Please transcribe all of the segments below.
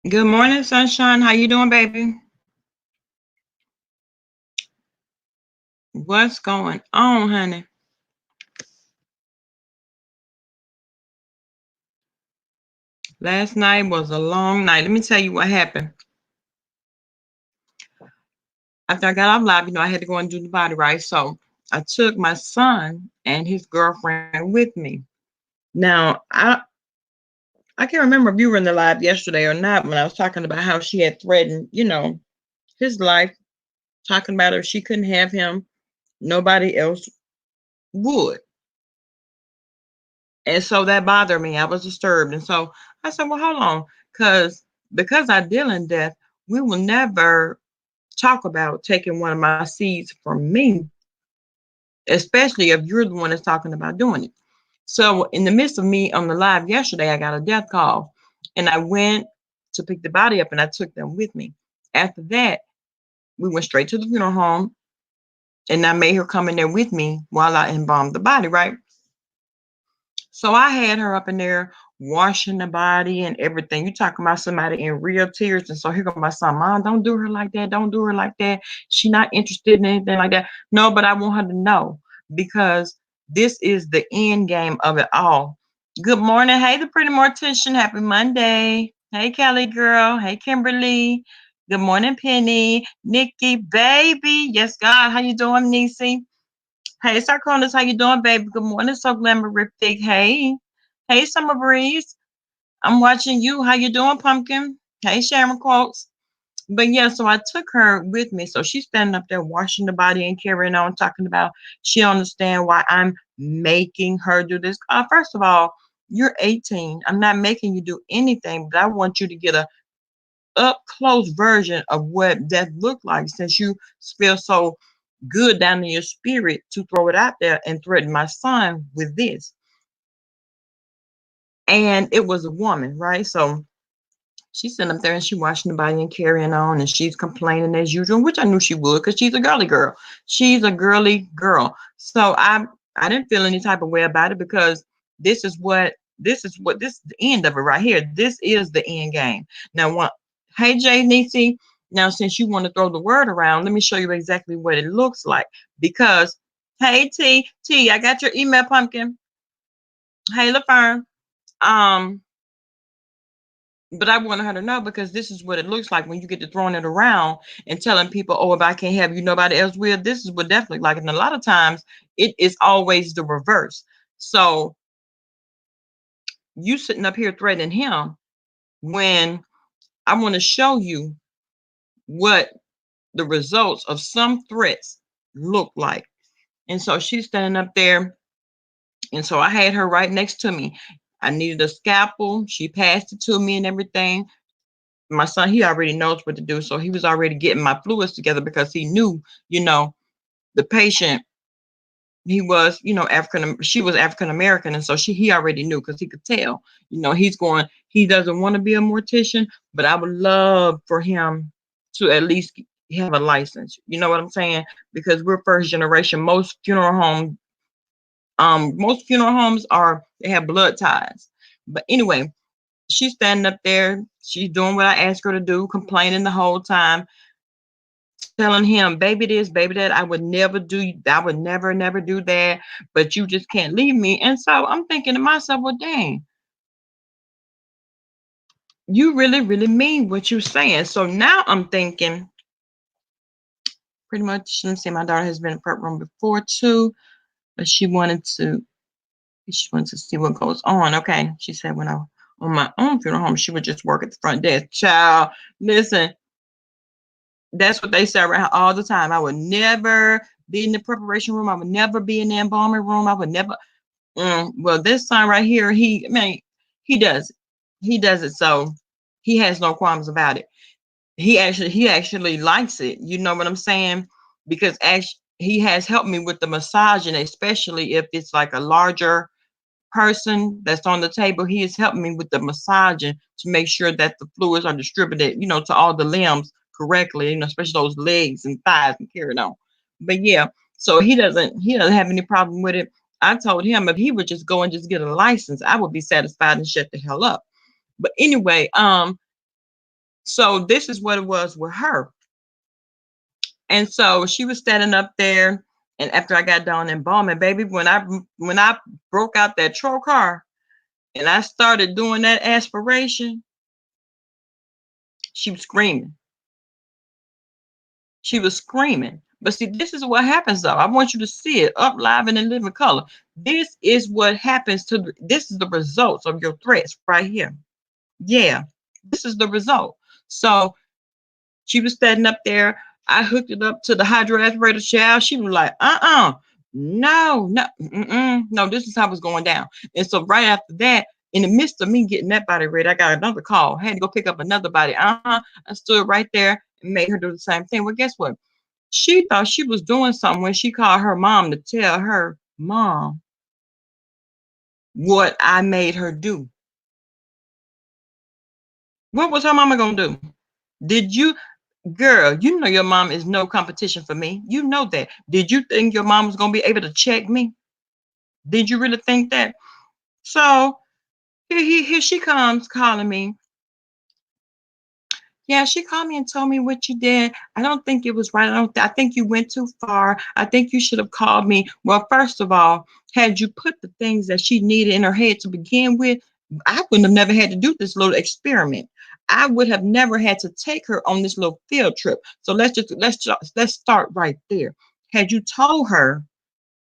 Good morning, sunshine. How you doing, baby? What's going on, honey? Last night was a long night. Let me tell you what happened. After I got off live, I had to go and do the body right. So I took my son and his girlfriend with me. Now, I can't remember if you were in the live yesterday or not when I was talking about how she had threatened, his life, talking about if she couldn't have him, nobody else would. And so that bothered me. I was disturbed. And so I said, well, hold on. Because I deal in death, we will never talk about taking one of my seeds from me, especially if you're the one that's talking about doing it. So in the midst of me on the live yesterday, I got a death call and I went to pick the body up and I took them with me. After that, we went straight to the funeral home and I made her come in there with me while I embalmed the body, right? So I had her up in there washing the body and everything. You talking about somebody in real tears. And so here goes my son, Mom, don't do her like that. Don't do her like that. She not interested in anything like that. No, but I want her to know because this is the end game of it all. Good morning. Hey, the pretty mortician. Happy Monday. Hey, Kelly girl. Hey, Kimberly. Good morning, Penny. Nikki, baby. Yes, God. How you doing, Niecy? Hey, Sarkonis, how you doing, baby? Good morning, so glamorific. Hey, hey, Summer Breeze. I'm watching you. How you doing, Pumpkin? Hey, Sharon Quotes. But yeah, so I took her with me. So she's standing up there washing the body and carrying on, talking about she understand why I'm making her do this. First of all, you're 18. I'm not making you do anything, but I want you to get a up close version of what death looked like since you feel so good down in your spirit to throw it out there and threaten my son with this. And it was a woman, right? So she's sitting up there and she washing the body and carrying on and she's complaining as usual, which I knew she would because she's a girly girl. She's a girly girl. So I didn't feel any type of way about it because this is the end of it right here. This is the end game. Now what hey Jay Nisi, now since you want to throw the word around, let me show you exactly what it looks like. Because hey T, I got your email, pumpkin. Hey LaFern. Um but I wanted her to know because this is what it looks like when you get to throwing it around and telling people, oh, if I can't have you, nobody else will. This is what definitely like. And a lot of times it is always the reverse. So you sitting up here threatening him when I want to show you what the results of some threats look like. And so she's standing up there. And so I had her right next to me. I needed a scalpel. She passed it to me and everything. My son, he already knows what to do. So he was already getting my fluids together because he knew, the patient, he was, she was African American. And so he already knew because he could tell, he doesn't want to be a mortician, but I would love for him to at least have a license. You know what I'm saying? Because we're first generation. Most funeral homes they have blood ties. But anyway, she's standing up there. She's doing what I asked her to do, complaining the whole time, telling him, baby this, baby that. I would never, never do that. But you just can't leave me. And so I'm thinking to myself, well, dang, you really, really mean what you're saying. So now I'm thinking, pretty much, let me see, my daughter has been in prep room before too, but she wanted to see what goes on. Okay. She said when I on my own funeral home, she would just work at the front desk. Child, listen, that's what they say around all the time. I would never be in the preparation room. I would never be in the embalming room. I would never. Well, this son right here, he does it. He does it. So he has no qualms about it. He actually likes it. You know what I'm saying? Because actually, he has helped me with the massaging, especially if it's like a larger person that's on the table. He is helping me with the massaging to make sure that the fluids are distributed, to all the limbs correctly, especially those legs and thighs and carrying on. But yeah, so he doesn't have any problem with it. I told him if he would just go and just get a license, I would be satisfied and shut the hell up. But anyway, So this is what it was with her. And so she was standing up there, and after I got done embalming, baby, when I broke out that trocar and I started doing that aspiration, she was screaming. She was screaming. But see, this is what happens though. I want you to see it up live and in living color. This is what happens this is the results of your threats right here. Yeah, this is the result. So she was standing up there. I hooked it up to the hydroaspirator shower. She was like, no, no, no, this is how it's going down. And so right after that, in the midst of me getting that body ready, I got another call. I had to go pick up another body. I stood right there and made her do the same thing. Well, guess what? She thought she was doing something when she called her mom to tell her mom what I made her do. What was her mama gonna do? Did you, girl, you know your mom is no competition for me. You know that. Did you think your mom was gonna be able to check me? Did you really think that? So here she comes calling me. Yeah, she called me and told me what you did. I don't think it was right. I think you went too far. I think you should have called me. Well, first of all, had you put the things that she needed in her head to begin with, I wouldn't have never had to do this little experiment. I would have never had to take her on this little field trip. So let's start right there. Had you told her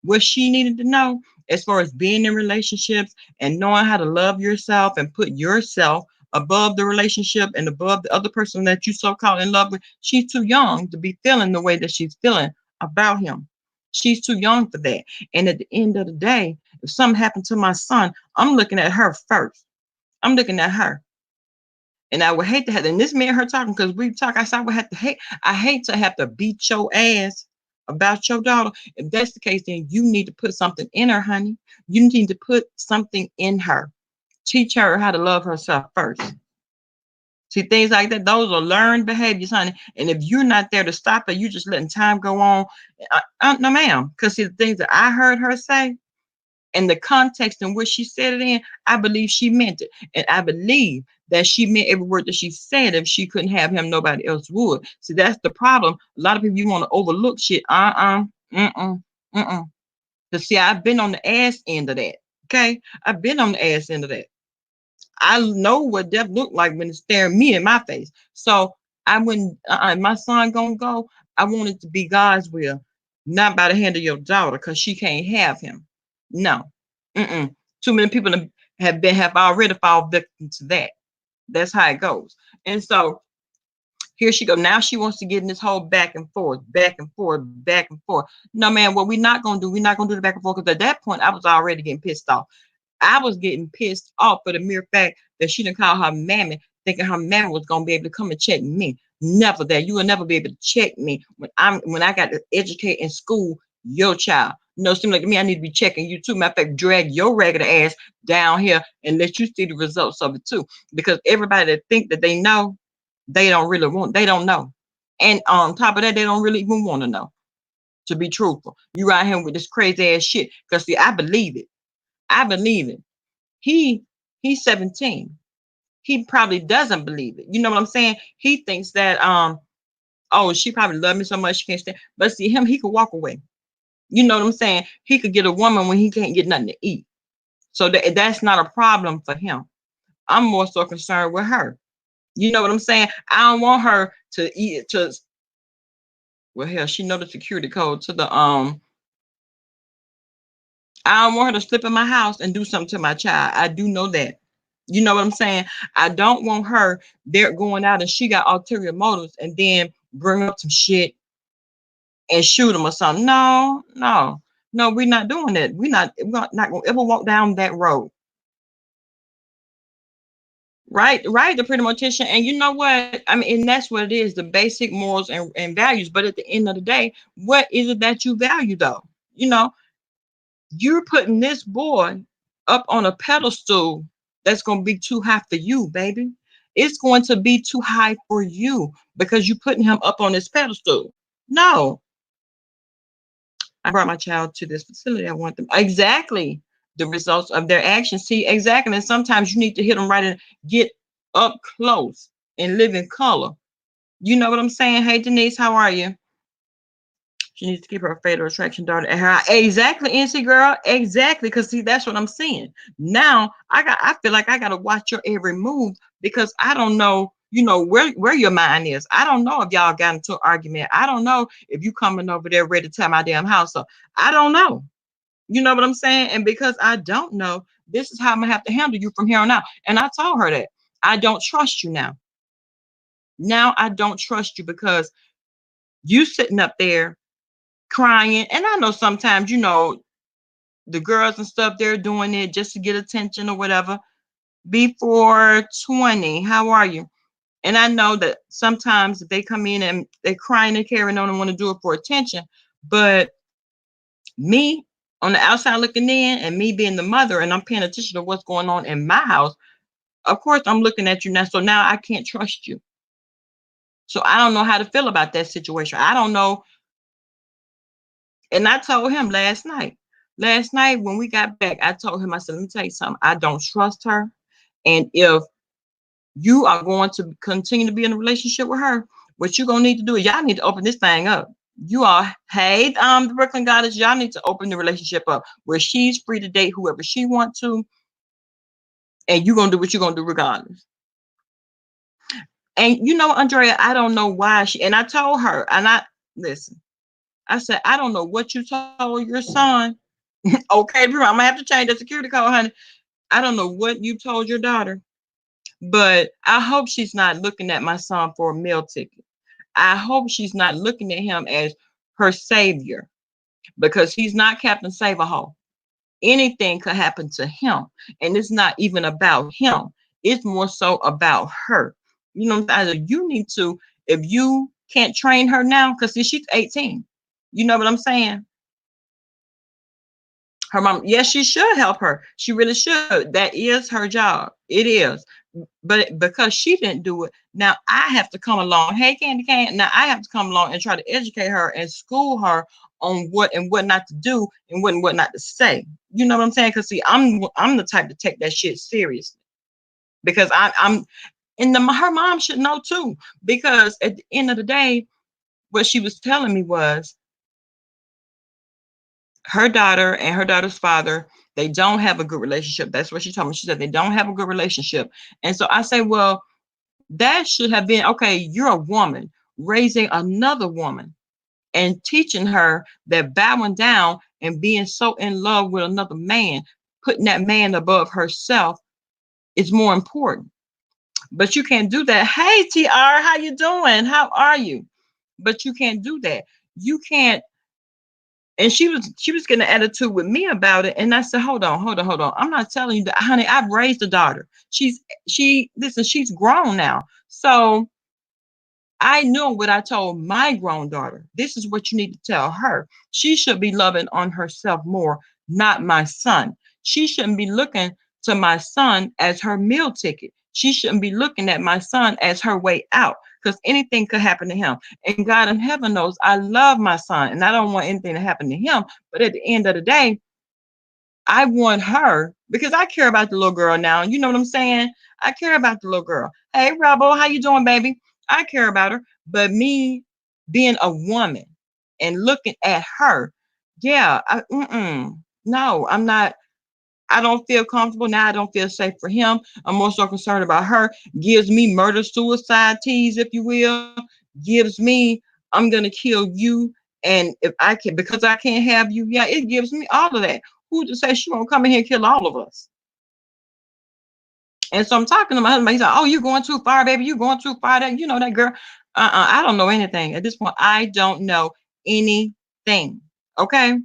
what she needed to know as far as being in relationships and knowing how to love yourself and put yourself above the relationship and above the other person that you so called in love with, she's too young to be feeling the way that she's feeling about him. She's too young for that. And at the end of the day, if something happened to my son, I'm looking at her first. I'm looking at her. And I would hate to have, and this me and her talking because we talk. I said, I hate to have to beat your ass about your daughter. If that's the case, then you need to put something in her, honey. You need to put something in her. Teach her how to love herself first. See, things like that, those are learned behaviors, honey. And if you're not there to stop it, you're just letting time go on. No, ma'am. Because see, the things that I heard her say and the context in which she said it in, I believe she meant it. And I believe that she meant every word that she said. If she couldn't have him, nobody else would. See, that's the problem. A lot of people, you want to overlook shit. Because see, I've been on the ass end of that. Okay? I've been on the ass end of that. I know what death looked like when it's staring me in my face. So I wouldn't, my son gonna go. I want it to be God's will, not by the hand of your daughter, because she can't have him. No. Too many people have already fallen victim to that. That's how it goes. And so here she go. Now she wants to get in this whole back and forth, back and forth, back and forth. No, man, what we're not gonna do, we're not gonna do the back and forth, because at that point I was already getting pissed off. I was getting pissed off for the mere fact that she didn't call her mammy, thinking her mammy was gonna be able to come and check me. Never that. You will never be able to check me when I got to educate in school your child. No, seem like to me, I need to be checking you too. Matter of fact, drag your ragged ass down here and let you see the results of it too. Because everybody that think that they know, they don't know. And on top of that, they don't really even want to know. To be truthful, you right here with this crazy ass shit. Because see, I believe it. I believe it. He's 17. He probably doesn't believe it. You know what I'm saying? He thinks that oh, she probably loved me so much she can't stand. But see him, he could walk away. You know what I'm saying? He could get a woman when he can't get nothing to eat. So that's not a problem for him. I'm more so concerned with her. You know what I'm saying? I don't want her to eat to well hell, she know the security code to the I don't want her to slip in my house and do something to my child. I do know that. You know what I'm saying? I don't want her there going out and she got ulterior motives and then bring up some shit and shoot him or something. No, no, no, we're not doing that. We're not gonna ever walk down that road. Right, the pretty mortician. And you know what? I mean, and that's what it is, the basic morals and values. But at the end of the day, what is it that you value though? You know, you're putting this boy up on a pedestal that's going to be too high for you, baby. It's going to be too high for you because you're putting him up on this pedestal. No, I brought my child to this facility. I want them exactly the results of their actions. See, exactly. And sometimes you need to hit them right and get up close in living color. You know what I'm saying? Hey, Denise, how are you? She needs to keep her fatal attraction daughter at her. Exactly, NC girl. Exactly. Because see, that's what I'm saying. Now I feel like I gotta watch your every move because I don't know, where your mind is. I don't know if y'all got into an argument. I don't know if you coming over there ready to tear my damn house up. I don't know. You know what I'm saying? And because I don't know, this is how I'm gonna have to handle you from here on out. And I told her that I don't trust you now. Now I don't trust you because you sitting up there crying. And I know sometimes, the girls and stuff, they're doing it just to get attention or whatever. Before 20, how are you? And I know that sometimes if they come in and they're crying and carrying on and want to do it for attention, but me on the outside looking in and me being the mother and I'm paying attention to what's going on in my house, of course I'm looking at you now. So now I can't trust you. So I don't know how to feel about that situation. I don't know. And I told him last night. Last night when we got back, I told him, I said, let me tell you something. I don't trust her. And if you are going to continue to be in a relationship with her, what you're gonna need to do is y'all need to open this thing up. You all, hey, the Brooklyn Goddess, y'all need to open the relationship up where she's free to date whoever she wants to, and you're gonna do what you're gonna do regardless. And Andrea, I don't know why and I told her, and listen, I said, I don't know what you told your son. Okay, I'm gonna have to change the security code, honey. I don't know what you told your daughter, but I hope she's not looking at my son for a meal ticket. I hope she's not looking at him as her savior because he's not Captain Save-A-Ho. Anything could happen to him, and it's not even about him. It's more so about her. You know, you need to, if you can't train her now, because she's 18. You know what I'm saying? Her mom, yes, she should help her. She really should. That is her job. It is. But because she didn't do it, now I have to come along. Hey, Candy Cane. Now I have to come along and try to educate her and school her on what and what not to do and what not to say. You know what I'm saying? Because see, I'm the type to take that shit seriously. Because I'm and her mom should know too. Because at the end of the day, what she was telling me was her daughter and her daughter's father, they don't have a good relationship. That's what she told me. She said they don't have a good relationship. And so I say, well, that should have been, okay, you're a woman raising another woman and teaching her that bowing down and being so in love with another man, putting that man above herself is more important. But you can't do that. Hey, TR, how you doing? How are you? But you can't do that. You can't. And she was getting an attitude with me about it. And I said, hold on. I'm not telling you that, honey, I've raised a daughter. Listen, she's grown now. So I know what I told my grown daughter. This is what you need to tell her. She should be loving on herself more, not my son. She shouldn't be looking to my son as her meal ticket. She shouldn't be looking at my son as her way out because anything could happen to him. And God in heaven knows I love my son and I don't want anything to happen to him. But at the end of the day, I want her because I care about the little girl now. You know what I'm saying? I care about the little girl. Hey, Rebel, how you doing, baby? I care about her. But me being a woman and looking at her, yeah, no, I'm not. I don't feel comfortable now. I don't feel safe for him. I'm more so concerned about her. Gives me murder suicide tease, if you will. Gives me, I'm gonna kill you, and if I can, because I can't have you. Yeah, it gives me all of that. Who to say she won't come in here and kill all of us? And so I'm talking to my husband. He's like, "Oh, you're going too far, baby. You're going too far. That that girl. I don't know anything at this point. I don't know anything. Okay."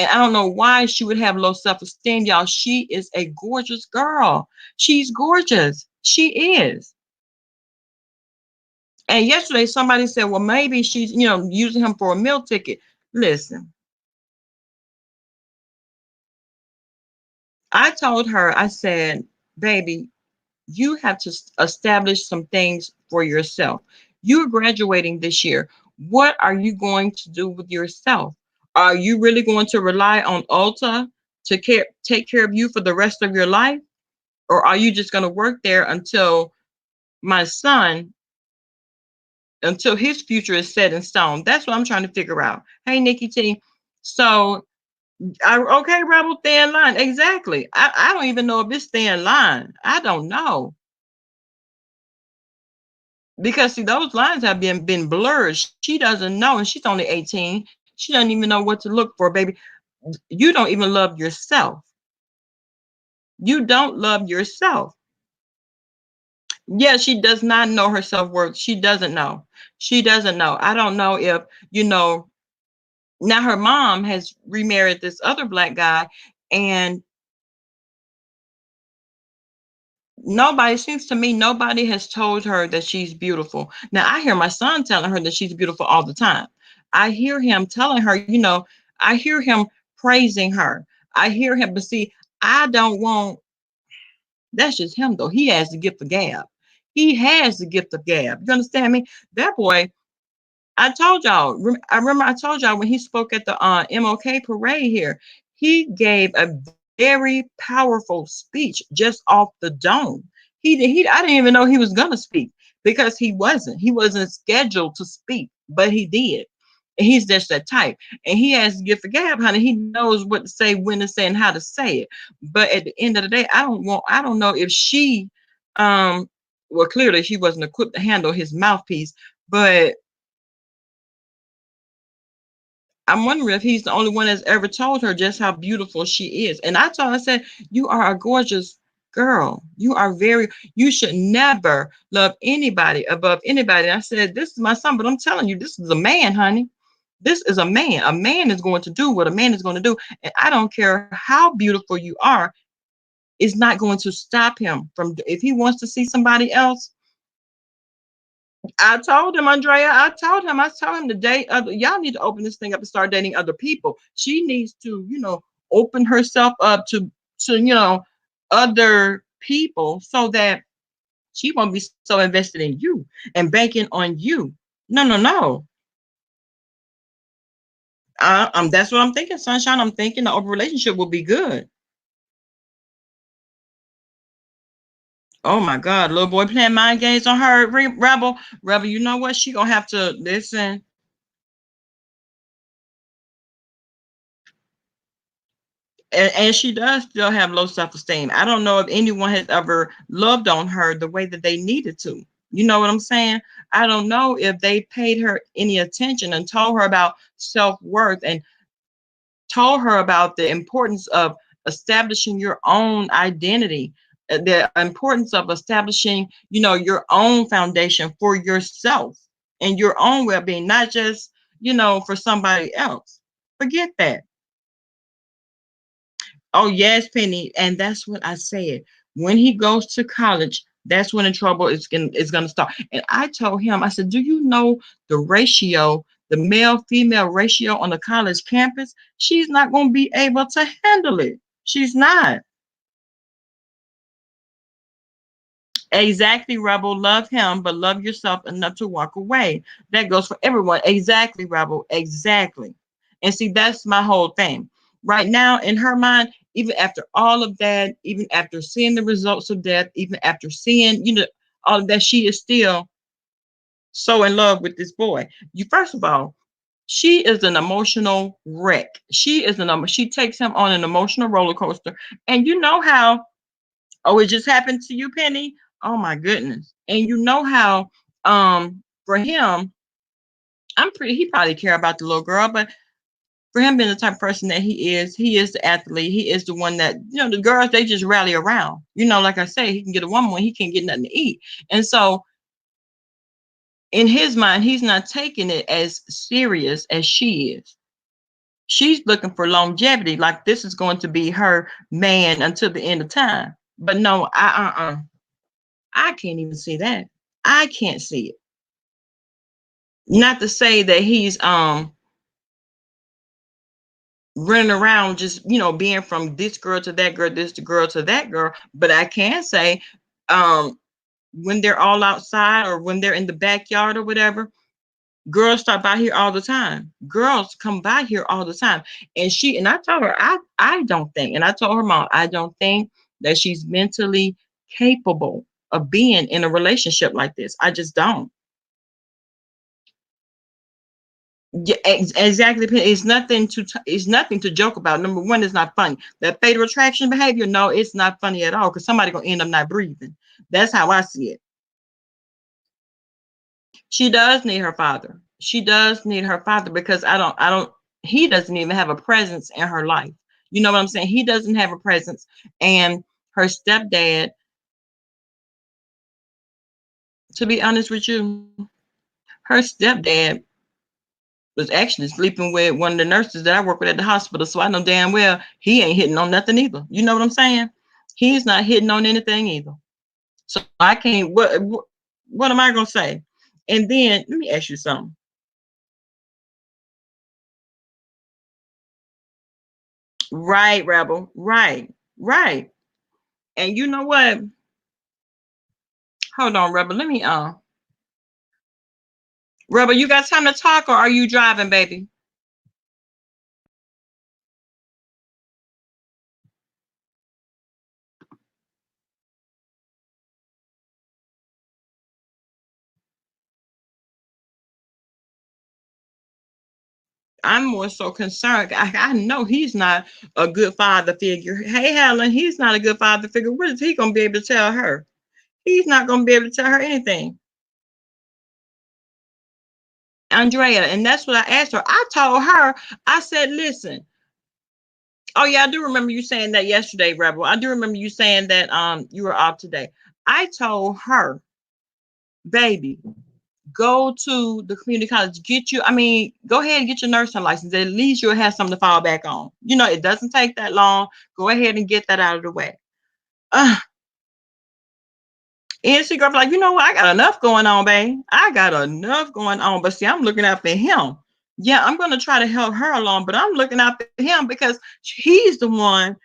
And I don't know why she would have low self-esteem, y'all. She is a gorgeous girl. She's gorgeous. She is. And yesterday somebody said, well, maybe she's, using him for a meal ticket. Listen, I told her, I said, baby, you have to establish some things for yourself. You're graduating this year. What are you going to do with yourself? Are you really going to rely on Ulta to take care of you for the rest of your life? Or are you just going to work there until my son until his future is set in stone. That's what I'm trying to figure out. Hey, Nikki T. So, okay, Rebel, stay in line. Exactly. I don't even know if it's stay in line. I don't know. Because see, those lines have been blurred. She doesn't know, and she's only 18. She doesn't even know what to look for, baby. You don't even love yourself. You don't love yourself. Yeah, she does not know her self-worth. She doesn't know. She doesn't know. I don't know if, you know, now her mom has remarried this other black guy, and nobody, seems to me, nobody has told her that she's beautiful. Now I hear my son telling her that she's beautiful all the time. I hear him telling her, you know, I hear him praising her. I hear him, but see, I don't want, that's just him though. He has the gift of gab. He has the gift of gab. You understand me? That boy, I told y'all, I remember I told y'all when he spoke at the MLK parade here, he gave a very powerful speech just off the dome. I didn't even know he was gonna speak because he wasn't scheduled to speak, but he did. And he's just that type. And he has to gift for gab, honey. He knows what to say, when to say, and how to say it. But at the end of the day, I don't know if she well, clearly she wasn't equipped to handle his mouthpiece, but I'm wondering if he's the only one that's ever told her just how beautiful she is. And I told her, I said, you are a gorgeous girl. You are very, you should never love anybody above anybody. And I said, this is my son, but I'm telling you, this is a man, honey. This is a man. A man is going to do what a man is going to do. And I don't care how beautiful you are, it's not going to stop him from, if he wants to see somebody else. I told him, Andrea, I told him to date other, y'all need to open this thing up and start dating other people. She needs to, you know, open herself up you know, other people so that she won't be so invested in you and banking on you. No, no, no. That's what I'm thinking, Sunshine. I'm thinking the open relationship will be good. Oh my God, little boy playing mind games on her, Rebel. Rebel, you know what? She gonna have to listen. And she does still have low self-esteem. I don't know if anyone has ever loved on her the way that they needed to. You know what I'm saying? I don't know if they paid her any attention and told her about self-worth and told her about the importance of establishing your own identity, the importance of establishing, you know, your own foundation for yourself and your own well-being, not just, you know, for somebody else. Forget that. Oh, yes, Penny. And that's what I said. When he goes to college, that's when the trouble is gonna start. And I told him, I said, do you know the ratio, the male female ratio on the college campus? She's not gonna be able to handle it. She's not. Exactly, Rebel. Love him, but love yourself enough to walk away. That goes for everyone. Exactly, Rebel. Exactly. And see, that's my whole thing. Right now, in her mind, even after all of that, even after seeing the results of death, even after seeing, you know, all of that, she is still so in love with this boy. You, first of all, she is an emotional wreck. She takes him on an emotional roller coaster. And you know how, oh, it just happened to you, Penny? Oh my goodness. And you know how for him, he probably care about the little girl, but for him being the type of person that he is the athlete. He is the one that, you know, the girls, they just rally around. You know, like I say, he can get a woman when he can't get nothing to eat. And so in his mind, he's not taking it as serious as she is. She's looking for longevity, like this is going to be her man until the end of time. But no, I can't even see that. I can't see it. Not to say that he's running around just, you know, being from this girl to that girl, this girl to that girl, but I can say when they're all outside or when they're in the backyard or whatever, girls stop by here all the time. Girls come by here all the time. And I told her, I don't think, and I told her mom, I don't think that she's mentally capable of being in a relationship like this. I just don't. Yeah, exactly. It's nothing to joke about. Number one, it's not funny. That fatal attraction behavior, no, it's not funny at all because somebody gonna end up not breathing. That's how I see it. She does need her father. She does need her father because he doesn't even have a presence in her life. You know what I'm saying? He doesn't have a presence. And her stepdad, to be honest with you, her stepdad was actually sleeping with one of the nurses that I work with at the hospital. So I know damn well he ain't hitting on nothing either. You know what I'm saying? He's not hitting on anything either. So I can't, what am I going to say? And then let me ask you something. Right, Rebel. Right, right. And you know what? Hold on, Rebel. Rebel, you got time to talk or are you driving, baby? I'm more so concerned. I know he's not a good father figure. Hey, Helen, he's not a good father figure. What is he going to be able to tell her? He's not going to be able to tell her anything. Andrea, and that's what I asked her. I told her, I said, listen. Oh, yeah, I do remember you saying that yesterday, Rebel. I do remember you saying that you were off today. I told her, baby, go to the community college, go ahead and get your nursing license. At least you'll have something to fall back on. You know, it doesn't take that long. Go ahead and get that out of the way. And she goes like, you know what? I got enough going on, babe. I got enough going on. But see, I'm looking out for him. Yeah, I'm going to try to help her along, but I'm looking out for him because he's the one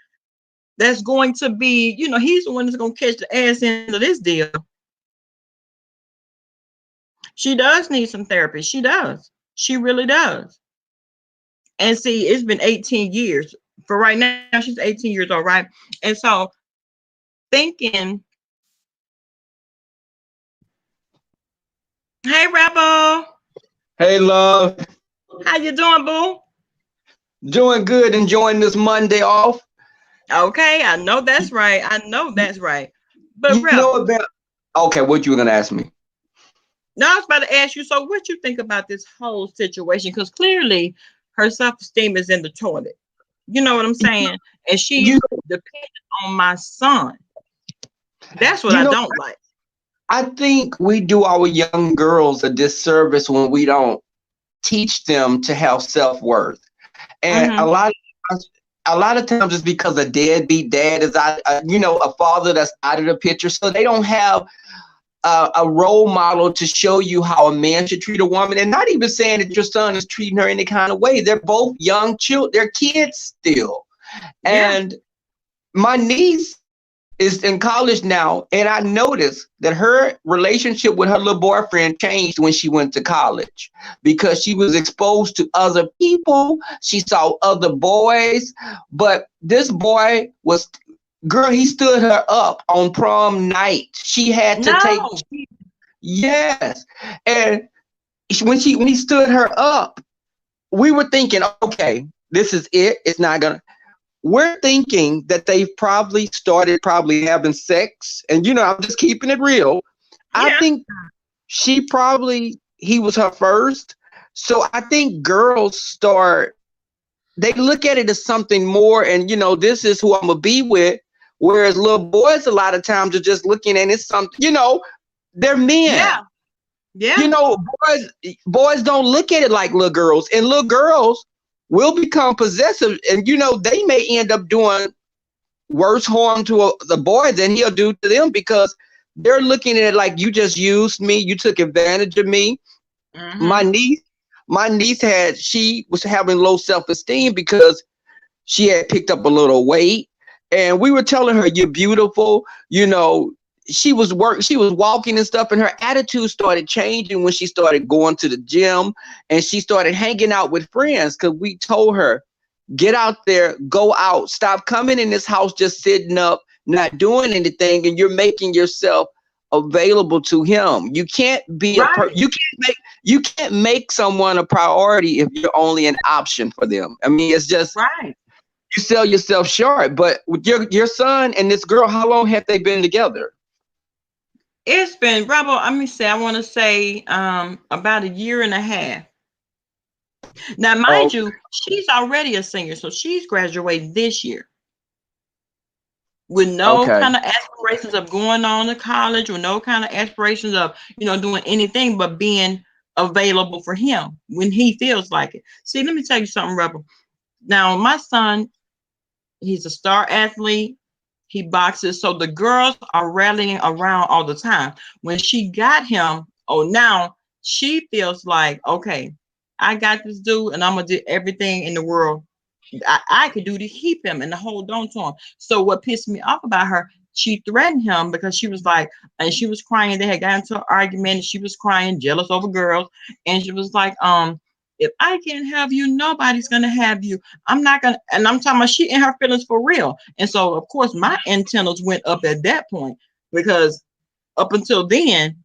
that's going to be, he's the one that's going to catch the ass end of this deal. She does need some therapy. She does. She really does. And see, it's been 18 years. For right now, she's 18 years old, right? And so thinking, hey, Rebel. Hey, love. How you doing, boo? Doing good, enjoying this Monday off. Okay, I know that's right. I know that's right. But you Rebel, know about okay, what you were gonna ask me? No, I was about to ask you, so what you think about this whole situation? Because clearly her self-esteem is in the toilet. You know what I'm saying? And she's dependent on my son. That's what I don't like. I think we do our young girls a disservice when we don't teach them to have self-worth. And a lot of times it's because a deadbeat dad is a father that's out of the picture, so they don't have a role model to show you how a man should treat a woman. And not even saying that your son is treating her any kind of way. They're both young children. They're kids still. Yeah. And my niece is in college now, and I noticed that her relationship with her little boyfriend changed when she went to college because she was exposed to other people. She saw other boys, but this boy was, girl, he stood her up on prom night. She had to take, yes. And when he stood her up, we were thinking, okay, this is it. It's not gonna. We're thinking that they've probably started having sex. And, I'm just keeping it real. Yeah. I think he was her first. So I think girls they look at it as something more. And, this is who I'm going to be with. Whereas little boys, a lot of times, are just looking at it something, they're men. Yeah. Boys don't look at it like little girls. And little girls will become possessive, and they may end up doing worse harm to the boy than he'll do to them because they're looking at it like, you just used me, you took advantage of me. Mm-hmm. My niece she was having low self-esteem because she had picked up a little weight, and we were telling her, you're beautiful, she was walking and stuff, and her attitude started changing when she started going to the gym and she started hanging out with friends, because we told her, get out there, go out, stop coming in this house just sitting up, not doing anything, and you're making yourself available to him. You can't be Right. you can't make someone a priority if you're only an option for them. I mean, it's just Right. you sell yourself short. But with your son and this girl, how long have they been together? It's been, Rebel, I want to say about a year and a half. Now, Oh, mind you, she's already a senior, so she's graduating this year with no okay. kind of aspirations of going on to college, or no kind of aspirations of, doing anything but being available for him when he feels like it. See, let me tell you something, Rebel. Now, my son, he's a star athlete. He boxes. So the girls are rallying around all the time. When she got him, now she feels like, okay, I got this dude and I'm going to do everything in the world I could do to keep him and to hold on to him. So what pissed me off about her, she threatened him because she was like, and she was crying. They had gotten into an argument and she was crying, jealous over girls. And she was like, if I can't have you, nobody's gonna have you. I'm not gonna, and I'm talking about she in her feelings for real. And so of course my antennas went up at that point, because up until then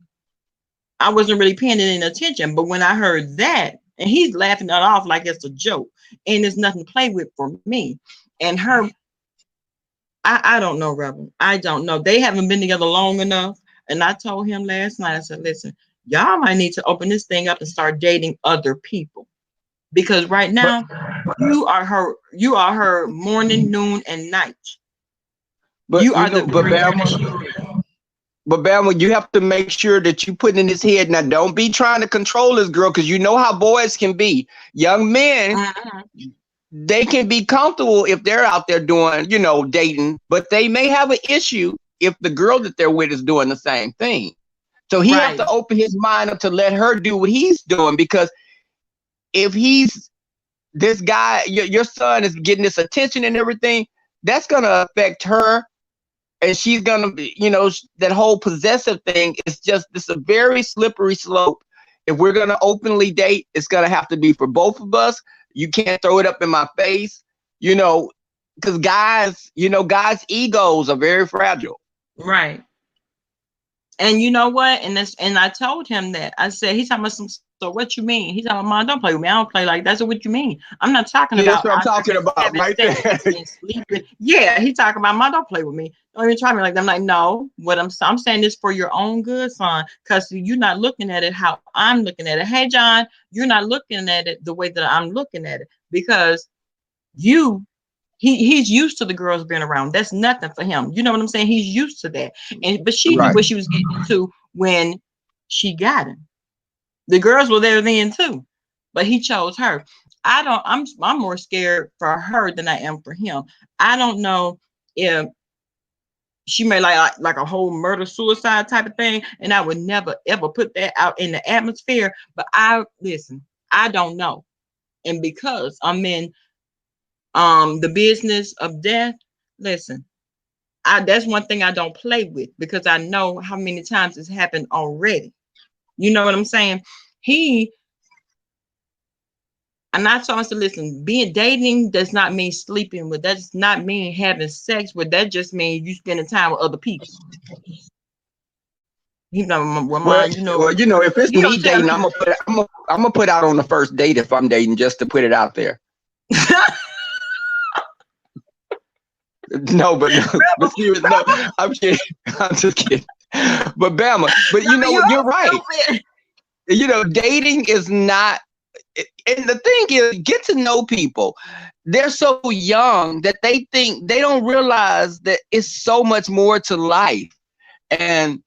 I wasn't really paying any attention. But when I heard that, and he's laughing it off like it's a joke, and there's nothing to play with for me. And her, I don't know, Rebel. I don't know. They haven't been together long enough. And I told him last night, I said, listen, y'all might need to open this thing up and start dating other people. Because right But now, you are her morning, noon, and night. but You you are know, the but very Bama, but Bama, you have to make sure that you put in his head. Now, don't be trying to control this girl, because you know how boys can be. Young men, they can be comfortable if they're out there doing, dating, but they may have an issue if the girl that they're with is doing the same thing. So he have right. to open his mind up to let her do what he's doing, because if he's this guy, your son is getting this attention and everything, that's gonna affect her, and she's gonna be, that whole possessive thing is just this a very slippery slope. If we're gonna openly date, it's gonna have to be for both of us. You can't throw it up in my face, because guys, guys' egos are very fragile. Right. And you know what? And I told him that. I said, he's talking about some, so what you mean? He's talking about, Mom, don't play with me. I don't play like that. So what you mean? I'm not talking See, that's about what I'm talking about having right sex there. and sleeping. Yeah, he's talking about, Mom, don't play with me. Don't even try me like that. I'm like, no, what I'm saying this for your own good, son, because you're not looking at it how I'm looking at it. Hey, John, you're not looking at it the way that I'm looking at it, because he's used to the girls being around. That's nothing for him. You know what I'm saying? He's used to that. But she knew Right. what she was getting into when she got him. The girls were there then too, but he chose her. I'm more scared for her than I am for him. I don't know if she may like a whole murder suicide type of thing, and I would never ever put that out in the atmosphere. But I don't know. And because I'm in the business of death, listen, that's one thing I don't play with, because I know how many times it's happened already. You know what I'm saying? And I told him, to listen, being dating does not mean sleeping with, that does not mean having sex with, that just means you spending time with other people. You know, well, if it's me dating, I'm gonna put out on the first date if I'm dating, just to put it out there. No, but seriously, no, I'm kidding. I'm just kidding. But Bama, but you're right. Dating is not, and the thing is, get to know people. They're so young that they don't realize that it's so much more to life. And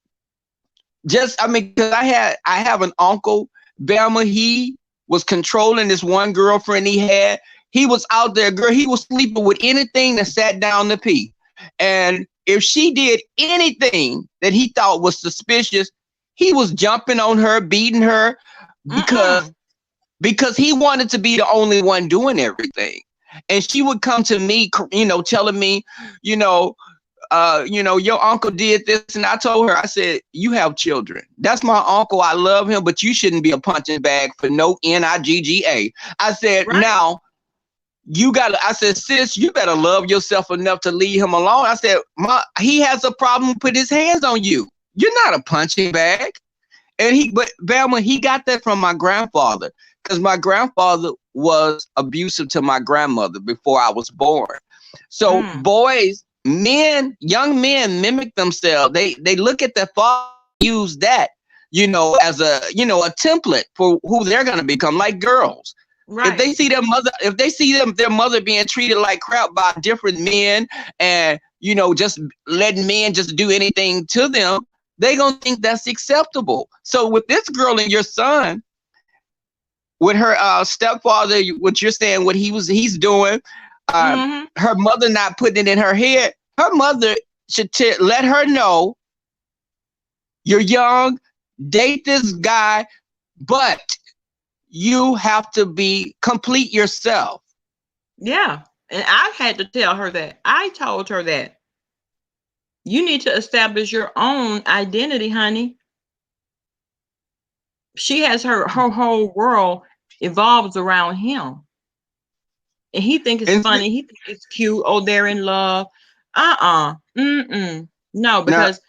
because I have an uncle, Bama, he was controlling this one girlfriend he had. He was out there, girl, he was sleeping with anything that sat down to pee. And if she did anything that he thought was suspicious, he was jumping on her, beating her, because he wanted to be the only one doing everything. And she would come to me, telling me, your uncle did this. And I told her, I said, you have children. That's my uncle. I love him, but you shouldn't be a punching bag for no NIGGA. I said, right. Now, I said, sis, you better love yourself enough to leave him alone. I said, he has a problem, put his hands on you. You're not a punching bag. And but Bama, he got that from my grandfather, because my grandfather was abusive to my grandmother before I was born. So boys, men, young men mimic themselves. They look at their father, use that, as a template for who they're gonna become, like girls. Right. If they see their mother being treated like crap by different men, and just letting men just do anything to them, they gonna think that's acceptable. So with this girl and your son, with her stepfather, what you're saying, what he's doing, her mother not putting it in her head, her mother should let her know, you're young, date this guy, but you have to be complete yourself. Yeah. And I had to tell her that. I told her that. You need to establish your own identity, honey. She has her whole world evolves around him. And he thinks it's funny. He thinks it's cute. Oh, they're in love. No, because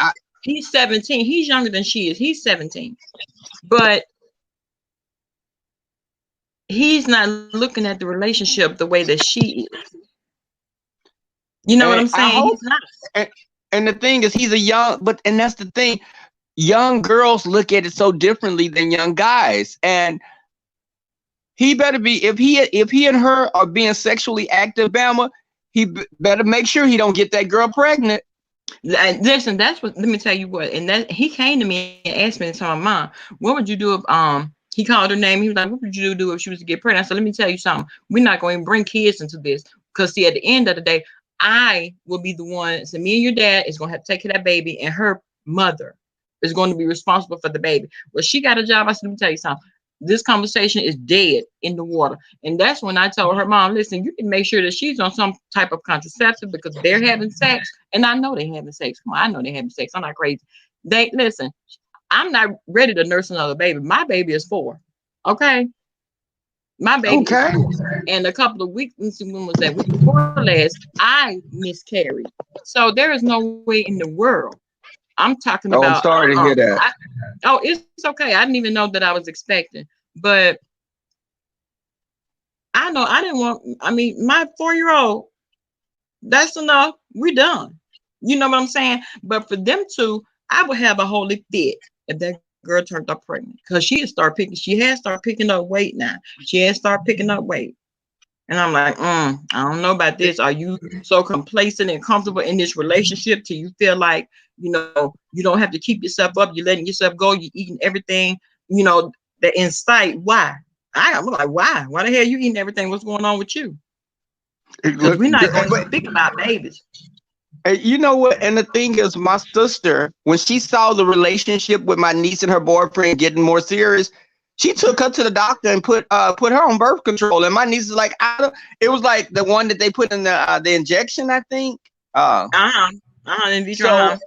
he's 17. He's younger than she is. He's 17. But he's not looking at the relationship the way that she is. You know what I'm saying? He's not. And the thing is, he's a young, and that's the thing. Young girls look at it so differently than young guys. And he better be, if he and her are being sexually active, Bama, he better make sure he don't get that girl pregnant. Listen, that's what, let me tell you what, and that he came to me and asked me to tell my mom, what would you do if, he called her name. He was like, what would you do if she was to get pregnant? I said, let me tell you something. We're not going to bring kids into this, because see, at the end of the day, I will be the one. So me and your dad is going to have to take care of that baby, and her mother is going to be responsible for the baby. Well, she got a job. I said, let me tell you something. This conversation is dead in the water. And that's when I told her, Mom, listen, you can make sure that she's on some type of contraceptive, because they're having sex. And I know they're having sex. Come on, I know they're having sex. I'm not crazy. Listen, I'm not ready to nurse another baby. My baby is 4. Okay. My baby is 4. And a couple of weeks, when was that? Week before last, I miscarried. So there is no way in the world. I'm talking about. I'm sorry to hear that. It's okay. I didn't even know that I was expecting. But I know I didn't want, my 4-year-old, that's enough. We're done. You know what I'm saying? But for them two, I would have a holy fit if that girl turned up pregnant, because she has started picking up weight now. She has started picking up weight. And I'm like, I don't know about this. Are you so complacent and comfortable in this relationship till you feel like, you don't have to keep yourself up? You're letting yourself go. You're eating everything, that in sight. Why? I'm like, why? Why the hell are you eating everything? What's going on with you? Because we're not going to speak about babies. And you know what? And the thing is, my sister, when she saw the relationship with my niece and her boyfriend getting more serious, she took her to the doctor and put her on birth control. And my niece is like, it was like the one that they put in the injection, I think. In vitro.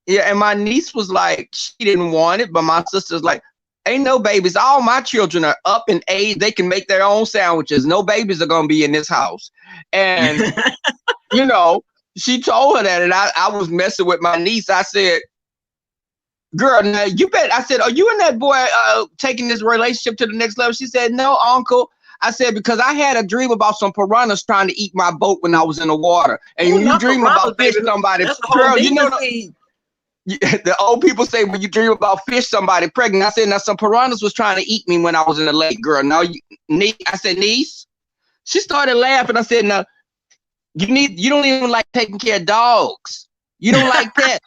Yeah, and my niece was like, she didn't want it, but my sister's like, ain't no babies. All my children are up in age. They can make their own sandwiches. No babies are gonna be in this house. And she told her that, and I was messing with my niece. I said, girl, now you bet. I said, are you and that boy taking this relationship to the next level? She said, no, uncle. I said, because I had a dream about some piranhas trying to eat my boat when I was in the water. And when you dream about fish, somebody, girl, the old people say when you dream about fish, somebody pregnant. I said, now some piranhas was trying to eat me when I was in the lake, girl. Now, I said, niece. She started laughing. I said, no, you don't even like taking care of dogs. You don't like pets.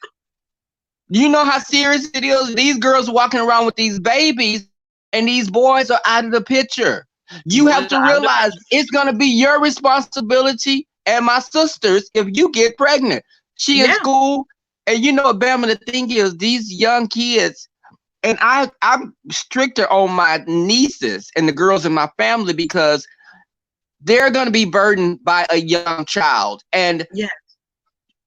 Do you know how serious it is? These girls walking around with these babies, and these boys are out of the picture. You have to realize it's going to be your responsibility and my sister's if you get pregnant. She in school, and Bama, the thing is, these young kids, and I'm stricter on my nieces and the girls in my family, because they're going to be burdened by a young child. And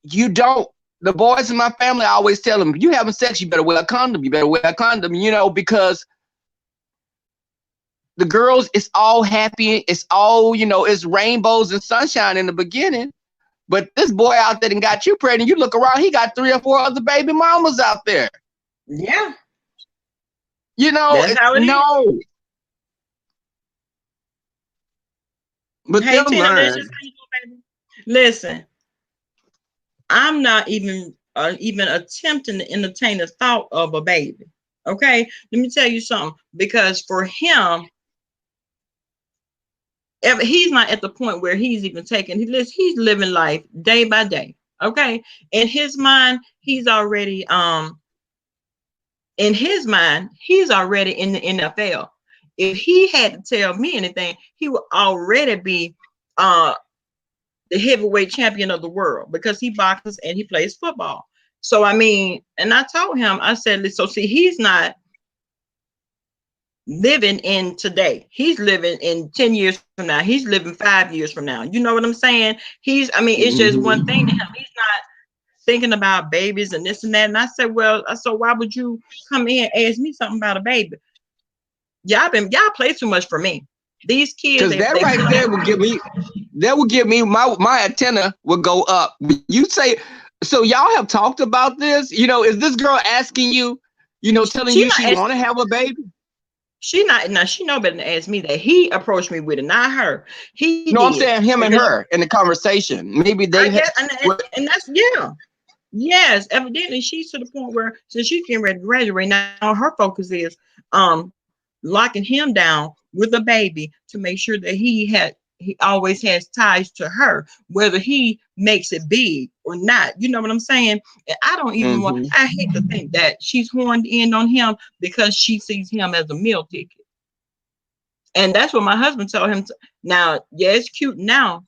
the boys in my family, I always tell them, you having sex, you better wear a condom. You better wear a condom, because the girls, it's all happy. It's all, it's rainbows and sunshine in the beginning. But this boy out there and got you pregnant, you look around, he got 3 or 4 other baby mamas out there. Yeah. You know, That's how it is. no. But Hey, they'll Tina, learn. listen, I'm not even attempting to entertain the thought of a baby. Okay, let me tell you something. Because for him, he's not at the point where he's even taking. He's living life day by day. Okay, in his mind, he's already in the NFL. If he had to tell me anything, he would already be the heavyweight champion of the world, because he boxes and he plays football. So I mean, and I told him, I said, so see, he's not living in today. He's living in 10 years from now. He's living 5 years from now. You know what I'm saying? It's just one thing to him. He's not thinking about babies and this and that. And I said, well, so why would you come in and ask me something about a baby? Y'all play too much for me. These kids, because that right there will give me my antenna would go up. You say, so y'all have talked about this? You know, is this girl asking you, telling you she want to have a baby? She know better than to ask me that. He approached me with it, not her. I'm saying him and her in the conversation. Maybe they and that's yes. Evidently, she's to the point where, since she's getting ready to graduate now, her focus is locking him down with a baby to make sure that he always has ties to her, whether he makes it big or not. You know what I'm saying? And I don't even I hate to think that she's horned in on him because she sees him as a meal ticket. And that's what my husband told him. Now, yeah, it's cute now,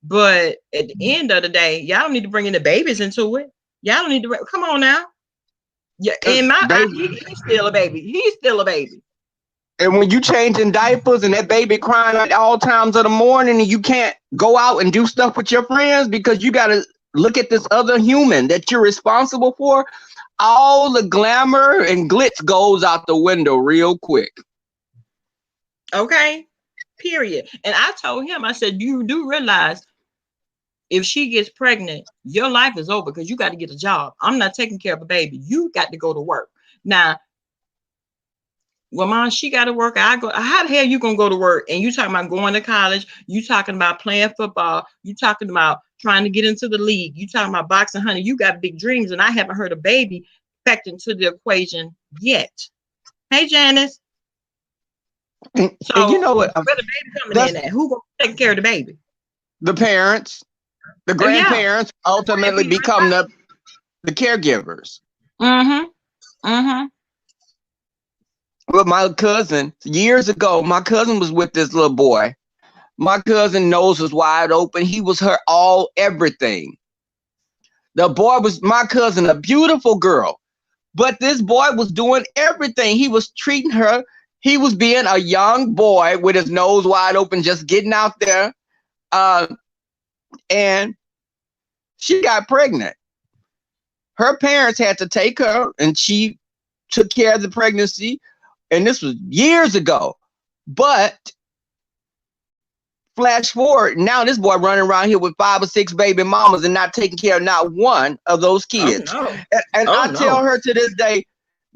but at the end of the day, y'all don't need to bring in the babies into it. Y'all don't need to. Come on now. Yeah, in my eyes, he's still a baby. He's still a baby. And when you changing diapers and that baby crying at all times of the morning, and you can't go out and do stuff with your friends because you got to look at this other human that you're responsible for, all the glamour and glitz goes out the window real quick. Okay, period. And I told him, I said, you do realize if she gets pregnant, your life is over because you got to get a job. I'm not taking care of a baby. You got to go to work. Now, well, Mom, she got to work. I go. How the hell you gonna go to work? And you talking about going to college? You talking about playing football? You talking about trying to get into the league? You talking about boxing, honey? You got big dreams, and I haven't heard a baby factor into the equation yet. Hey, Janice. So and you know what? Where the baby coming in at? Who gonna take care of the baby? The parents, the grandparents ultimately become the caregivers. Well, my cousin, years ago, my cousin was with this little boy. My cousin nose was wide open. He was her everything. The boy was my cousin, a beautiful girl. But this boy was doing everything. He was treating her. He was being a young boy with his nose wide open, just getting out there. And she got pregnant. Her parents had to take her, and she took care of the pregnancy. And this was years ago. But flash forward, now this boy running around here with 5 or 6 baby mamas and not taking care of not one of those kids. Tell her to this day,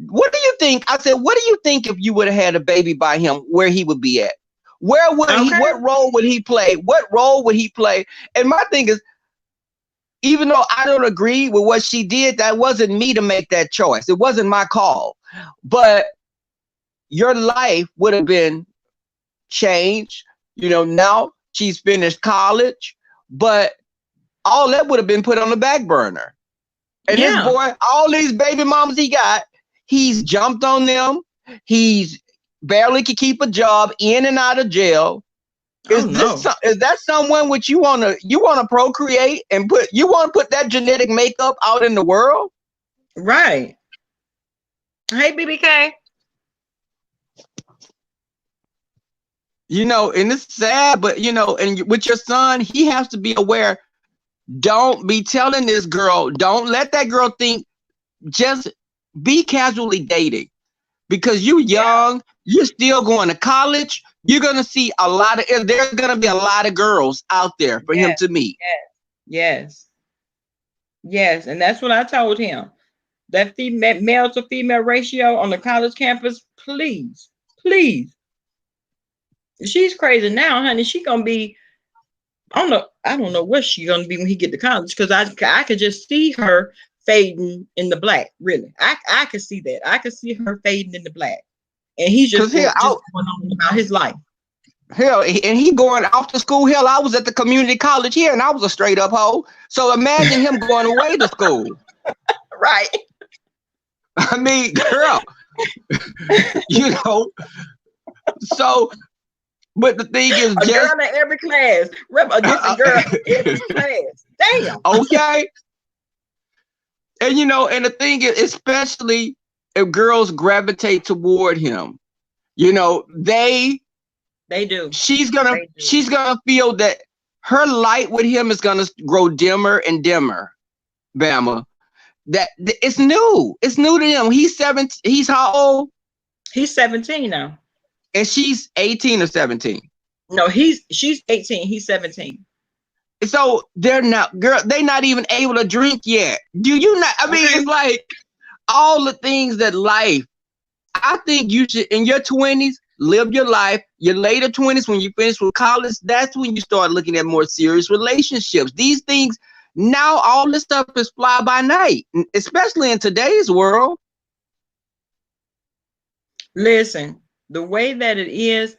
what do you think? I said, what do you think if you would have had a baby by him, where he would be at? Where would he, what role would he play? What role would he play? And my thing is, even though I don't agree with what she did, that wasn't me to make that choice. It wasn't my call. But your life would have been changed. Now she's finished college, but all that would have been put on the back burner. And this boy, all these baby mamas he got, he's jumped on them. He's barely could keep a job, in and out of jail. Is that someone which you wanna procreate and put that genetic makeup out in the world? Right. Hey, BBK. And it's sad, but and with your son, he has to be aware. Don't be telling this girl, don't let that girl think, just be casually dating, because you're young, you're still going to college. You're going to see there's going to be a lot of girls out there for him to meet. Yes. And that's what I told him. that female male to female ratio on the college campus, please, please. She's crazy now, honey. She gonna be, I don't know what she's gonna be when he get to college, because I could just see her fading in the black. Really, I could see that. I could see her fading in the black, and he's just going on about his life. Hell, and he going off to school. Hell, I was at the community college here, and I was a straight up hoe. So imagine him going away to school. Right. I mean, girl, you know. So, but the thing is, a girl in every class. A different girl in every class. Damn. Okay. And you know, and the thing is, especially if girls gravitate toward him, you know, they do. She's gonna feel that her light with him is gonna grow dimmer and dimmer. Bama. That it's new. It's new to him. He's 17. He's how old? He's 17 now. And she's 18 or 17. No, she's 18. He's 17. So they're not even able to drink yet. Do you not? I mean, it's like all the things that life. I think you should, in your 20s, live your life. Your later 20s, when you finish with college, that's when you start looking at more serious relationships. These things. Now all this stuff is fly by night, especially in today's world. Listen, the way that it is,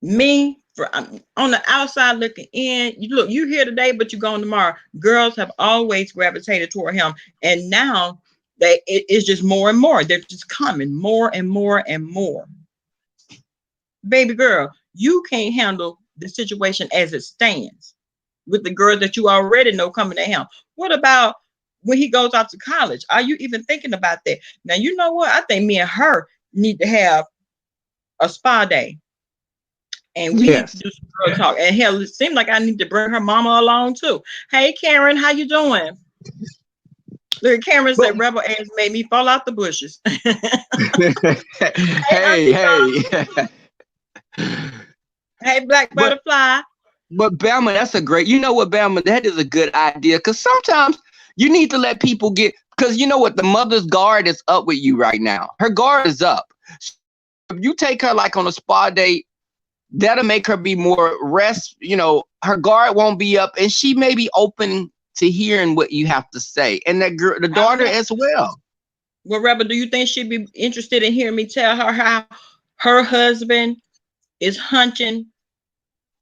me on the outside looking in, you here today, but you're gone tomorrow. Girls have always gravitated toward him, and now it's just more and more. They're just coming more and more and more. Baby girl, you can't handle the situation as it stands with the girls that you already know coming to him. What about when he goes off to college? Are you even thinking about that? Now, you know what? I think me and her need to have a spa day. And we need to do some girl talk. And hell, it seems like I need to bring her mama along too. Hey, Karen, how you doing? Look, Cameron said, Rebel ass made me fall out the bushes. Hey, Black Butterfly. But Bama, that's a great, you know what, Bama, that is a good idea. Because sometimes you need to let people get, because you know what, the mother's guard is up with you right now. Her guard is up. If you take her like on a spa date, that'll make her be more rest, you know, her guard won't be up, and she may be open to hearing what you have to say. And that girl, the daughter as well. Well, Rebel, do you think she'd be interested in hearing me tell her how her husband is hunching?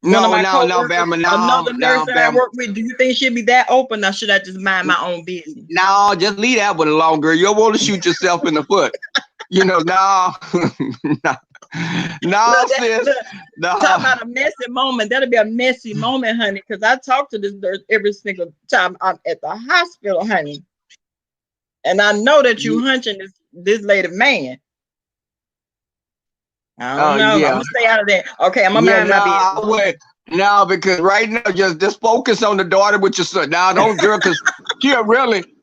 No, Bama, another nurse that I work with. Do you think she'd be that open, or should I just mind my own business? No, just leave that one alone, girl. You don't want to shoot yourself in the foot. You know, no, sis. No. Talk about a messy moment. That'll be a messy moment, honey. Because I talk to this nurse every single time I'm at the hospital, honey. And I know that you hunching this lady man. I don't know. Yeah. I'm gonna stay out of that. Okay, I'm gonna mind my business. No, because right now, just focus on the daughter with your son. Now, don't girl, because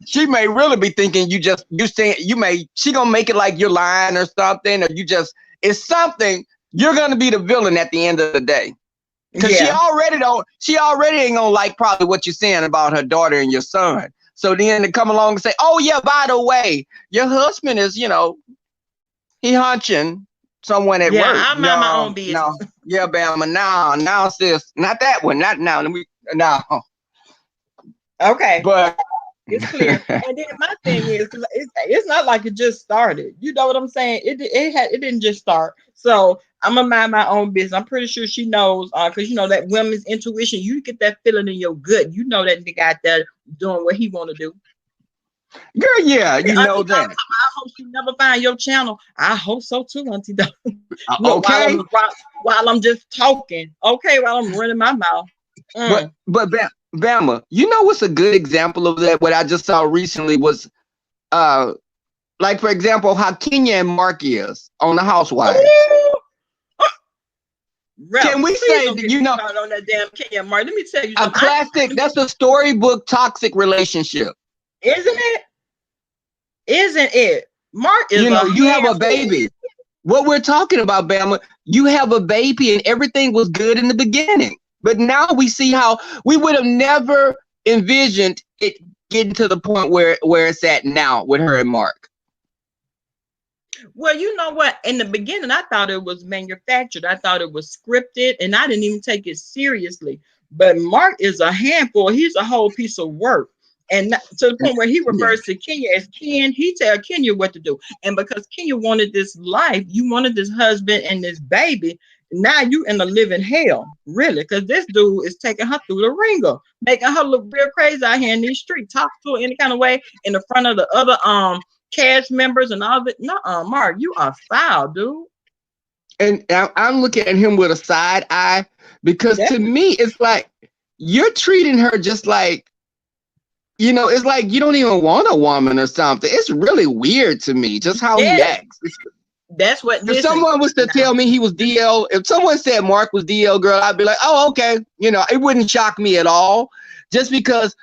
she may really be thinking she gonna make it like you're lying or something, or it's something. You're gonna be the villain at the end of the day. Because she already ain't gonna like probably what you're saying about her daughter and your son. So then to come along and say, oh yeah, by the way, your husband is, he hunching someone at work. I mind my own business. No. Yeah, Bama. No, sis. Not that one. Not now. No. Okay. But it's clear. And then my thing is, because it's not like it just started. You know what I'm saying? It didn't just start. So I'm gonna mind my own business. I'm pretty sure she knows, because you know that women's intuition. You get that feeling in your gut. You know that nigga out there doing what he want to do. Girl, yeah, you know that. I hope you never find your channel. I hope so too, Auntie. Okay. While I'm just talking. Okay, while I'm running my mouth. But Bama, you know what's a good example of that? What I just saw recently was, like for example, how Kenya and Mark is on The Housewives. Can we say that, on that damn Kenya Mark? Let me tell you something. A classic. That's a storybook toxic relationship. Isn't it? Mark is you have a baby. What we're talking about, Bama, you have a baby and everything was good in the beginning. But now we see how we would have never envisioned it getting to the point where it's at now with her and Mark? Well, you know what? In the beginning, I thought it was manufactured. I thought it was scripted, and I didn't even take it seriously. But Mark is a handful. He's a whole piece of work. And to the point where he refers to Kenya as Ken, he tell Kenya what to do. And because Kenya wanted this life, you wanted this husband and this baby, now you in a living hell, really, because this dude is taking her through the ringer, making her look real crazy out here in these streets, talk to her any kind of way in the front of the other cast members and all that. No, Mark, you are foul, dude. And I'm looking at him with a side eye because to me, it's like you're treating her just like, you know, it's like you don't even want a woman or something. It's really weird to me, just how he acts. That's what. If someone was to tell me he was DL, if someone said Mark was DL girl, I'd be like, oh, okay. You know, it wouldn't shock me at all, just because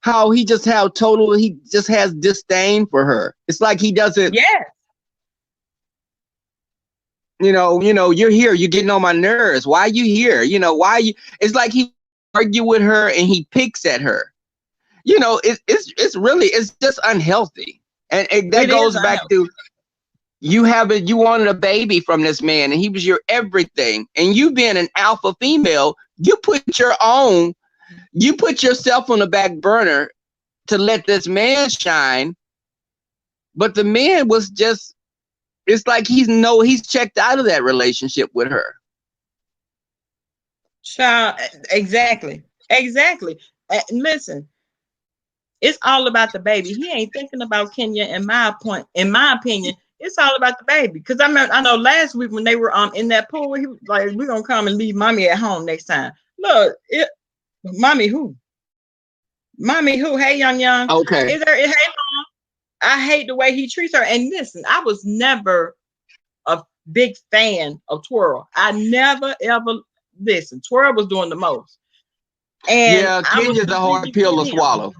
how he just has disdain for her. It's like he doesn't. Yeah. You know, you're here. You're getting on my nerves. Why are you here? You know, why you? It's like he argue with her and he picks at her. You know, it's just unhealthy, and that goes back to you wanted a baby from this man, and he was your everything, and you being an alpha female, you put yourself on the back burner to let this man shine, but the man was just, it's like he's checked out of that relationship with her. Child, exactly. Listen. It's all about the baby. He ain't thinking about Kenya. In my opinion, it's all about the baby. Because I know last week when they were in that pool, he was like, "We're gonna come and leave mommy at home next time." Look, mommy who? Hey, young. Okay. Hey, mom. I hate the way he treats her. And listen, I was never a big fan of Twirl. I never ever listen. Twirl was doing the most. And yeah, Kenya's a hard pill to swallow.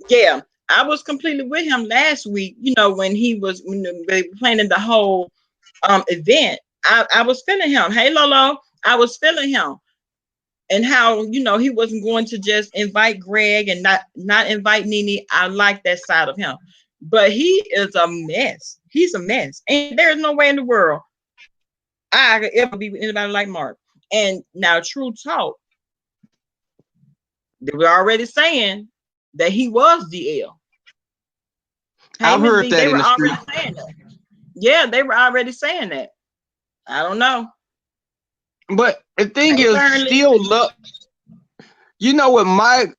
Yeah, I was completely with him last week. You know, when they were planning the whole event, I was feeling him. Hey, Lolo, I was feeling him, and how he wasn't going to just invite Greg and not invite Nene. I like that side of him, but he is a mess. He's a mess, and there's no way in the world I could ever be with anybody like Mark. And now, true talk, they were already saying that he was DL. I've heard that in the street. Saying that. Yeah, they were already saying that. I don't know. But the thing is, still look. You know what?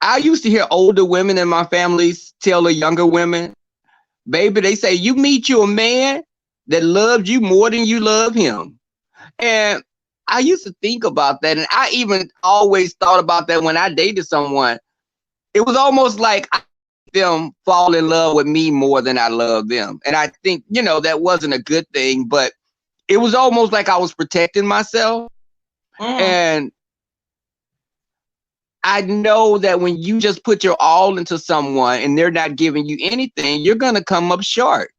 I used to hear older women in my families tell the younger women, baby, they say you meet you a man that loves you more than you love him. And I used to think about that, and I even always thought about that when I dated someone. It was almost like I made them fall in love with me more than I love them. And I think, that wasn't a good thing, but it was almost like I was protecting myself. And I know that when you just put your all into someone and they're not giving you anything, you're going to come up short.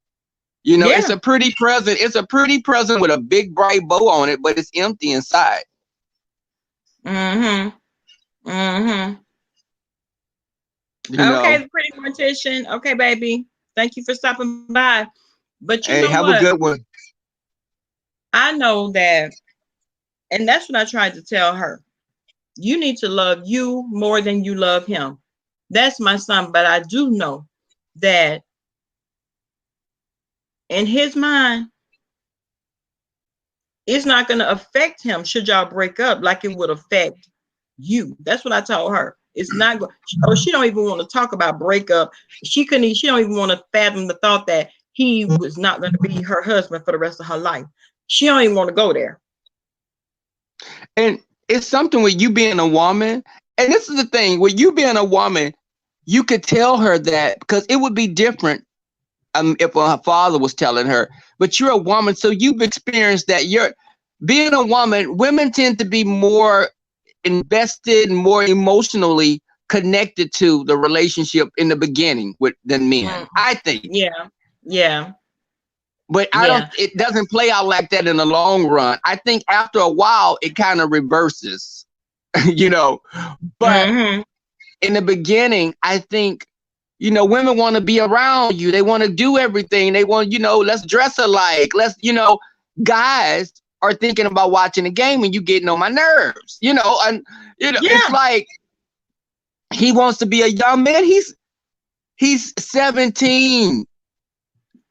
It's a pretty present. It's a pretty present with a big bright bow on it, but it's empty inside. Okay, the pretty mortician. Okay, baby. Thank you for stopping by. But you know have what? a good one. I know that, and that's what I tried to tell her. You need to love you more than you love him. That's my son, but I do know that in his mind, it's not going to affect him should y'all break up like it would affect you. That's what I told her. It's not going. She don't even want to talk about breakup. She don't even want to fathom the thought that he was not going to be her husband for the rest of her life. She don't even want to go there. And it's something with you being a woman. And this is the thing, with you being a woman, you could tell her that, because it would be different if her father was telling her. But you're a woman, so you've experienced that. You're being a woman. Women tend to be more invested, more emotionally connected to the relationship in the beginning than men. I think. Yeah. But it doesn't play out like that in the long run. I think after a while it kind of reverses, But in the beginning, I think, You know, women want to be around you. They want to do everything. They want, you know, let's dress alike. Let's, you know, guys are thinking about watching the game and you getting on my nerves. You know, and you know, it's like he wants to be a young man. He's 17.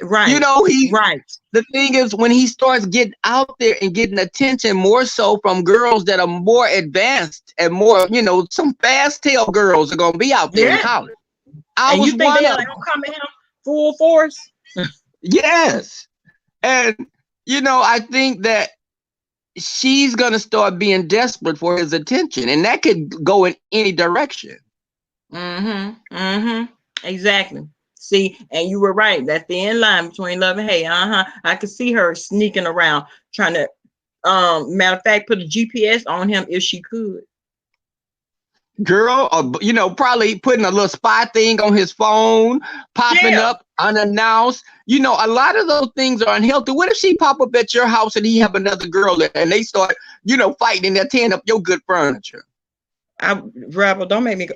Right. You know, right. The thing is, when he starts getting out there and getting attention more so from girls that are more advanced and more, you know, some fast tail girls are gonna be out there in college. And you think they're gonna come at him full force? Yes. And you know, I think that she's gonna start being desperate for his attention, and that could go in any direction. Exactly. See, and you were right. That thin line between love and hate. I could see her sneaking around, trying to, matter of fact, put a GPS on him if she could. Girl, or, you know, probably putting a little spy thing on his phone, popping up unannounced. You know, a lot of those things are unhealthy. What if she pop up at your house and he have another girl there and they start, you know, fighting and they're tearing up your good furniture? Rebel, don't make me go.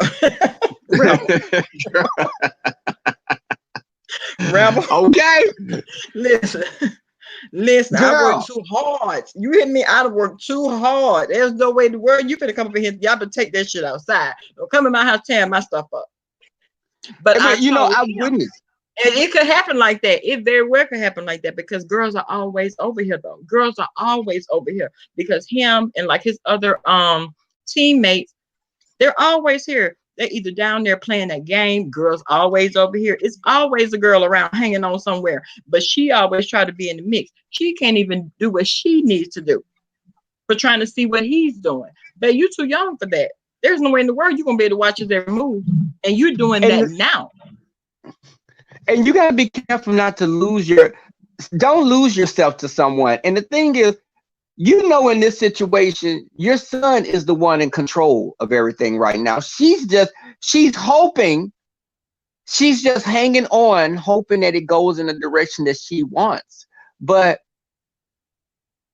Rebel. Rebel. Okay. Listen, girl. I worked too hard. You hear me? I worked too hard. There's no way in the world you finna come up in here. Y'all better take that shit outside. Don't come in my house tearing my stuff up. But you know, I witnessed. And it could happen like that. It very well could happen like that because girls are always over here though. Girls are always over here because him and like his other teammates, they're always here. They're either down there playing that game. Girls always over here. It's always a girl around hanging on somewhere. But she always try to be in the mix. She can't even do what she needs to do for trying to see what he's doing. But you too young for that. There's no way in the world you're going to be able to watch his every move. And you're doing that now. And you got to be careful not to don't lose yourself to someone. And the thing is, you know, in this situation, your son is the one in control of everything right now. She's just hoping, she's just hanging on, hoping that it goes in the direction that she wants. But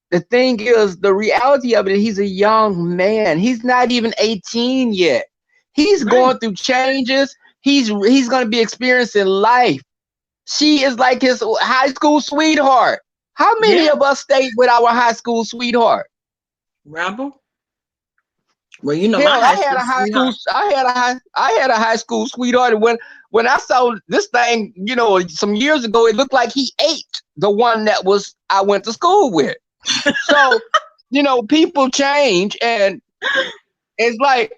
the thing is, the reality of it, he's a young man. He's not even 18 yet. He's going through changes. He's going to be experiencing life. She is like his high school sweetheart. How many of us stayed with our high school sweetheart? Rebel? Well, you know, I had a high school sweetheart. And when I saw this thing, you know, some years ago, it looked like he ate the one that I went to school with. So, you know, people change, and it's like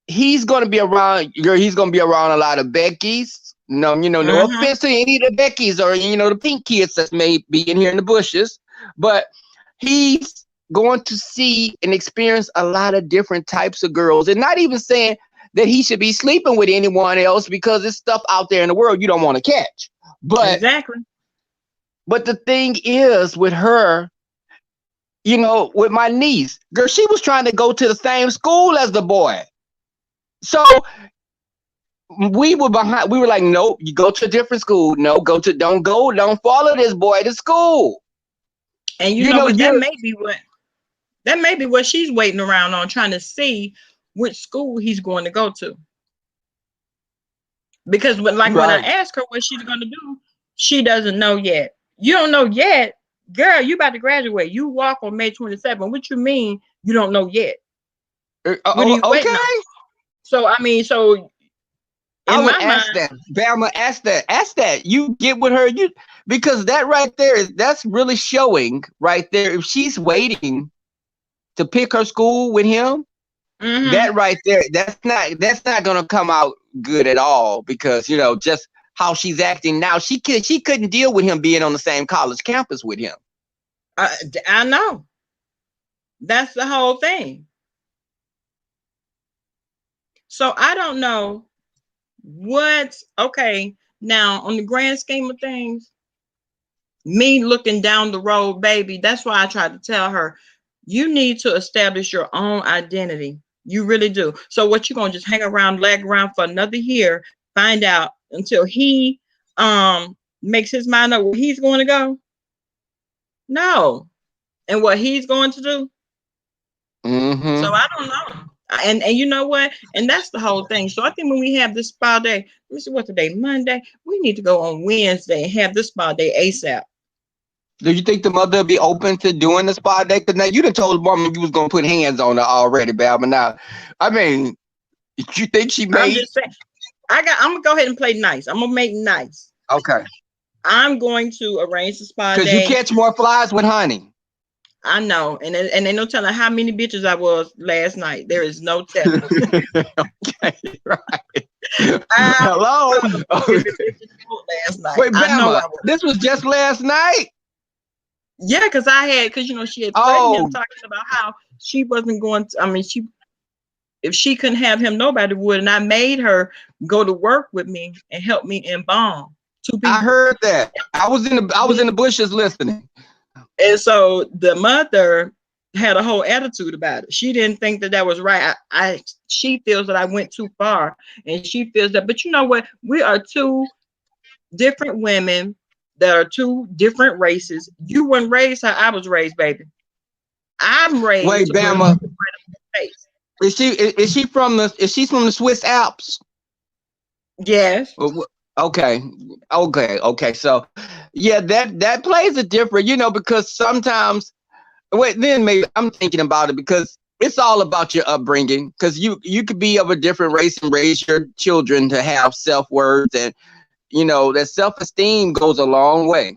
he's going to be around. He's going to be around a lot of Becky's. No, you know, no offense to any of the Beckys or, you know, the pink kids that may be in here in the bushes, but he's going to see and experience a lot of different types of girls, and not even saying that he should be sleeping with anyone else because there's stuff out there in the world you don't want to catch. But exactly. But the thing is with her, you know, with my niece, girl, she was trying to go to the same school as the boy. So we were behind. We were like, nope, you go to a different school. No, don't follow this boy to school. And you know what, that may be what she's waiting around on, trying to see which school he's going to go to. Because when I ask her what she's going to do, she doesn't know yet. You don't know yet, girl. You about to graduate. You walk on May 27th. What you mean you don't know yet? Okay. So I mean, I would ask that. Bama, ask that. You get with her, because that right there, that's really showing right there. If she's waiting to pick her school with him, that right there, that's not gonna come out good at all, because, you know, just how she's acting now, she couldn't deal with him being on the same college campus with him. I know. That's the whole thing. So I don't know. Okay, now on the grand scheme of things, me looking down the road, baby, that's why I tried to tell her, you need to establish your own identity. You really do. So what, you gonna just hang around, lag around for another year, find out until he makes his mind up where he's going to go? No. And what he's going to do? So I don't know. And you know what? And that's the whole thing. So I think when we have this spa day, let me see what today, Monday. We need to go on Wednesday and have this spa day ASAP. Do you think the mother will be open to doing the spa day? Because now you done told the woman you was gonna put hands on her already, Bam. But now, I mean, you think she I'm may? just saying. I'm gonna go ahead and play nice. I'm gonna make nice. Okay. I'm going to arrange the spa Because you day. catch more flies with honey. I know, and ain't no telling how many bitches I was last night. There is no telling. Okay, right. Hello. Last night. Wait, I know Bama, I was. this was just last night. Yeah, because you know, she had threatened him, talking about how she wasn't going to. I mean, if she couldn't have him, nobody would. And I made her go to work with me and help me embalm 2 people. I heard that. I was in the bushes listening. And so the mother had a whole attitude about it. She didn't think that was right. She feels that I went too far, and she feels that. But you know what? We are 2 different women that are 2 different races. You weren't raised how I was raised, baby. I'm raised. Wait, Bama. Is she from the Swiss Alps? Yes. Okay. So, yeah, that plays a different, you know, because sometimes, then maybe I'm thinking about it because it's all about your upbringing. Because you could be of a different race and raise your children to have self-worth, and you know that self-esteem goes a long way.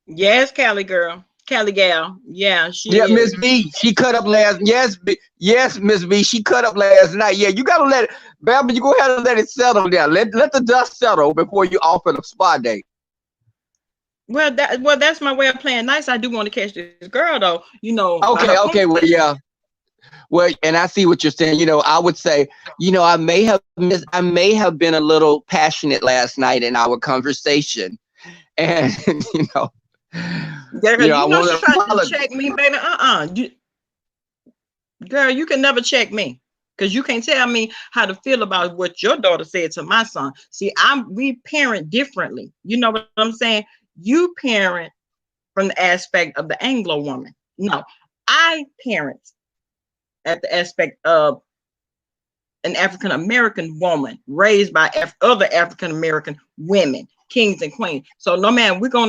Yes, Cali girl. Cali gal. Yeah, Yeah, Miss B, she cut up last. Yes, Miss B, she cut up last night. Yeah, you gotta let it, Bama, you go ahead and let it settle down. Let the dust settle before you offer the spa day. Well, that's my way of playing nice. I do want to catch this girl, though. You know. Okay. Well, yeah. Well, and I see what you're saying. You know, I would say, you know, I may have been a little passionate last night in our conversation, and you know. Yeah, you know she tried to check me, baby. Girl, you can never check me, because you can't tell me how to feel about what your daughter said to my son. See, we parent differently. You know what I'm saying? You parent from the aspect of the Anglo woman. No, I parent at the aspect of an African American woman raised by other African American women, kings and queens. So no, man, we're going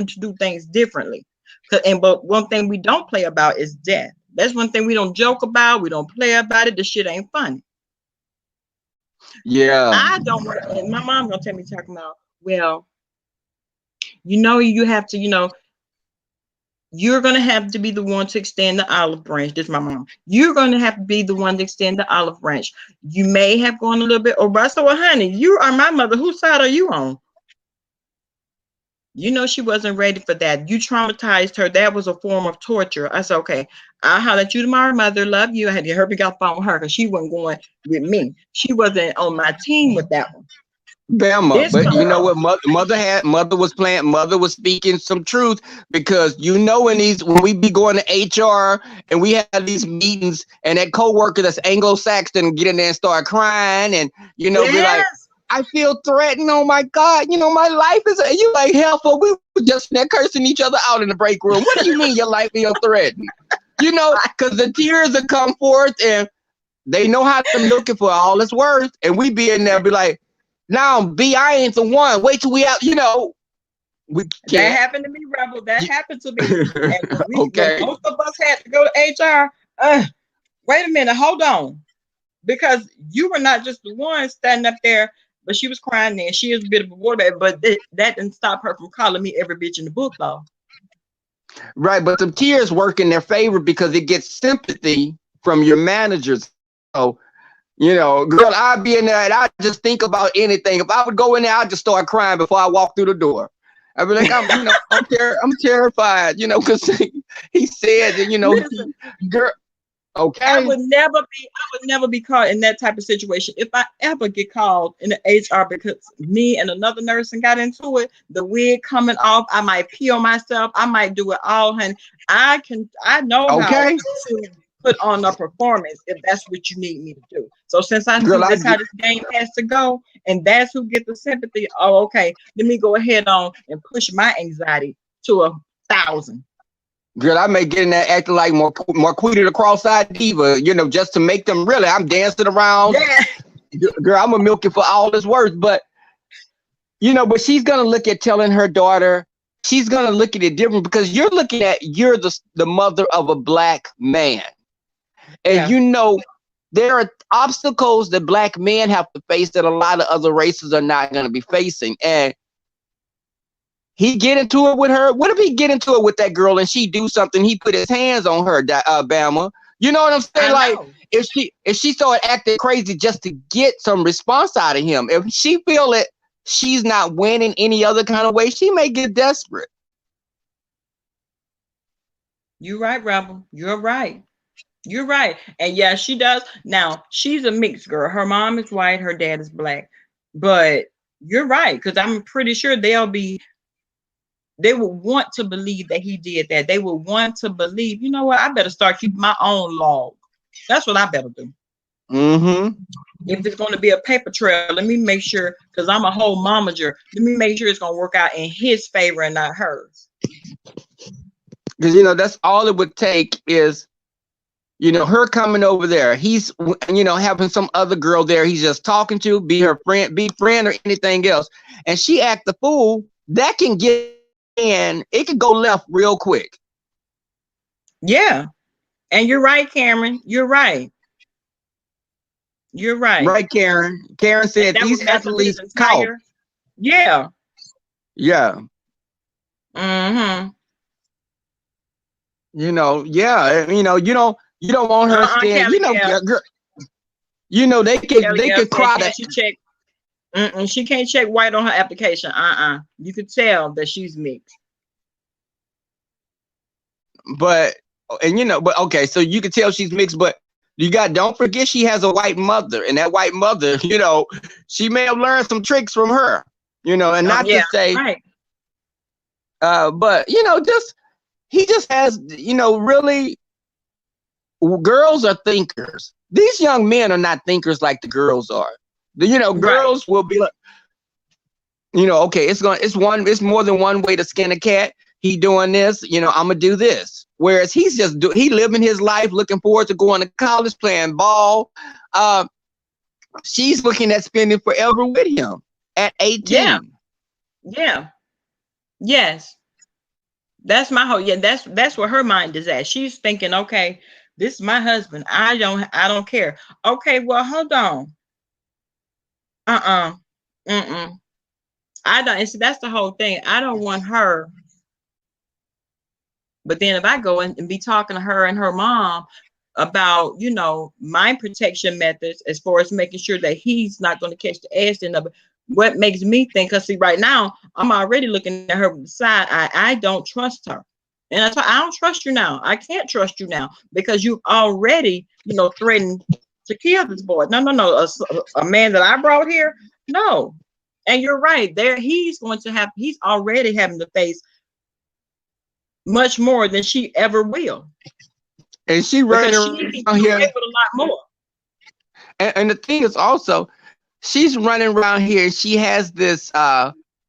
to do things differently. But one thing we don't play about is death. That's one thing we don't joke about. We don't play about it. This shit ain't funny. Yeah. I don't want to. My mom gonna tell me, talking about, well, you know, you have to, you know, you're going to have to be the one to extend the olive branch. This is my mom. You're going to have to be the one to extend the olive branch. You may have gone a little bit over. I said, well, honey, you are my mother. Whose side are you on? You know, she wasn't ready for that. You traumatized her. That was a form of torture. I said, okay, I'll holler at you tomorrow, mother. Love you. I had to hurry up and phone her because she wasn't going with me. She wasn't on my team with that one. Bama, but you know what? Mother was speaking some truth, because you know when we be going to HR and we have these meetings, and that coworker that's Anglo-Saxon get in there and start crying, and you know, be like, I feel threatened. Oh my God, you know, my life is. You like, hell, for we were just there cursing each other out in the break room. What do you mean your life is threatened? You know, because the tears have come forth, and they know how to look for all it's worth, and we be in there be like, now, B, I ain't the one. Wait till we out, you know. That happened to me, Rebel. That happened to me. And okay. When most of us had to go to HR. Wait a minute, hold on. Because you were not just the one standing up there, but she was crying there. She is a bit of a water, but that didn't stop her from calling me every bitch in the book, though. Right, but the tears work in their favor because it gets sympathy from your managers. So, you know, girl, I'd be in there and I just think about anything. If I would go in there, I'd just start crying before I walk through the door. I'd be like, I'm terrified, you know, because he said that, you know, listen, girl, okay. I would never be caught in that type of situation. If I ever get called in the HR because me and another nurse got into it, the wig coming off, I might pee on myself, I might do it all, honey. I know how to put on a performance if that's what you need me to do. So since I know that's how this game has to go, and that's who gets the sympathy, okay, let me go ahead on and push my anxiety to 1,000. Girl, I may get in there acting like more Queen of the Cross-Eyed Diva, just to make them really. I'm dancing around. Yeah. Girl, I'm a milk it for all it's worth. But, but she's going to look at telling her daughter, she's going to look at it different because you're the mother of a Black man. And, there are obstacles that Black men have to face that a lot of other races are not going to be facing. And he get into it with her. What if he get into it with that girl and she do something? He put his hands on her, Bama. You know what I'm saying? Like if she started acting crazy just to get some response out of him, if she feel that she's not winning any other kind of way, she may get desperate. You're right, Rebel. You're right. You're right. And yeah, she does. Now, she's a mixed girl. Her mom is white, her dad is Black. But you're right, because I'm pretty sure they would want to believe that he did that. They would want to believe, you know what, I better start keeping my own log. That's what I better do. Mm-hmm. If it's going to be a paper trail, let me make sure, because I'm a whole momager, let me make sure it's going to work out in his favor and not hers. Because, that's all it would take is, her coming over there. He's, having some other girl there he's just talking to, be her friend, or anything else. And she act the fool. That can get in. It could go left real quick. Yeah. And you're right, Cameron. You're right. You're right. Right, Karen. Karen said these athletes caught. Yeah. Yeah. Mm-hmm. Yeah. You don't want her stand. Girl, they could cry that. She can't check white on her application. You could tell that she's mixed. But okay, so you can tell she's mixed, but don't forget she has a white mother, and that white mother, she may have learned some tricks from her, and not to say, right. But he just has, really, girls are thinkers. These young men are not thinkers like the girls are. Girls will be like, okay, it's more than one way to skin a cat. He doing this, I'm gonna do this. Whereas he's he living his life, looking forward to going to college, playing ball. She's looking at spending forever with him at 18. Yeah. Yes. That's my whole, that's where her mind is at. She's thinking, okay, this is my husband. I don't care. Okay, well, hold on. I don't, and see, that's the whole thing. I don't want her. But then if I go in and be talking to her and her mom about, mind protection methods as far as making sure that he's not going to catch the accident of it, what makes me think, because see, right now, I'm already looking at her from the side. I don't trust her. And that's why I don't trust you now. I can't trust you now because you've already, threatened to kill this boy. No. A man that I brought here? No. And you're right. He's already having to face much more than she ever will. And she running around here a lot more. And the thing is also, she's running around here. She has this,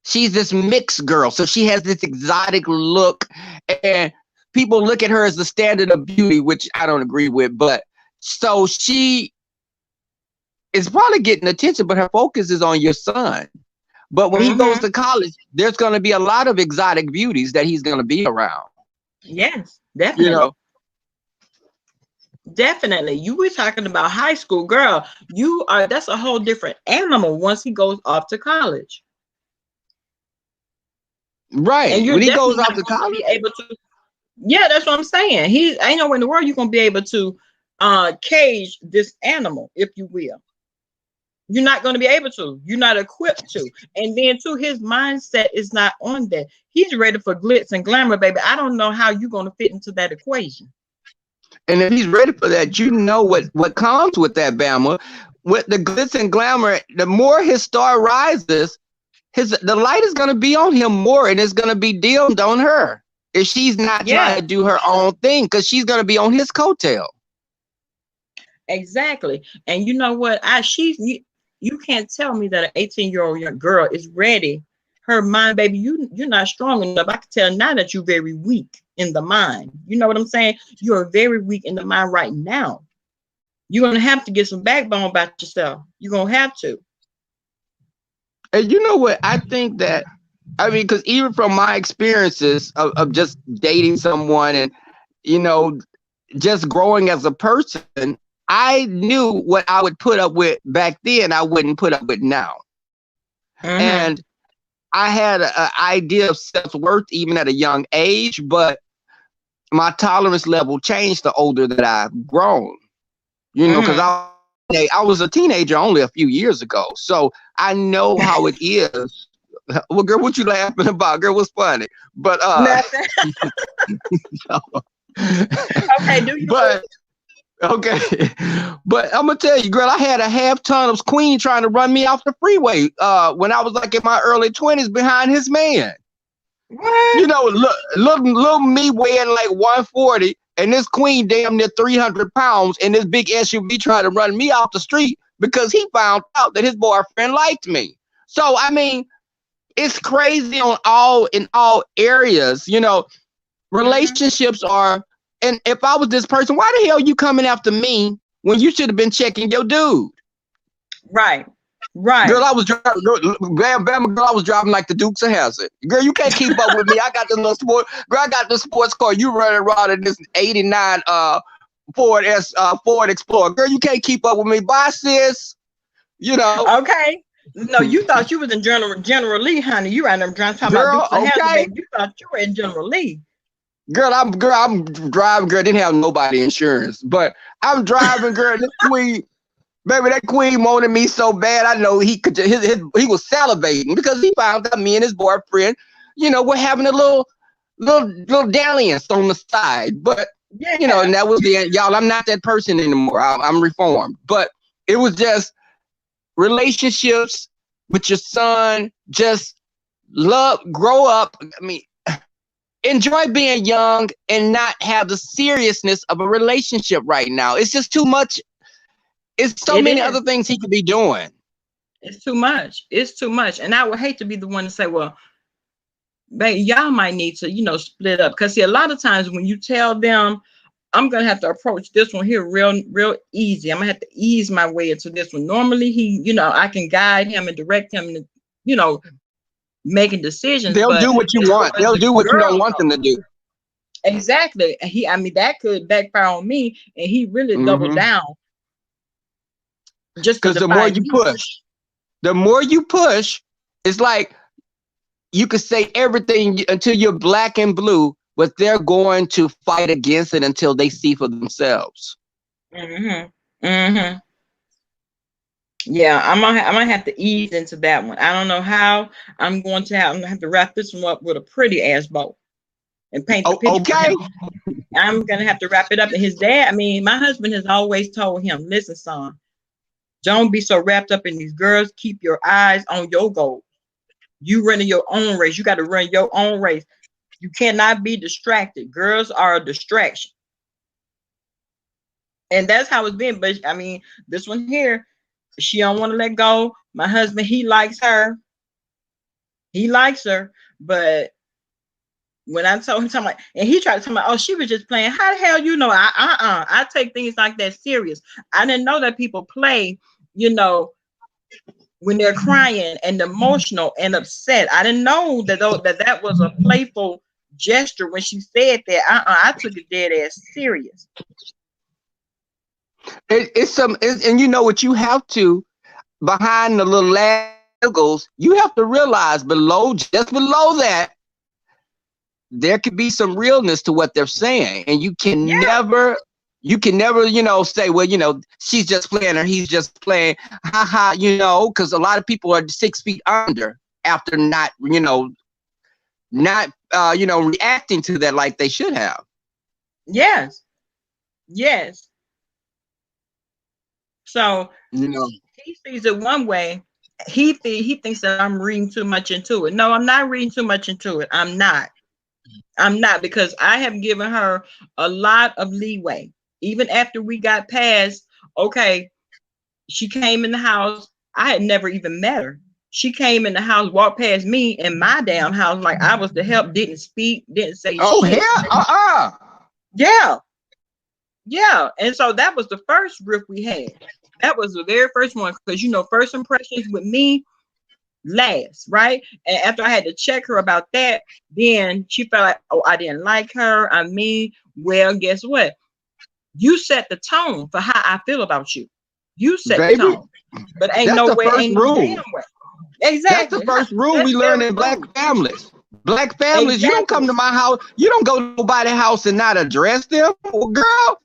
she's this mixed girl. So she has this exotic look, and people look at her as the standard of beauty, which I don't agree with. But so she is probably getting attention, but her focus is on your son. But when he goes to college, there's going to be a lot of exotic beauties that he's going to be around. Yes, definitely. Definitely. You were talking about high school, girl. That's a whole different animal once he goes off to college. Right. And when he goes off to college, yeah, that's what I'm saying. Ain't nowhere in the world you're going to be able to cage this animal, if you will. You're not going to be able to. You're not equipped to. And then, too, his mindset is not on that. He's ready for glitz and glamour, baby. I don't know how you're going to fit into that equation. And if he's ready for that, what comes with that, Bama. With the glitz and glamour, the more his star rises, the light is going to be on him more, and it's going to be dimmed on her if she's not trying to do her own thing, because she's going to be on his coattail. Exactly. And you know what? You can't tell me that an 18-year-old young girl is ready. her mind, baby, you're not strong enough. I can tell now that you're very weak in the mind. You know what I'm saying? You're very weak in the mind right now. You're gonna have to get some backbone about yourself. You're gonna have to. And you know what? I think that, I mean, because even from my experiences of just dating someone and, you know, just growing as a person, I knew what I would put up with back then, I wouldn't put up with now. And I had an idea of self-worth even at a young age, but my tolerance level changed the older that I've grown. You know, because I was a teenager only a few years ago, so I know how it is. Well, girl, what you laughing about? Girl, what's funny? But so, okay, do you? But okay, but I'm gonna tell you, girl, I had a half ton of Queen trying to run me off the freeway when I was like in my early 20s behind his man. What? You know, little me weighing like 140. And this Queen damn near 300 pounds and this big SUV trying to run me off the street because he found out that his boyfriend liked me. So, I mean, it's crazy in all areas. You know, relationships are, and if I was this person, why the hell are you coming after me when you should have been checking your dude? Right. Right. Girl, I was driving, girl, I was driving like the Dukes of Hazzard. Girl, you can't keep up with me. I got this little girl, I got this sports car. You running around in this 89 Ford Explorer. Girl, you can't keep up with me. Bye, sis. You know. Okay. No, you thought you was in General Lee, honey. You right there talking about Dukes of Hazzard, baby. You thought you were in General Lee. Girl, I'm driving, girl. Didn't have nobody insurance, but I'm driving, girl. This Queen. Baby, that Queen wanted me so bad. I know he could. He was salivating because he found out me and his boyfriend, you know, were having a little dalliance on the side. But you know, and that was the end. Y'all, I'm not that person anymore. I'm reformed. But it was just relationships with your son. Just grow up. I mean, enjoy being young and not have the seriousness of a relationship right now. It's just too much. It's so many other things he could be doing. It's too much. It's too much. And I would hate to be the one to say, well, baby, y'all might need to, you know, split up. Because see, a lot of times when you tell them, I'm going to have to approach this one here real easy. I'm going to have to ease my way into this one. Normally, you know, I can guide him and direct him to, you know, making decisions. They'll do what you want. They'll do what you don't want them to do. Exactly. I mean, that could backfire on me. And he really doubled down. Just because the more you push, it's like you could say everything until you're black and blue, but they're going to fight against it until they see for themselves. Yeah, I'm gonna have to ease into that one. I don't know how I'm gonna have to wrap this one up with a pretty ass bow and paint the picture. Okay. I'm gonna have to wrap it up. And his dad, I mean, my husband has always told him, listen, son, don't be so wrapped up in these girls. Keep your eyes on your goal. You running your own race. You got to run your own race. You cannot be distracted. Girls are a distraction. And that's how it's been. But I mean, this one here, she don't want to let go. My husband, he likes her. He likes her. But when I told him something, and he tried to tell me, oh, she was just playing. How the hell you know? I take things like that serious. I didn't know that people play, you know, when they're crying and emotional and upset. I didn't know that was a playful gesture when she said that. I took it dead ass serious. And you know what, you have to, behind the little goggles, you have to realize just below that, there could be some realness to what they're saying. And you can never, you know, say, well, you know, she's just playing or he's just playing, haha, you know, because a lot of people are 6 feet under after not reacting to that like they should have. Yes. So, you know, he sees it one way. He thinks that I'm reading too much into it. No, I'm not reading too much into it. I'm not, because I have given her a lot of leeway. Even after we got past, okay, she came in the house. I had never even met her. She came in the house, walked past me in my damn house like I was the help, didn't speak, didn't say Oh, shit. hell, Yeah. Yeah. And so that was the first riff we had. That was the very first one, because you know, first impressions with me last, right? And after I had to check her about that, then she felt like, oh, I didn't like her. I mean, well, guess what? You set the tone for how I feel about you. You set baby. the tone. But ain't That's no the way, first ain't no rule. damn way. Exactly. That's the first rule That's we learn very in black true. families. Black families, Exactly. you don't come to my house. You don't go to nobody's house and not address them, well, girl.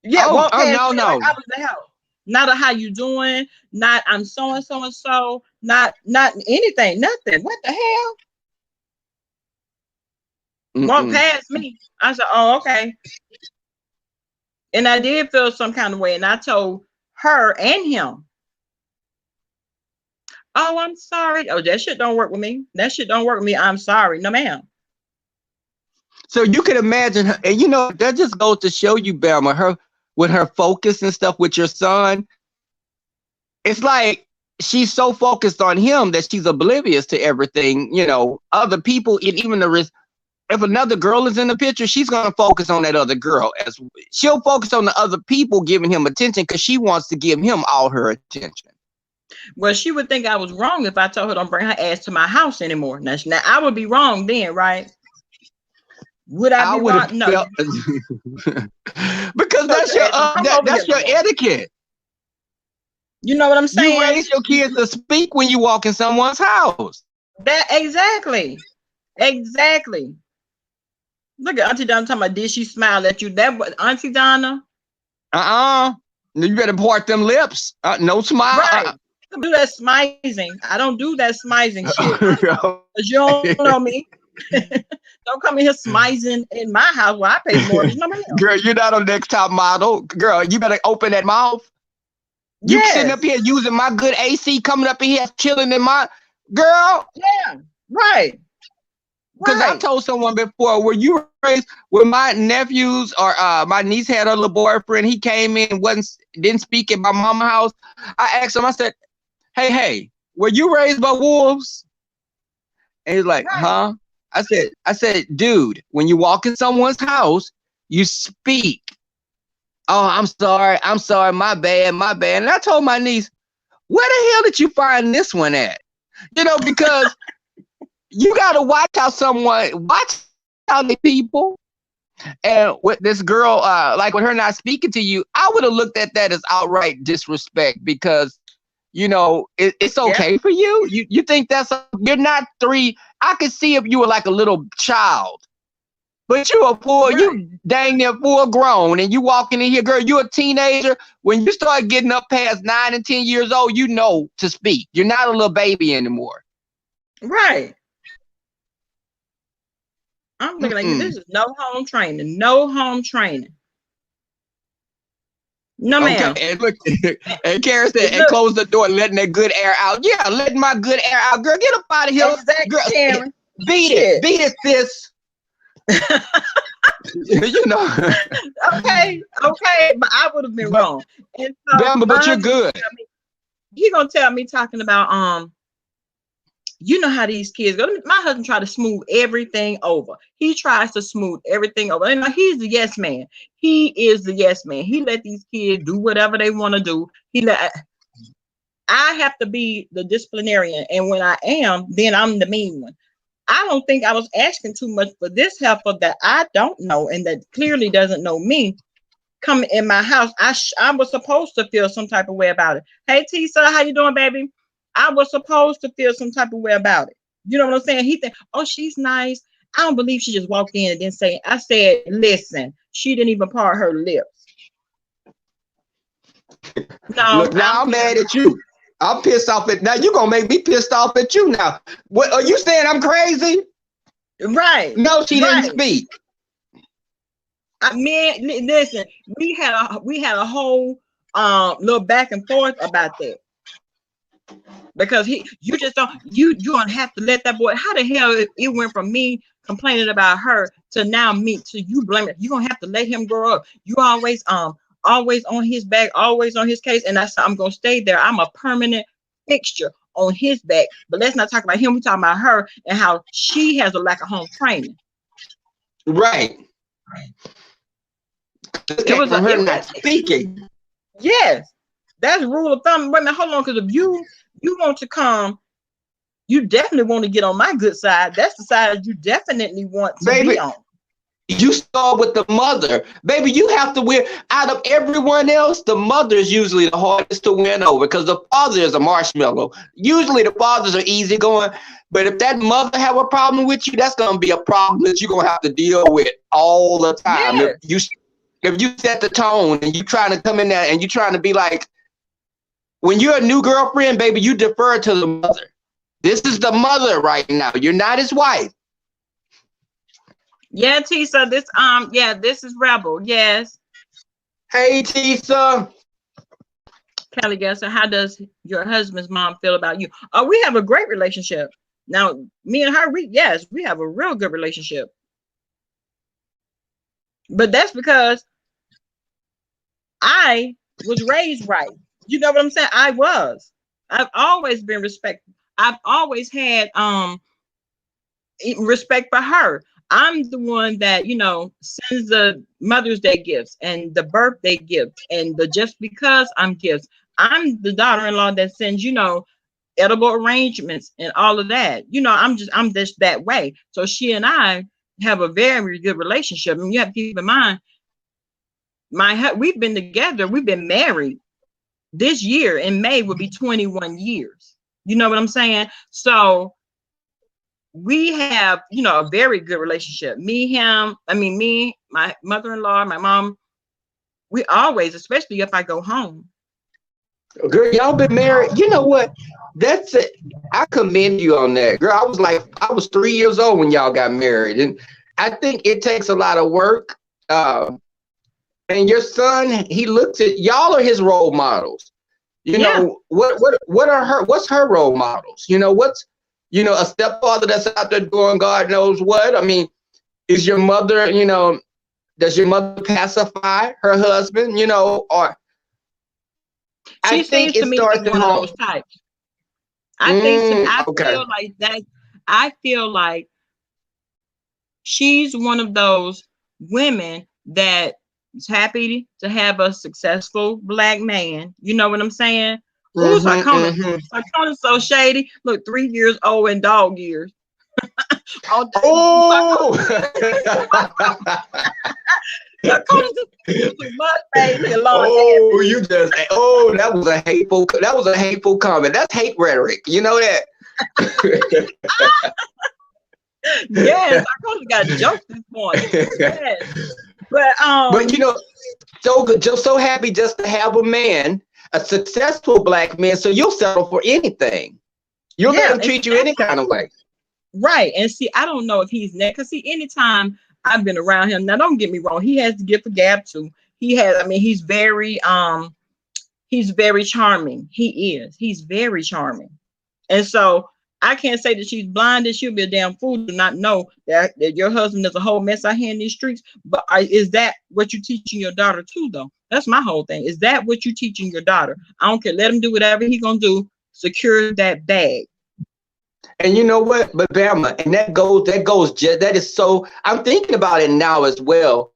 Yeah, Oh, walk past no, me no. like I was the hell. Not a how you doing, not I'm so and so and so, not anything, nothing. What the hell? Walk past me. I said, oh, okay. And I did feel some kind of way, and I told her and him, oh, I'm sorry. Oh, that shit don't work with me. That shit don't work with me. I'm sorry. No, ma'am. So you can imagine her, and you know, that just goes to show you, Belma, her with her focus and stuff with your son. It's like she's so focused on him that she's oblivious to everything, you know, other people, and even the risk. If another girl is in the picture, she's gonna focus on that other girl. As she'll focus on the other people giving him attention because she wants to give him all her attention. Well, she would think I was wrong if I told her don't bring her ass to my house anymore. Now I would be wrong then, right? Would I be wrong? No. Because that's your that's your etiquette. You know what I'm saying? You raise your kids to speak when you walk in someone's house. That exactly. Look at Auntie Donna talking about, did she smile at you? That was Auntie Donna. You better part them lips. No smile. Right. Don't do that smizing. I don't do that smizing shit. Because you don't know me. Don't come in here smizing in my house where I pay mortgage. No, girl, you're not a next top model. Girl, you better open that mouth. You sitting up here using my good AC, coming up in here chilling in my girl. Yeah, right. Because I told someone before, were you raised when my nephews or my niece had a little boyfriend? He came in and didn't speak at my mama's house. I asked him, I said, hey, were you raised by wolves? And he's like, huh? I said, dude, when you walk in someone's house, you speak. Oh, I'm sorry, my bad. And I told my niece, where the hell did you find this one at? You know, because you gotta watch how the people. And with this girl, like with her not speaking to you, I would have looked at that as outright disrespect because, you know, it's okay for you. You think you're not 3. I could see if you were like a little child, but you dang near full grown, and you walking in here, girl. You're a teenager. When you start getting up past 9 and 10 years old, you know to speak. You're not a little baby anymore. Right. I'm looking like this is no home training. No home training. No, ma'am. Okay, and look, and Karen said, and close the door, letting that good air out. Yeah, letting my good air out. Girl, get up out of here. Exactly, girl, Karen. Beat it, sis. You know. Okay, but I would have been wrong. And so, but you're good. He gonna tell me talking about you know how these kids go. My husband tried to smooth everything over. He tries to smooth everything over. And he's the yes man. He is the yes man. He let these kids do whatever they want to do. I have to be the disciplinarian, and when I am, then I'm the mean one. I don't think I was asking too much for this helper that I don't know and that clearly doesn't know me come in my house. I was supposed to feel some type of way about it. Hey, Tisa, how you doing, baby? I was supposed to feel some type of way about it. You know what I'm saying? He think, oh, she's nice. I don't believe she just walked in and didn't say. I said, listen, she didn't even part her lips. No, look, now I'm mad at you. I'm pissed off at now. You're gonna make me pissed off at you now. What are you saying? I'm crazy? Right. No, she didn't speak. I mean, listen, we had a whole little back and forth about that. Because you don't have to let that boy. How the hell it went from me complaining about her to now me to you blaming? You're gonna have to let him grow up. You always on his back, always on his case, and I'm gonna stay there. I'm a permanent fixture on his back. But let's not talk about him. We're talking about her and how she has a lack of home training. Right. It was her not speaking. Yes, that's rule of thumb. Wait a minute, hold on, because if you want to come, you definitely want to get on my good side. That's the side you definitely want to be on. You start with the mother, baby. You have to win. Out of everyone else, the mother is usually the hardest to win over because the father is a marshmallow. Usually the fathers are easygoing, but if that mother have a problem with you, that's gonna be a problem that you're gonna have to deal with all the time. Yes. If you set the tone and you trying to come in there and you trying to be like, when you're a new girlfriend, baby, you defer to the mother. This is the mother right now. You're not his wife. Yeah, Tisa, this is Rebel. Yes. Hey, Tisa. Kelly Gesser, how does your husband's mom feel about you? Oh, we have a great relationship. Now, me and her, we have a real good relationship. But that's because I was raised right. You know what I'm saying? I've always been respectful. I've always had respect for her. I'm the one that, you know, sends the Mother's Day gifts and the birthday gifts and the just because I'm gifts. I'm the daughter-in-law that sends, you know, edible arrangements and all of that. You know, I'm just that way. So she and I have a very good relationship. And you have to keep in mind, we've been together, we've been married. This year in May will be 21 years. You know what I'm saying? So we have, you know, a very good relationship. Me, my mother-in-law, my mom, we always, especially if I go home. Girl, y'all been married. You know what? That's it. I commend you on that. Girl, I was 3 years old when y'all got married. And I think it takes a lot of work. And your son, he looks at y'all are his role models. You know, what's her role models? You know, a stepfather that's out there doing God knows what? I mean, is your mother, you know, does your mother pacify her husband, you know, or she seems to me to be one of those types. I feel like that. I feel like she's one of those women that is happy to have a successful Black man. You know what I'm saying? Ooh, Sarkona's so shady. Look, 3 years old and dog years. Oh, that was a hateful comment. That's hate rhetoric. You know that. Yes, Sarkona got jokes this morning. Yes. But you know, so happy just to have a man, a successful Black man, so you'll settle for anything. You'll let him treat you any kind of way. Right. And see, I don't know if he's next. Because see, anytime I've been around him, now don't get me wrong, he has the gift of gab too. He's very charming. He's very charming. And so I can't say that she's blind and she'll be a damn fool to not know that your husband is a whole mess out here in these streets. But is that what you're teaching your daughter too, though? That's my whole thing. Is that what you're teaching your daughter? I don't care. Let him do whatever he's going to do. Secure that bag. And you know what? But Bama, and that is so, I'm thinking about it now as well,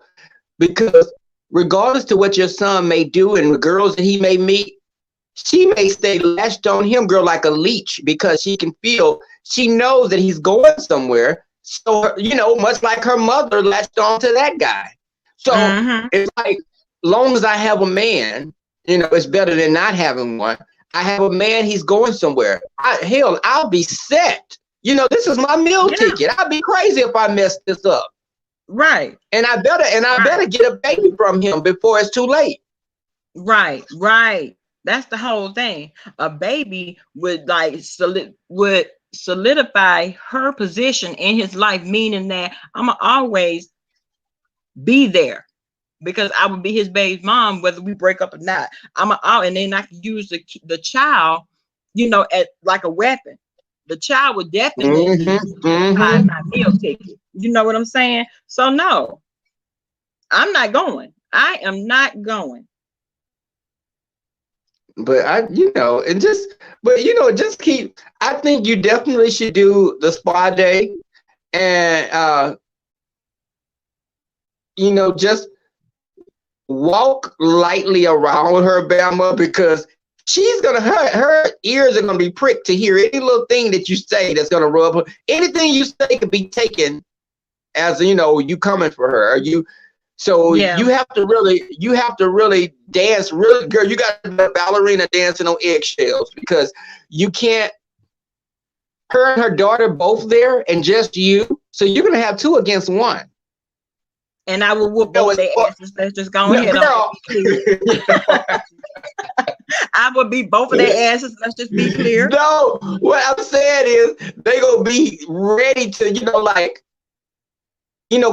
because regardless to what your son may do and the girls that he may meet, she may stay latched on him, girl, like a leech, because she knows that he's going somewhere. So, you know, much like her mother latched on to that guy. So it's like, long as I have a man, you know, it's better than not having one. I have a man, he's going somewhere. I'll be set. You know, this is my meal ticket. I'd be crazy if I messed this up. Right. And I better get a baby from him before it's too late. Right. That's the whole thing. A baby would solidify her position in his life, meaning that I'm gonna always be there. Because I would be his baby's mom, whether we break up or not. And then I can use the child, you know, as like a weapon. The child would definitely buy my meal ticket. You know what I'm saying? So no, I'm not going. I am not going. But just keep. I think you definitely should do the spa day, and just walk lightly around her, Bama, because her ears are gonna be pricked to hear any little thing that you say that's gonna rub her. Anything you say could be taken as you coming for her. You have to really dance, really, girl. You got to be a ballerina dancing on eggshells, because you can't. Her and her daughter both there, and just you. So you're gonna have 2 against 1. And I will whoop both their asses. Let's just go ahead. I will beat both of their asses. Let's just be clear. No, what I'm saying is they gonna be ready to,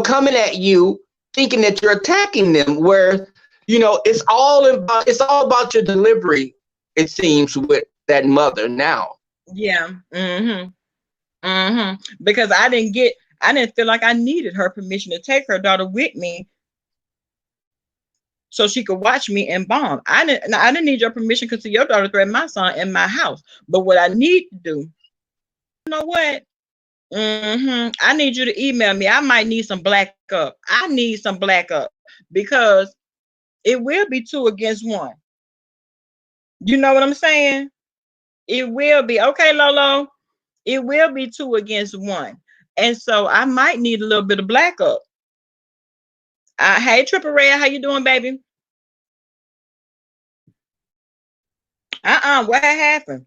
coming at you, thinking that you're attacking them. Where it's all about your delivery. It seems with that mother now. Yeah. Because I didn't feel like I needed her permission to take her daughter with me so she could watch me and bomb. I didn't need your permission because your daughter threatened my son in my house. But what I need to do, you know what? I need you to email me. I might need some black up. I need some black up, because it will be 2 against 1. You know what I'm saying? It will be. Okay, Lolo. It will be 2 against 1. And so I might need a little bit of black up. Hey, Triple Red, how you doing, baby? What happened?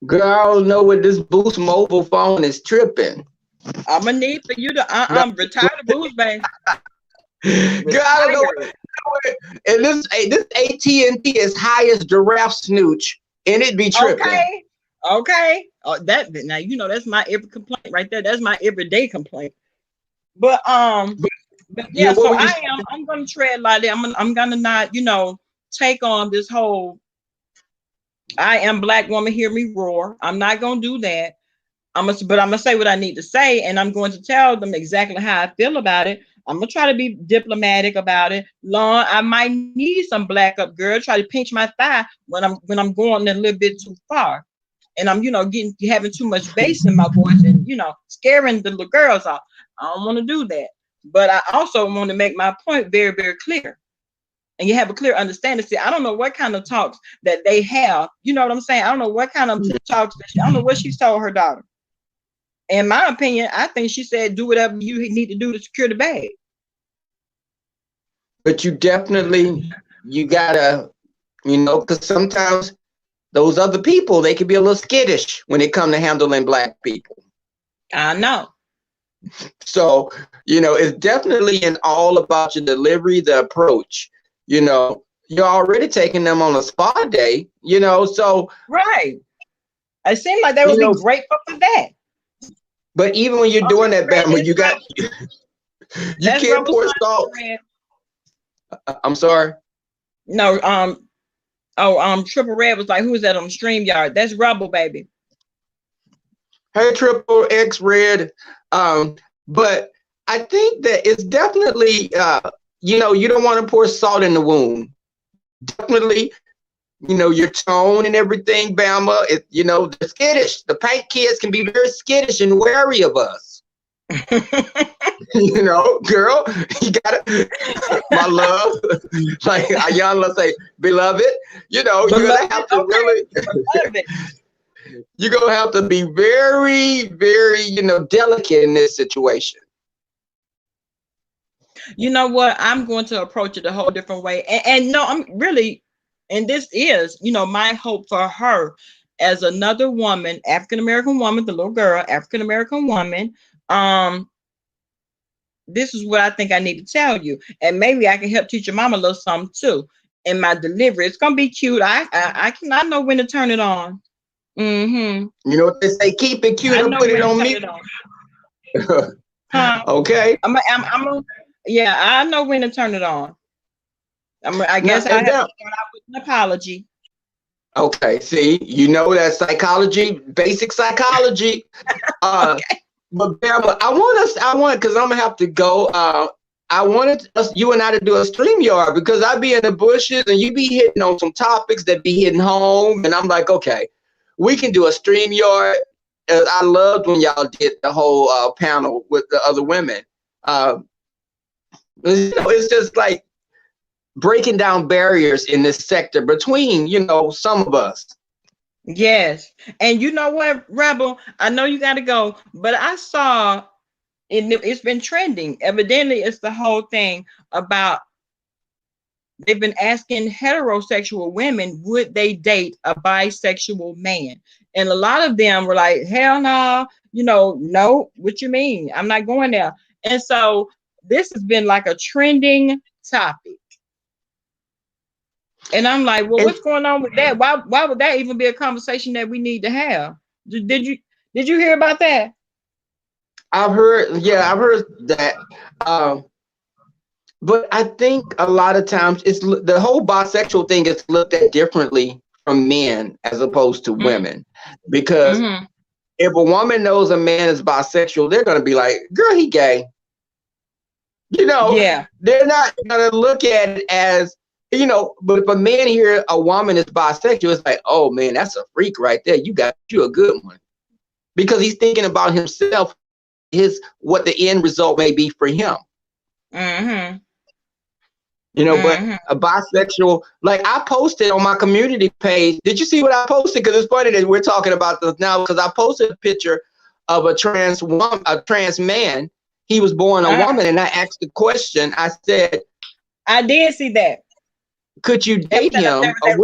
Girl, I don't know what this Boost mobile phone is tripping. I'm gonna need for you to retire the Boost, baby. Girl, I don't know. And this AT&T is high as giraffe snooch, and it be tripping. Okay. Now that's my every complaint right there. That's my everyday complaint. But yeah. So I'm gonna tread lightly. I'm gonna not take on this whole I am black woman, hear me roar. I'm not gonna do that. But I'm gonna say what I need to say, and I'm going to tell them exactly how I feel about it. I'm gonna try to be diplomatic about it. Lord, I might need some black up, girl. Try to pinch my thigh when I'm going a little bit too far. And I'm, having too much bass in my voice and, scaring the little girls off. I don't want to do that. But I also want to make my point very, very clear. And you have a clear understanding. See, I don't know what kind of talks that they have. You know what I'm saying? I don't know what kind of talks. I don't know what she's told her daughter. In my opinion, I think she said, do whatever you need to do to secure the bag. But you gotta, because sometimes those other people, they can be a little skittish when it comes to handling black people. I know. So, it's definitely all about your delivery, the approach. You're already taking them on a spa day, so. Right. It seemed like they would be grateful for that. But even when you're doing that, Bama, you can't pour salt. I'm sorry. No, Triple Red was like, who's that on StreamYard? That's Rubble, baby. Hey, Triple X Red. But I think that it's definitely, you don't want to pour salt in the wound. Definitely, your tone and everything, Bama. The skittish. The Pink kids can be very skittish and wary of us. Girl, you gotta, my love, like Ayanla say, beloved, you're gonna have to really, you're gonna have to be very, very, delicate in this situation. You know what? I'm going to approach it a whole different way. And no, I'm really, and this is, my hope for her as another woman, African-American woman, the little girl, African-American woman. This is what I think I need to tell you. And maybe I can help teach your mama a little something too. In my delivery, it's going to be cute. I know when to turn it on. Mm-hmm. You know what they say? Keep it cute and put it on me. Okay. Yeah, I know when to turn it on. I guess I have to start out with an apology. Okay, see, that psychology, basic psychology. Okay. But Bama, because I'm gonna have to go. I wanted us, you and I, to do a StreamYard because I'd be in the bushes and you be hitting on some topics that be hitting home. And I'm like, okay, we can do a StreamYard. I loved when y'all did the whole panel with the other women. It's just like breaking down barriers in this sector between, some of us. Yes. And you know what, Rebel? I know you got to go, but I saw it's been trending. Evidently, it's the whole thing about they've been asking heterosexual women, would they date a bisexual man? And a lot of them were like, hell no, no, what you mean? I'm not going there. And so this has been like a trending topic. And I'm like, well, what's going on with that? Why would that even be a conversation that we need to have? Did you hear about that? I've heard that. But I think a lot of times it's the whole bisexual thing is looked at differently from men as opposed to women. Because if a woman knows a man is bisexual, they're going to be like, girl, he gay. They're not going to look at it as, but if a man hear a woman is bisexual, it's like, oh man, that's a freak right there. You a good one. Because he's thinking about himself, what the end result may be for him. But a bisexual, like I posted on my community page. Did you see what I posted? Because it's funny that we're talking about this now, because I posted a picture of a trans man. He was born a woman, and I asked the question. I said, I did see that. Could you date him? I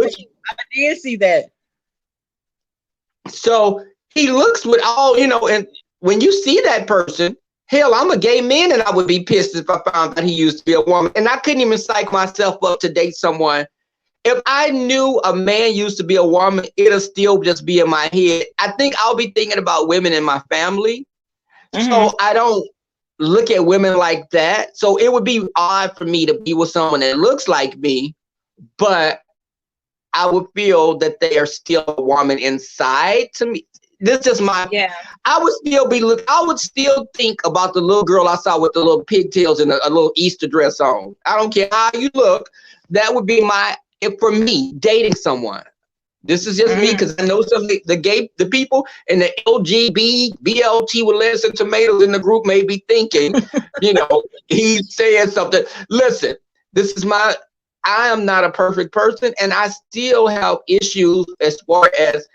did see that. So he looks with all, and when you see that person, hell, I'm a gay man and I would be pissed if I found that he used to be a woman. And I couldn't even psych myself up to date someone. If I knew a man used to be a woman, it'll still just be in my head. I think I'll be thinking about women in my family. So I don't look at women like that. So it would be odd for me to be with someone that looks like me, but I would feel that they are still a woman inside to me. This is my, I would still think about the little girl I saw with the little pigtails and a little Easter dress on. I don't care how you look. That would be for me, dating someone. This is just me, because I know some of the people in the BLT with lettuce and tomatoes in the group may be thinking, he's saying something. Listen, I am not a perfect person, and I still have issues as far as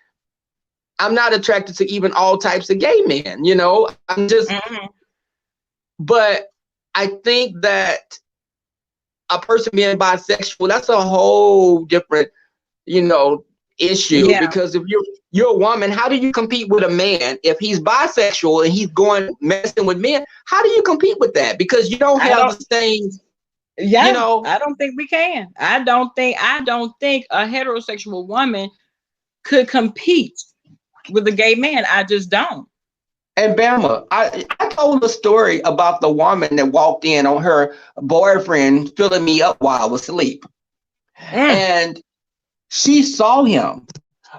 I'm not attracted to even all types of gay men, I'm just, but I think that a person being bisexual, that's a whole different, issue, because if you're a woman, how do you compete with a man if he's bisexual and he's going messing with men? How do you compete with that? Because you don't have the same. I don't think we can. I don't think a heterosexual woman could compete with a gay man. I just don't. And Bama, I told a story about the woman that walked in on her boyfriend filling me up while I was asleep. And she saw him.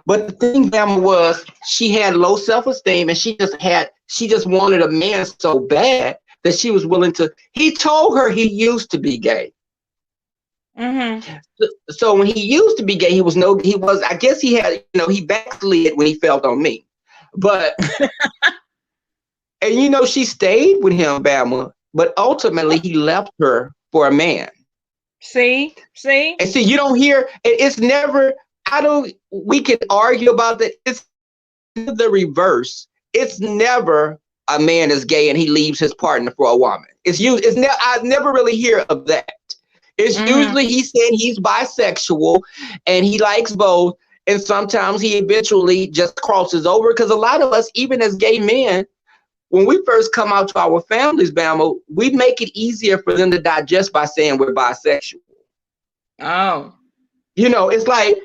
But the thing, Bama, was she had low self-esteem, and she just wanted a man so bad that she was willing to. He told her he used to be gay. So when he used to be gay, I guess he had, he backslid when he felt on me. But, and she stayed with him, Bama, but ultimately he left her for a man. See? And see, you don't hear, it's never, we can argue about that. It's the reverse. It's never a man is gay and he leaves his partner for a woman. I never really hear of that. It's usually he's saying he's bisexual and he likes both. And sometimes he eventually just crosses over, because a lot of us, even as gay men, when we first come out to our families, Bama, we make it easier for them to digest by saying we're bisexual. Oh. It's like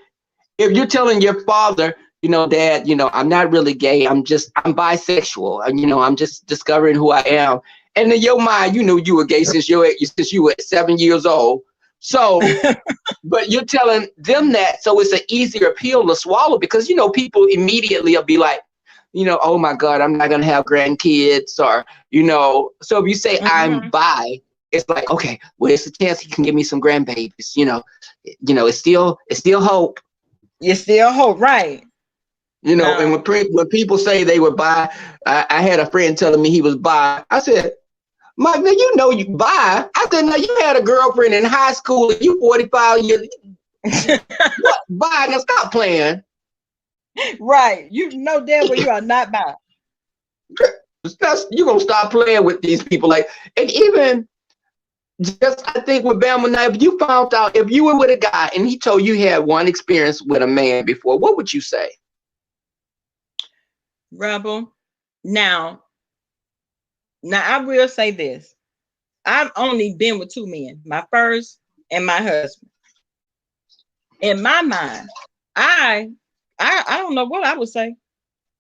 if you're telling your father, Dad, I'm not really gay. I'm bisexual. And, I'm just discovering who I am. And in your mind, you were gay since you were 7 years old. So, but you're telling them that, so it's an easier pill to swallow, because, people immediately will be like, oh my God, I'm not going to have grandkids, or, so if you say I'm bi, it's like, okay, well, it's a chance he can give me some grandbabies. It's still hope. It's still hope, right? And when people say they would buy, I had a friend telling me he was bi. I said, Mike, now you bi. I said, now you had a girlfriend in high school. You 45 years. What bi? Now stop playing. Right. You know damn well you are not bi. You're gonna stop playing with these people. And even just, I think with Bama now, if you found out, if you were with a guy and he told you he had one experience with a man before, what would you say? Rebel. Now I will say this. I've only been with 2 men, my first and my husband. In my mind, I don't know what I would say.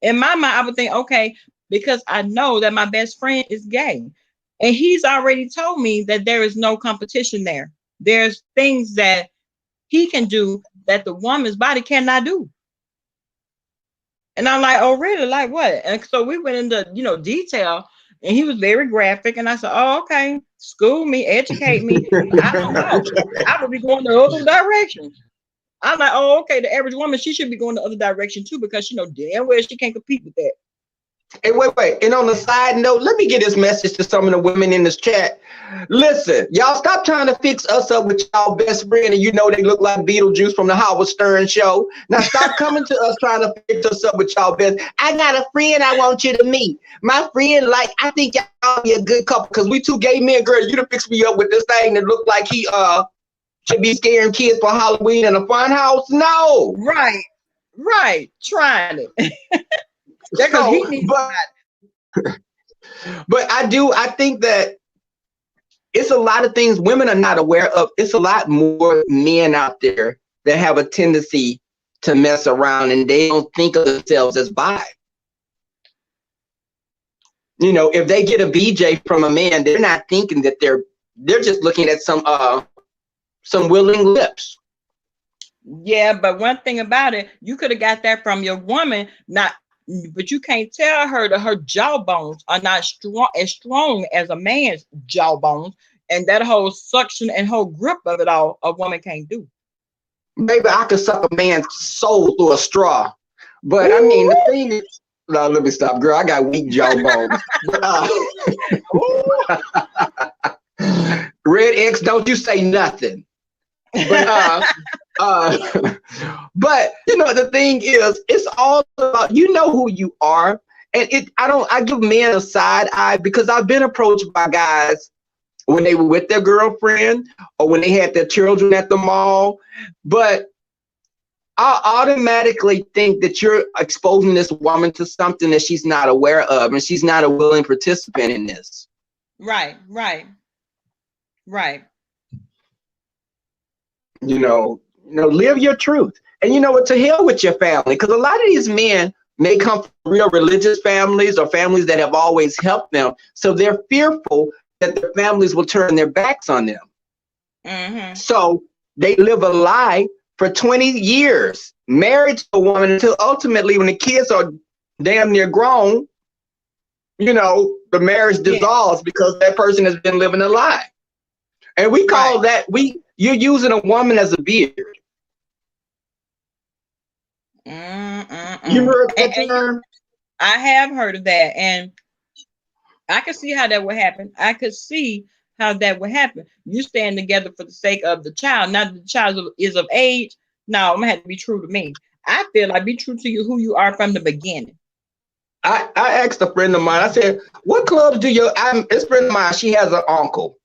In my mind, I would think, okay, because I know that my best friend is gay. And he's already told me that there is no competition there. There's things that he can do that the woman's body cannot do. And I'm like, oh, really? Like what? And so we went into, detail, and he was very graphic. And I said, oh, okay, school me, educate me. I don't know. I would be going the other direction. I'm like, oh, okay, the average woman, she should be going the other direction too, because she know damn well she can't compete with that. Hey, wait. And on a side note, let me get this message to some of the women in this chat. Listen, y'all stop trying to fix us up with y'all best friend, and they look like Beetlejuice from the Howard Stern show. Now stop coming to us trying to fix us up with y'all best. I got a friend I want you to meet. My friend, I think y'all be a good couple because we 2 gay men, girl. You done fix me up with this thing that look like he should be scaring kids for Halloween in a fun house. No. Right. Trying it. Because he needs but I think that it's a lot of things women are not aware of. It's a lot more men out there that have a tendency to mess around, and they don't think of themselves as bi. If they get a BJ from a man, they're not thinking that they're just looking at some willing lips. Yeah, but one thing about it, you could have got that from your woman, but you can't tell her that her jawbones are not as strong as a man's jawbones, and that whole suction and whole grip of it all, a woman can't do. Maybe I could suck a man's soul through a straw, but I mean, the thing is, no, let me stop, girl. I got weak jawbones. Red X, don't you say nothing. But the thing is, it's all about who you are, and I give men a side eye because I've been approached by guys when they were with their girlfriend or when they had their children at the mall, but I automatically think that you're exposing this woman to something that she's not aware of, and she's not a willing participant in this. Right. Live your truth. And what, to hell with your family, because a lot of these men may come from real religious families or families that have always helped them. So they're fearful that their families will turn their backs on them. Mm-hmm. So they live a lie for 20 years, married to a woman, until ultimately when the kids are damn near grown, the marriage dissolves because that person has been living a lie. And we call that, you're using a woman as a beard. You heard that term? I have heard of that, and I could see how that would happen. You stand together for the sake of the child. Now that the child is of age, no, I'm gonna have to be true to me. I feel like be true to you who you are from the beginning. I asked a friend of mine, I said, what clubs do this friend of mine, she has an uncle.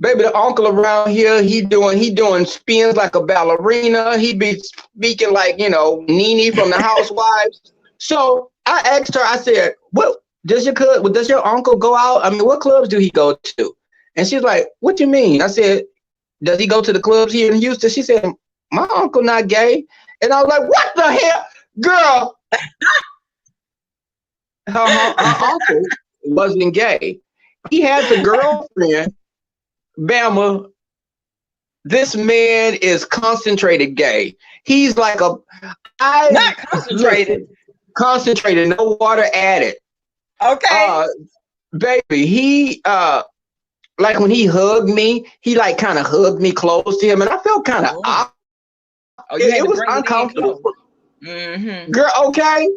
Baby, the uncle around here, he doing spins like a ballerina. He be speaking like, Nene from the Housewives. So I asked her, I said, what does your uncle go out? I mean, what clubs do he go to? And she's like, what do you mean? I said, does he go to the clubs here in Houston? She said, my uncle not gay. And I was like, what the hell? Girl, her uncle wasn't gay. He had the girlfriend. Bama, this man is concentrated gay. He's like not concentrated. Concentrated, no water added. Okay. Baby, he like when he hugged me, he like kind of hugged me close to him, and I felt kind of odd. It was uncomfortable. Girl, okay.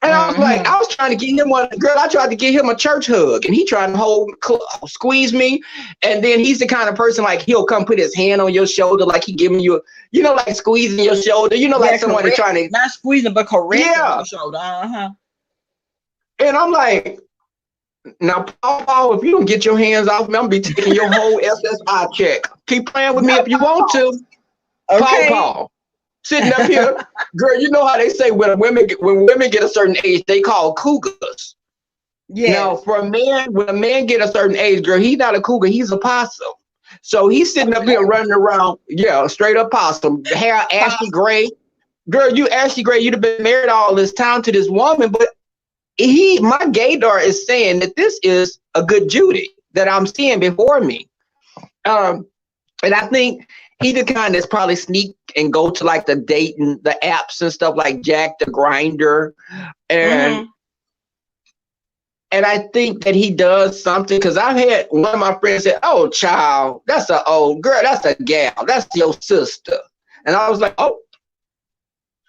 And I was like, I was trying to get him one. Girl, I tried to get him a church hug, and he tried to squeeze me. And then he's the kind of person, like, he'll come put his hand on your shoulder, like he giving you, you know, like squeezing your shoulder. You know, like someone trying to, not squeezing, but correcting your shoulder. And I'm like, now, Paul, if you don't get your hands off me, I'm gonna be taking your whole SSI check. Keep playing with me if you want to. Okay. Paul. Sitting up here, girl, you know how they say when women get a certain age, they call cougars. Yeah. Now, for a man, when a man get a certain age, girl, he's not a cougar, he's a possum. So he's sitting up here running around, straight up possum, hair ashy gray. Girl, you ashy gray, you'd have been married all this time to this woman, but my gaydar is saying that this is a good Judy that I'm seeing before me. And I think he the kind that's probably sneak and go to like the dating, the apps and stuff like Jack the Grinder. And I think that he does something, because I've had one of my friends say, "Oh, child, that's an old girl, that's a gal, that's your sister." And I was like, oh,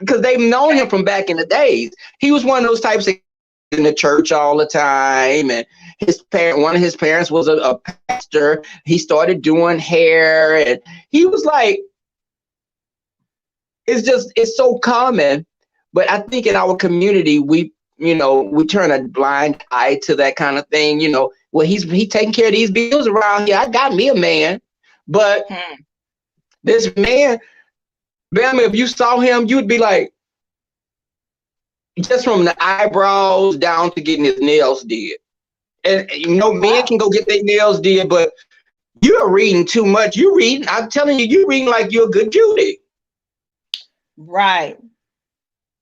because they've known him from back in the days. He was one of those types of in the church all the time, and one of his parents was a pastor. He started doing hair, and he was like, it's so common. But I think in our community, we turn a blind eye to that kind of thing. Well, he taking care of these bills around here. I got me a man, but this man, Bam, if you saw him, you'd be like, just from the eyebrows down to getting his nails did. And men can go get their nails did, but you're reading too much. I'm telling you, you're reading like you're a good Judy. Right.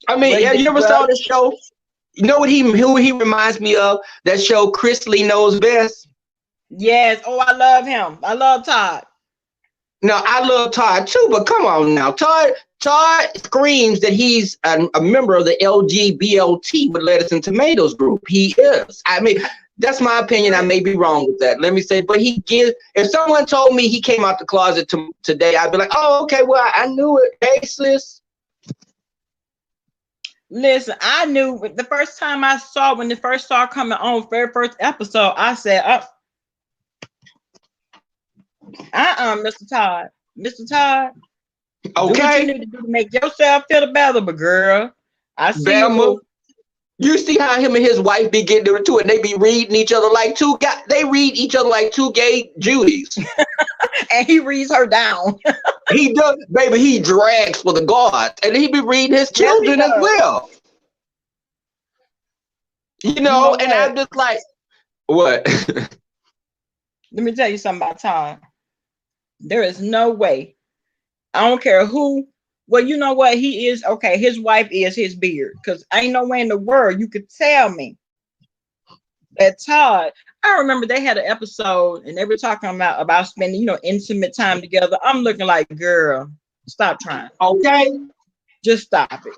I mean, have you ever saw the show? You know who he reminds me of? That show, Chris Lee Knows Best. Yes. Oh, I love him. I love Todd. No, I love Todd too, but come on now. Todd screams that he's a member of the LGBTQ with Lettuce and Tomatoes group. He is. I mean, that's my opinion. I may be wrong with that. Let me say, but if someone told me he came out the closet today, I'd be like, oh, okay, well, I knew it. Hey, sis. Listen, I knew the first time I saw, when they first started coming on, very first episode, I said, Mr. Todd. Mr. Todd. Okay. Do what you need to do to make yourself feel better, but girl, I see you. You see how him and his wife be getting into it, and they be reading each other like two guys. They read each other like two gay Judys. And he reads her down. He does, baby. He drags for the God, and he be reading his children as well. And I'm just like, what? Let me tell you something about Todd. There is no way. I don't care who. Well, you know what? He is okay. His wife is his beard, because ain't no way in the world you could tell me that Todd. I remember they had an episode and they were talking about spending, intimate time together. I'm looking like, girl, stop trying. Okay, just stop it.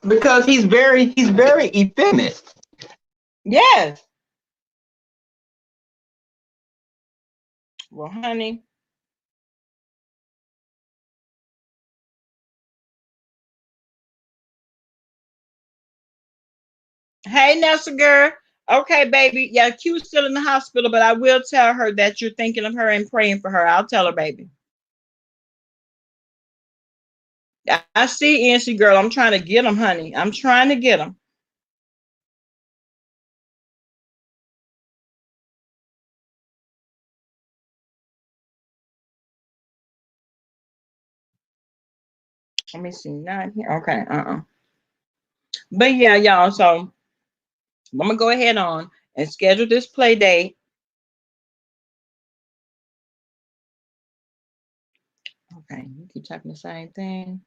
Because he's very effeminate. Yes. Well, honey. Hey, Nessa girl. Okay, baby. Yeah, Q's still in the hospital, but I will tell her that you're thinking of her and praying for her. I'll tell her, baby. I see, Nancy girl. I'm trying to get him, honey. I'm trying to get him. Let me see. Not here. Okay. But yeah, y'all. So I'm gonna go ahead on and schedule this play date. Okay, you keep typing the same thing.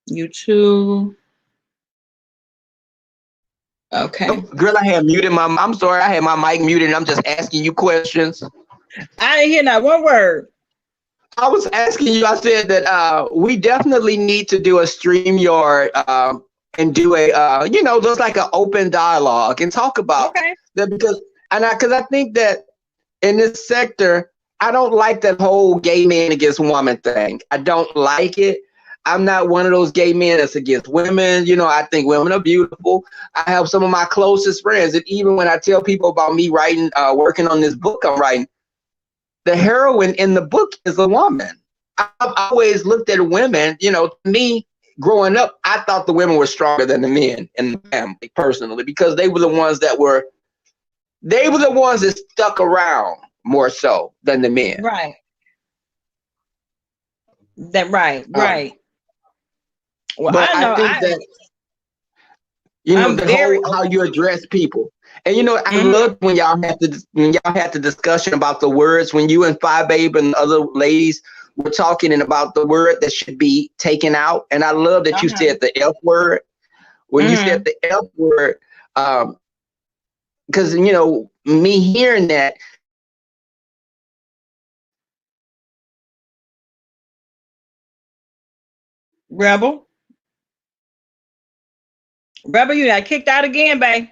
YouTube. Okay. Oh, girl, I had muted I'm sorry, I had my mic muted and I'm just asking you questions. I didn't hear not one word. I was asking you, I said that we definitely need to do a StreamYard and do a there's like an open dialogue and talk about that, because I think that in this sector, I don't like that whole gay man against woman thing. I don't like it. I'm not one of those gay men that's against women. I think women are beautiful. I have some of my closest friends, and even when I tell people about me writing, working on this book I'm writing, the heroine in the book is a woman. I've always looked at women, to me, growing up, I thought the women were stronger than the men in the family, personally, because they were the ones that stuck around more so than the men. Right. Right. Well, but I think that how you address people. And I love when y'all had the discussion about the words, when you and Phi Babe and other ladies were talking about the word that should be taken out. And I love that you said the F word. When you said the F word, because me hearing that. Rebel, you got kicked out again, babe.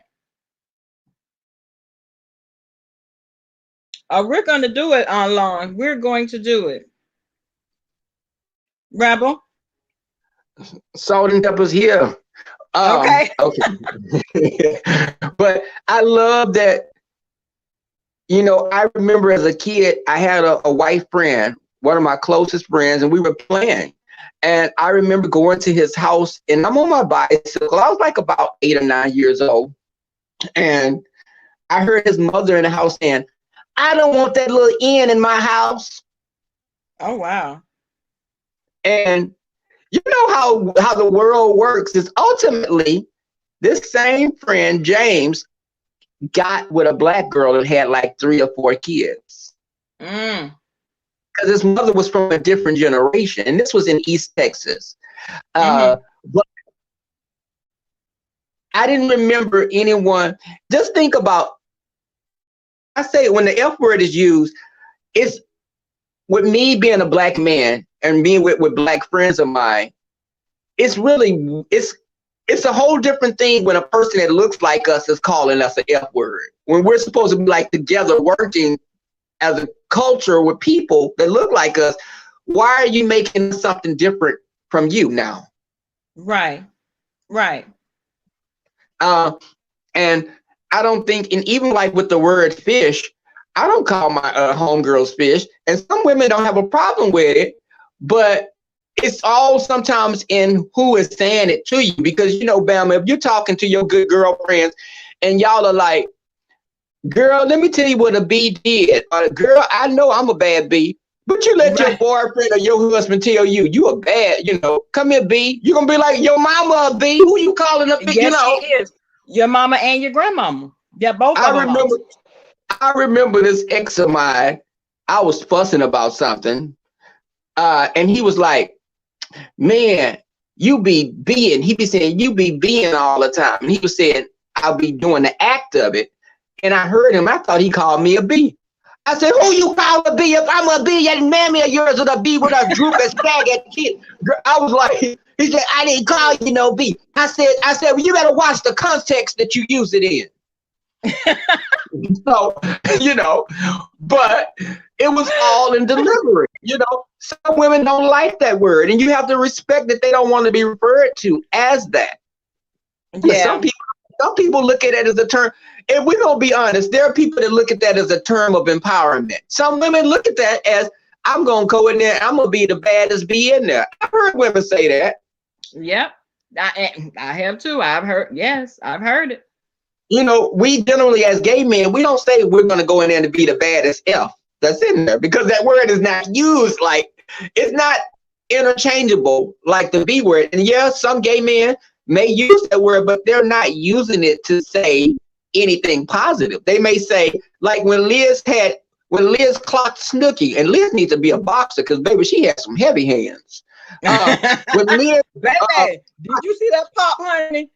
We're going to do it online. We're going to do it. Rebel. Salt and Pepper's here. Okay. But I love that, I remember as a kid, I had a white friend, one of my closest friends, and we were playing. And I remember going to his house, and I'm on my bicycle. I was like about 8 or 9 years old. And I heard his mother in the house saying, "I don't want that little N in my house." Oh, wow. And you know how the world works is ultimately this same friend, James, got with a black girl and had like 3 or 4 kids. Because his mother was from a different generation, and this was in East Texas. But I didn't remember anyone. Just think about, I say when the F word is used, it's with me being a black man and being with black friends of mine, it's a whole different thing when a person that looks like us is calling us an F word. When we're supposed to be like together working as a culture with people that look like us, why are you making something different from you now? Right. And I don't think, and even like with the word fish, I don't call my homegirls fish, and some women don't have a problem with it, but it's all sometimes in who is saying it to you, because Bama, if you're talking to your good girlfriends and y'all are like, "Girl, let me tell you what a B did. Girl, I know I'm a bad B, but you let your boyfriend or your husband tell you a bad, come here, B." You're going to be like, "Your mama a B. Who you calling a B?" Yes, she is. Your mama and your grandmama. Yeah, both of them. I remember this ex of mine, I was fussing about something, and he was like, "Man, you be being," he be saying, "You be being all the time." And he was saying, "I'll be doing the act of it." And I heard him, I thought he called me a B. I said, "Who you call a B? If I'm a B, that mammy of yours would a B with a droop and stag at kid." I was like, he said, "I didn't call you no B." I said, "Well, you better watch the context that you use it in." So, but it was all in delivery. Some women don't like that word, and you have to respect that they don't want to be referred to as that. Yeah. Some people look at it as a term. If we're gonna be honest, there are people that look at that as a term of empowerment. Some women look at that as, "I'm gonna go in there, I'm gonna be the baddest bee in there." I've heard women say that. Yep, I have too. I've heard it. We generally, as gay men, we don't say we're gonna go in there to be the baddest F that's in there, because that word is not used like, it's not interchangeable like the B word. And yeah, some gay men may use that word, but they're not using it to say anything positive. They may say, like when Liz clocked Snooki, and Liz needs to be a boxer because baby, she has some heavy hands. When Liz, baby, did you see that pop, honey?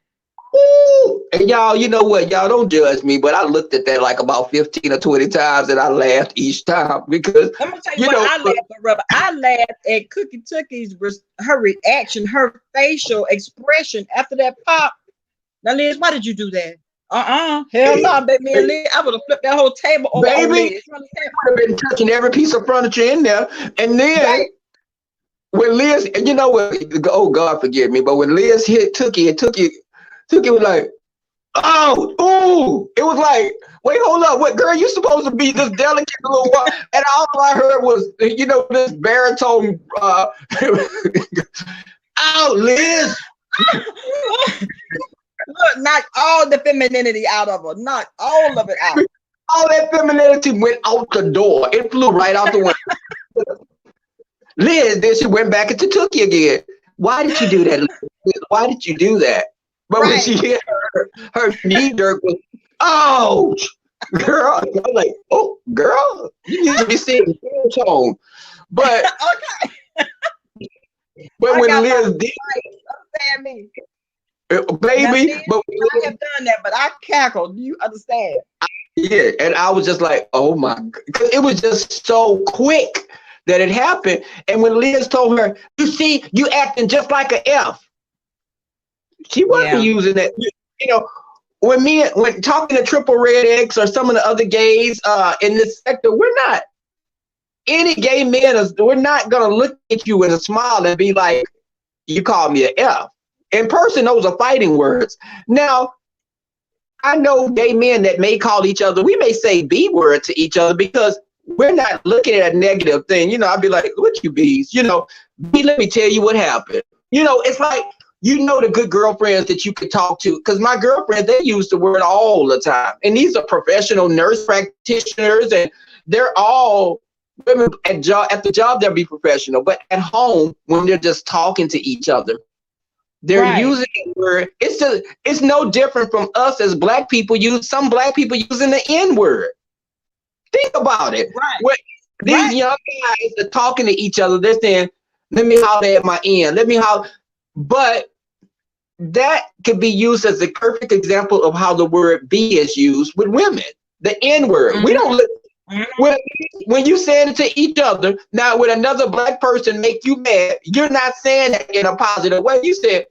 Ooh. And y'all, you know what? Y'all don't judge me, but I looked at that like about 15 or 20 times and I laughed each time because, I'm gonna tell you you what know, I laughed at, Rubber. I laughed at Cookie Tookie's her reaction, her facial expression after that pop. Now, Liz, why did you do that? Hell no, baby. And Liz, I would have flipped that whole table over on baby, Liz. would have been touching every piece of furniture in there. And then Right. when Liz, and you know what? Oh God, forgive me, but when Liz hit Tookie, and Tookie was like, oh, ooh, it was like, wait, hold up, what girl? You supposed to be this delicate little one? And all I heard was, you know, this baritone. Oh, Liz. Look, knock all the femininity out of her. Knock all of it out. All that femininity went out the door. It flew right out the window. Liz, then she went back into Tookie again. Why did you do that, Liz? Why did you do that? But when she hit her knee jerk was, oh, girl. I was like, oh, girl, you need to be seeing tone. But, but when Liz did, understand me. Baby, but I have done that, but I cackled. Do you understand? Yeah, and I was just like, oh my God. Because it was just so quick that it happened. And when Liz told her, you see, you acting just like an F. She wasn't using that. You know, when talking to Triple Red X or some of the other gays in this sector, we're not, any gay men, we're not going to look at you and smile and be like, you called me an F. In person, those are fighting words. Now, I know gay men that may call each other, we may say B word to each other because we're not looking at a negative thing. You know, I'd be like, what you bees? You know, B, let me tell you what happened. You know, it's like, you know, the good girlfriends that you could talk to, because my girlfriends, they use the word all the time. And these are professional nurse practitioners, and they're all women at the job, they'll be professional. But at home, when they're just talking to each other, they're using the word. It's no different from us as black people some black people using the N-word. Think about it. Right. These young guys are talking to each other. They're saying, let me holler at my N. Let me holler. But that could be used as a perfect example of how the word B is used with women. The N-word. Mm-hmm. We don't look. When you say it to each other, now when another black person make you mad, you're not saying that in a positive way. You said,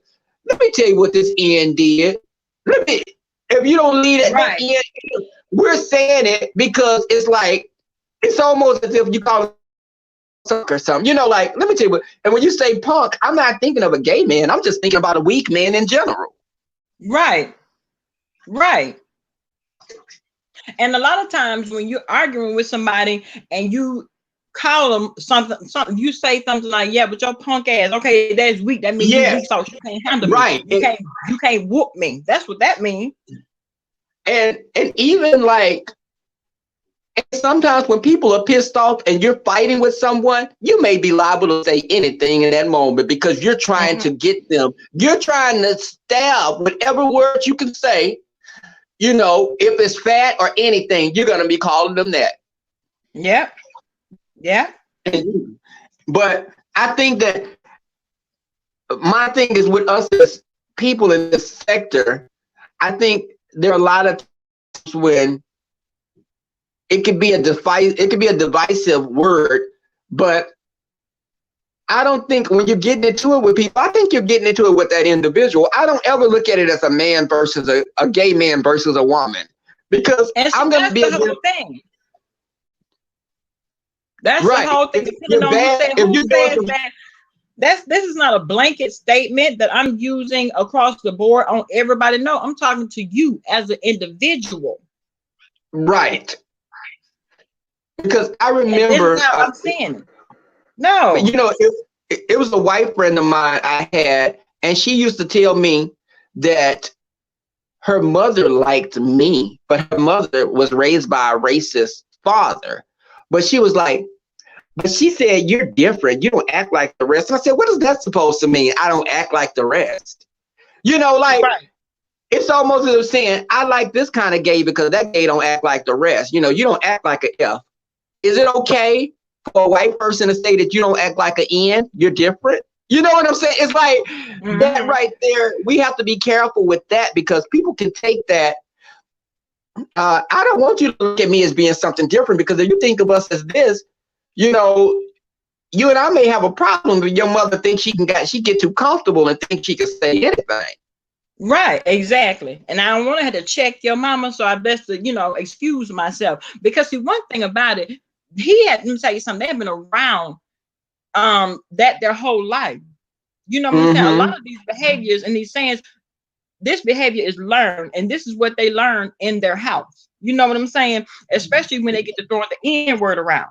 let me tell you what this N did. If you don't leave it, N, we're saying it because it's like, it's almost as if you call it or something. You know, like, let me tell you what, and when you say punk, I'm not thinking of a gay man. I'm just thinking about a weak man in general. Right. And a lot of times when you're arguing with somebody and you call them something, you say something like, yeah, but your punk ass, okay, that's weak. That means you're weak, so you can't handle me. You can't whoop me. That's what that means. And even like, and sometimes when people are pissed off and you're fighting with someone, you may be liable to say anything in that moment because you're trying to get them. You're trying to stab whatever words you can say. You know, if it's fat or anything, you're going to be calling them that. Yeah. But I think that my thing is with us as people in this sector, I think there are a lot of times when it could be a divisive word, but I don't think when you're getting into it with people, I think you're getting into it with that individual. I don't ever look at it as a man versus a gay man versus a woman, because I'm going to be the whole thing. That's the whole thing. Depending on who says that. This is not a blanket statement that I'm using across the board on everybody. No, I'm talking to you as an individual. Right. Because I remember. That's how I'm saying it. No. You know, it was a white friend of mine I had, and she used to tell me that her mother liked me, but her mother was raised by a racist father. But she was like, but she said, you're different. You don't act like the rest. And I said, what is that supposed to mean? I don't act like the rest. You know, like, it's almost as if saying, I like this kind of gay because that gay don't act like the rest. You know, you don't act like an F. Is it okay for a white person to say that you don't act like an N? You're different? You know what I'm saying? It's like that right there. We have to be careful with that because people can take that. I don't want you to look at me as being something different because if you think of us as this, you know, you and I may have a problem with your mother thinks she get too comfortable and think she can say anything. Right, exactly. And I don't want to have to check your mama, so I best to, excuse myself. Because see, one thing about it, let me tell you something, they have been around that their whole life. You know what I'm saying? A lot of these behaviors and these sayings, this behavior is learned, and this is what they learn in their house. You know what I'm saying? Especially when they get to throwing the N word around.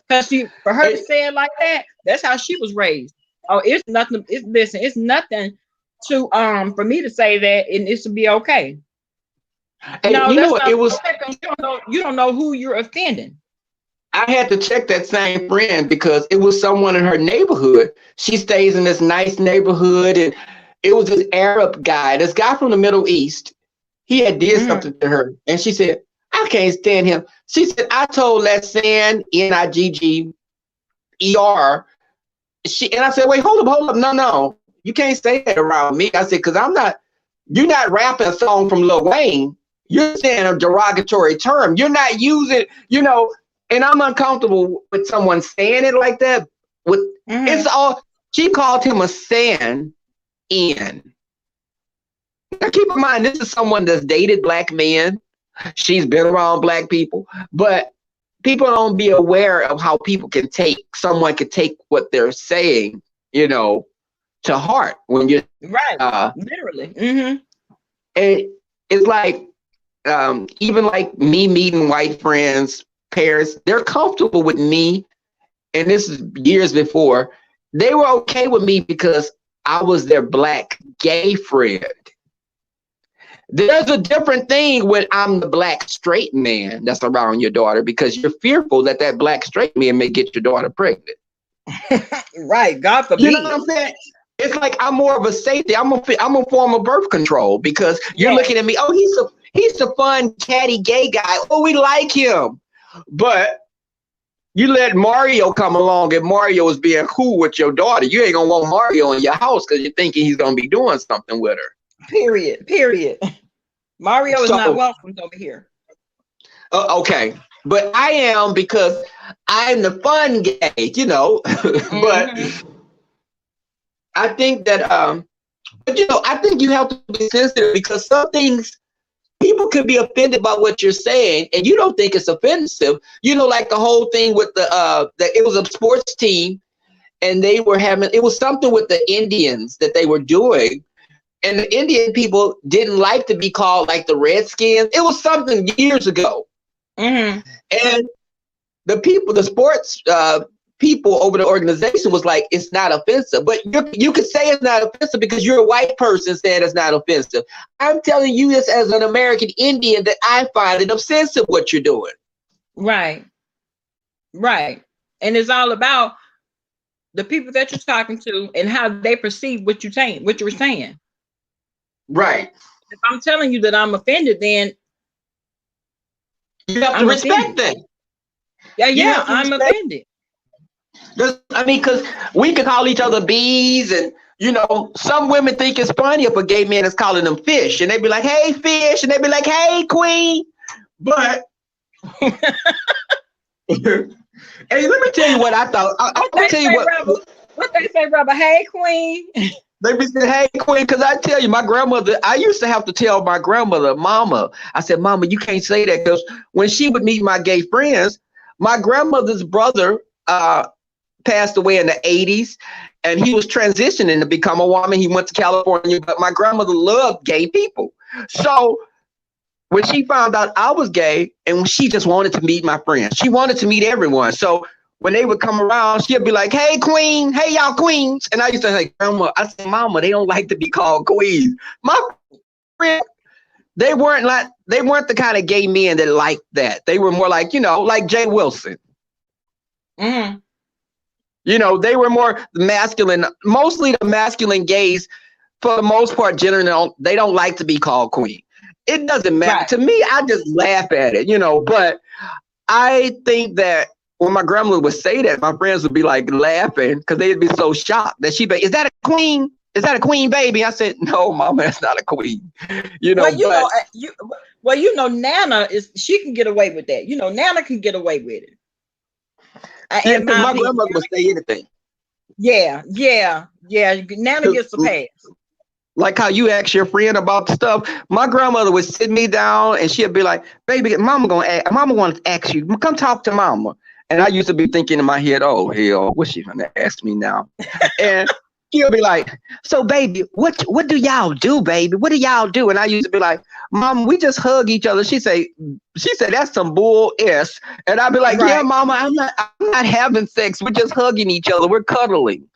Because for her to say it like that, that's how she was raised. Oh, it's nothing. It's nothing to for me to say that, and it should be okay. And no, you know it was. You don't know who you're offending. I had to check that same friend because it was someone in her neighborhood. She stays in this nice neighborhood, and it was this Arab guy, this guy from the Middle East. He had did something to her, and she said, "I can't stand him." She said, "I told Lassan, Nigger." And I said, "Wait, hold up, no, you can't say that around me." I said, "Because you're not rapping a song from Lil Wayne. You're saying a derogatory term. You're not using, and I'm uncomfortable with someone saying it like that. It's all, she called him a San N. Now keep in mind, this is someone that's dated black men. She's been around black people, but people don't be aware of how someone could take what they're saying, to heart when you're right, literally. And it's like, even like me meeting white friends, parents, they're comfortable with me. And this is years before. They were okay with me because I was their black gay friend. There's a different thing when I'm the black straight man that's around your daughter because you're fearful that black straight man may get your daughter pregnant. Right, God forbid. You know what I'm saying? It's like I'm more of a safety. I'm a form of birth control because you're looking at me. Oh, he's a fun catty gay guy. Oh, we like him. But you let Mario come along and Mario is being cool with your daughter. You ain't gonna want Mario in your house because you're thinking he's gonna be doing something with her. Period. Mario is not welcome over here. Okay, but I am because I'm the fun gay, But I think that, I think you have to be sensitive because some things people could be offended by what you're saying, and you don't think it's offensive. Like the whole thing with it was a sports team, and they were it was something with the Indians that they were doing, and the Indian people didn't like to be called like the Redskins. It was something years ago, and the sports people over the organization was like, it's not offensive, but you could say it's not offensive because you're a white person saying it's not offensive. I'm telling you this as an American Indian that I find it offensive what you're doing. Right. And it's all about the people that you're talking to and how they perceive what you're saying. Right. If I'm telling you that I'm offended, then you have to respect that. Yeah, I'm offended. Because we can call each other bees, and some women think it's funny if a gay man is calling them fish, and they be like, "Hey, fish," and they be like, "Hey, queen." But hey, let me tell you what I thought. I'm gonna tell you what they say, brother. Hey, queen. They be saying, "Hey, queen," because I tell you, my grandmother. I used to have to tell my grandmother, "Mama," I said, "Mama, you can't say that," because when she would meet my gay friends, my grandmother's brother passed away in the 80s, and he was transitioning to become a woman. He went to California, but my grandmother loved gay people. So when she found out I was gay, and she just wanted to meet my friends, she wanted to meet everyone. So when they would come around, she'd be like, "Hey, queen, hey, y'all queens." And I used to say, "Grandma," I said, "Mama, they don't like to be called queens." My friends, they weren't the kind of gay men that liked that. They were more like, like Jay Wilson. They were more masculine. Mostly the masculine gays, for the most part, generally, they don't like to be called queen. It doesn't matter. Right. To me, I just laugh at it, But I think that when my grandmother would say that, my friends would be like laughing because they'd be so shocked that she'd be, is that a queen? Is that a queen baby? I said, no, mama, that's not a queen. Nana she can get away with that. Nana can get away with it. Yeah, my grandmother would say anything. Yeah. Nana gets a pass. Like how you ask your friend about stuff, my grandmother would sit me down and she'd be like, baby, mama wants to ask you, come talk to mama. And I used to be thinking in my head, oh hell, what's she gonna ask me now? And she'll be like, so baby, what do y'all do, baby? What do y'all do? And I used to be like, mama, we just hug each other. She said, that's some bull s. And I'd be like, right. Yeah, mama, I'm not having sex. We're just hugging each other. We're cuddling.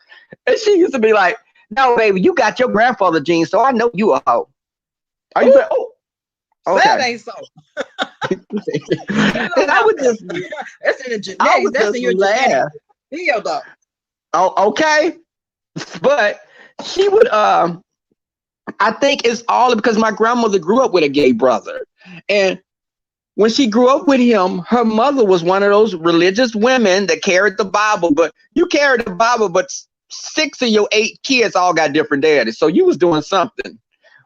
And she used to be like, no, baby, you got your grandfather genes, so I know you a hoe. Are you? Oh, okay. That ain't so. And I would just. That's in the genetics. That's in your genetics. Healed up. Oh, okay. But she would. I think it's all because my grandmother grew up with a gay brother, and when she grew up with him, her mother was one of those religious women that carried the Bible. But you carried the Bible, but 6 of your 8 kids all got different daddies. So you was doing something.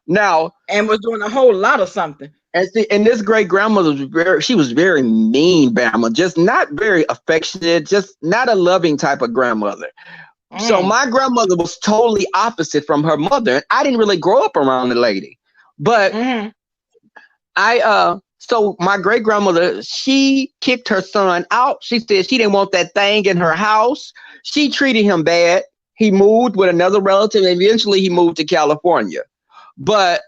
Now, and was doing a whole lot of something. And this great grandmother was very mean, Bama, just not very affectionate, just not a loving type of grandmother. So my grandmother was totally opposite from her mother. And I didn't really grow up around the lady. But so my great grandmother, she kicked her son out. She said she didn't want that thing in her house. She treated him bad. He moved with another relative, and eventually he moved to California. But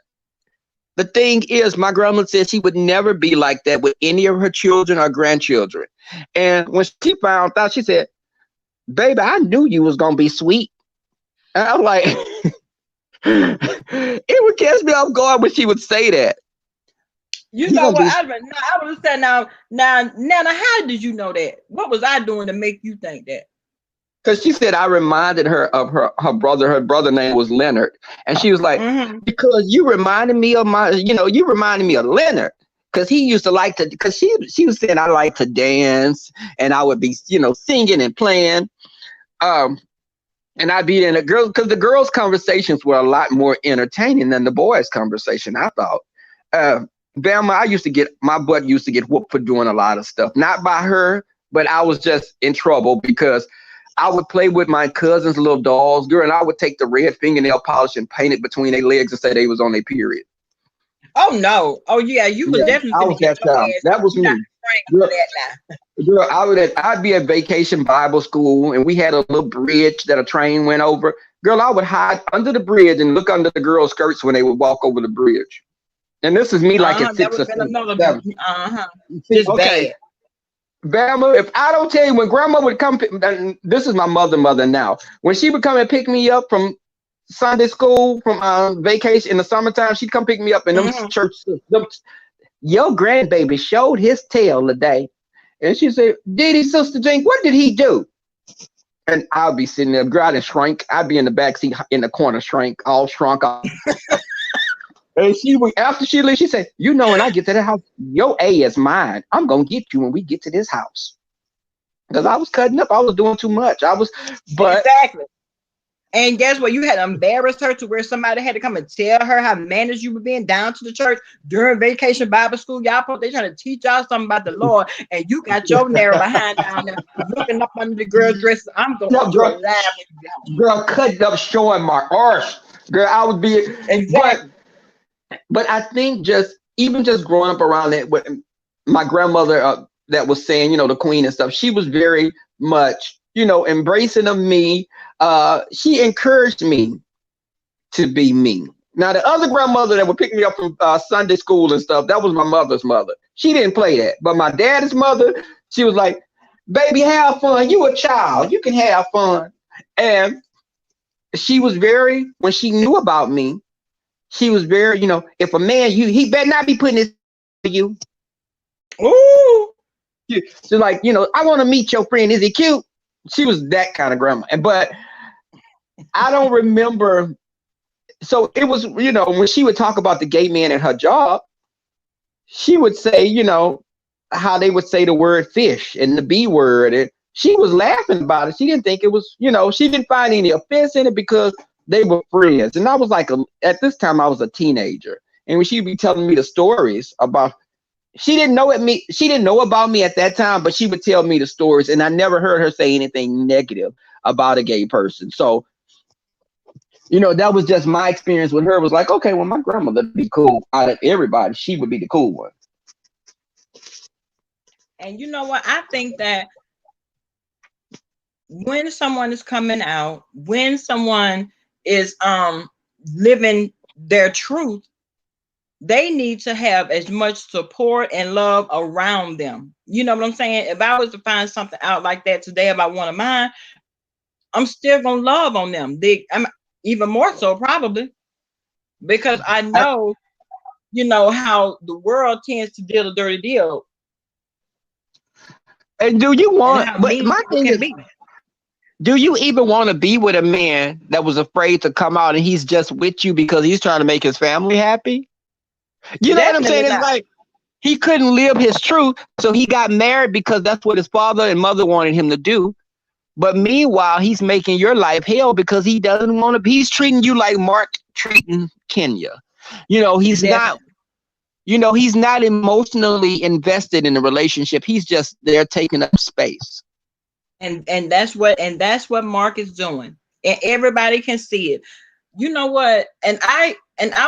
the thing is, my grandmother said she would never be like that with any of her children or grandchildren. And when she found out, she said, baby, I knew you was going to be sweet. And I'm like, it would catch me off guard when she would say that. You know what? I would have said, now, Nana, how did you know that? What was I doing to make you think that? Because she said I reminded her of her brother. Her brother name was Leonard. And she was like, because you reminded me of you reminded me of Leonard. Because he used to like to, because she was saying I like to dance and I would be, singing and playing. And I'd be in because the girls' conversations were a lot more entertaining than the boys' conversation, I thought. Bama, my butt used to get whooped for doing a lot of stuff. Not by her, but I was just in trouble because I would play with my cousin's little dolls, girl, and I would take the red fingernail polish and paint it between their legs and say they was on their period. Oh no! Oh yeah, you was definitely. I was that child. That was me. Girl, I'd be at Vacation Bible School, and we had a little bridge that a train went over. Girl, I would hide under the bridge and look under the girls' skirts when they would walk over the bridge. And this is me like at 6 or 7. Just okay. Bad. Bama, if I don't tell you, when grandma would come, this is my mother now. When she would come and pick me up from Sunday school, from vacation in the summertime, she'd come pick me up in them church. Your grandbaby showed his tail today. And she said, did he, Sister Jane? What did he do? And I'll be sitting there, girl, and shrink. I'd be in the back seat in the corner, all shrunk up. And after she leaves, she said, when I get to the house, your A is mine. I'm going to get you when we get to this house. Because I was cutting up. I was doing too much. Exactly. And guess what? You had embarrassed her to where somebody had to come and tell her how managed you were being down to the church during Vacation Bible School. Y'all, they trying to teach y'all something about the Lord. And you got your narrow behind down there looking up under the girl's dress. I'm going to girl, cutting up, showing my arse. Girl, I would be. Exactly. But I think just growing up around that with my grandmother that was saying, the queen and stuff, she was very much, embracing of me. She encouraged me to be me. Now, the other grandmother that would pick me up from Sunday school and stuff, that was my mother's mother. She didn't play that. But my dad's mother, she was like, baby, have fun. You a child. You can have fun. And she was when she knew about me, she was very, if a man, he better not be putting this to you. Ooh. She's like, I want to meet your friend. Is he cute? She was that kind of grandma. But I don't remember. So it was, when she would talk about the gay man at her job, she would say, how they would say the word fish and the B word, and she was laughing about it. She didn't think it was, she didn't find any offense in it because they were friends. And I was like, at this time I was a teenager, and when she'd be telling me the stories about, she didn't know about me at that time, but she would tell me the stories, and I never heard her say anything negative about a gay person. So, that was just my experience with her. It was like, okay, well, my grandmother would be cool out of everybody. She would be the cool one. And you know what? I think that when someone is coming out, when someone is living their truth, they need to have as much support and love around them. You know what I'm saying? If I was to find something out like that today about one of mine, I'm still gonna love on them. I'm even more so probably, because I know, how the world tends to deal a dirty deal. And do you want? But my thing is, do you even want to be with a man that was afraid to come out and he's just with you because he's trying to make his family happy? You know what I'm saying? It's like he couldn't live his truth, so he got married because that's what his father and mother wanted him to do. But meanwhile, he's making your life hell because he doesn't want to. He's treating you like Mark treating Kenya. He's not. He's not emotionally invested in the relationship. He's just there taking up space. And that's what Mark is doing. And everybody can see it. You know what? And I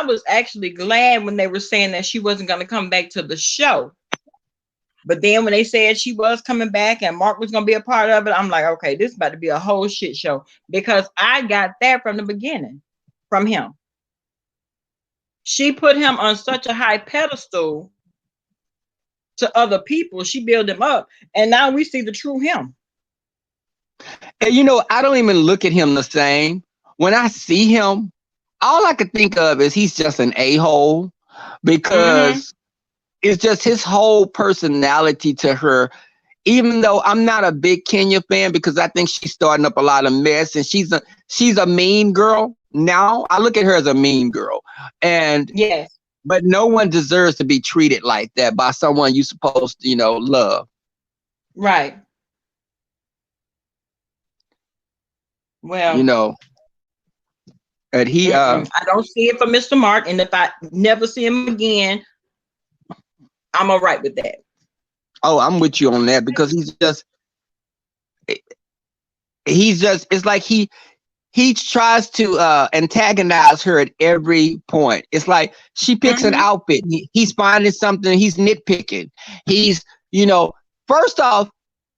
was actually glad when they were saying that she wasn't going to come back to the show. But then when they said she was coming back and Mark was going to be a part of it, I'm like, okay, this is about to be a whole shit show, because I got that from the beginning from him. She put him on such a high pedestal to other people. She built him up, and now we see the true him. And I don't even look at him the same. When I see him, all I could think of is he's just an a-hole, because it's just his whole personality to her. Even though I'm not a big Kenya fan, because I think she's starting up a lot of mess, and she's a mean girl. Now I look at her as a mean girl, and yes, but no one deserves to be treated like that by someone you're supposed to, love. Right. Well, and he I don't see it for Mr. Mark, and if I never see him again, I'm all right with that. Oh, I'm with you on that, because it's like he tries to antagonize her at every point. It's like she picks an outfit. He's finding something. He's nitpicking. He's, first off,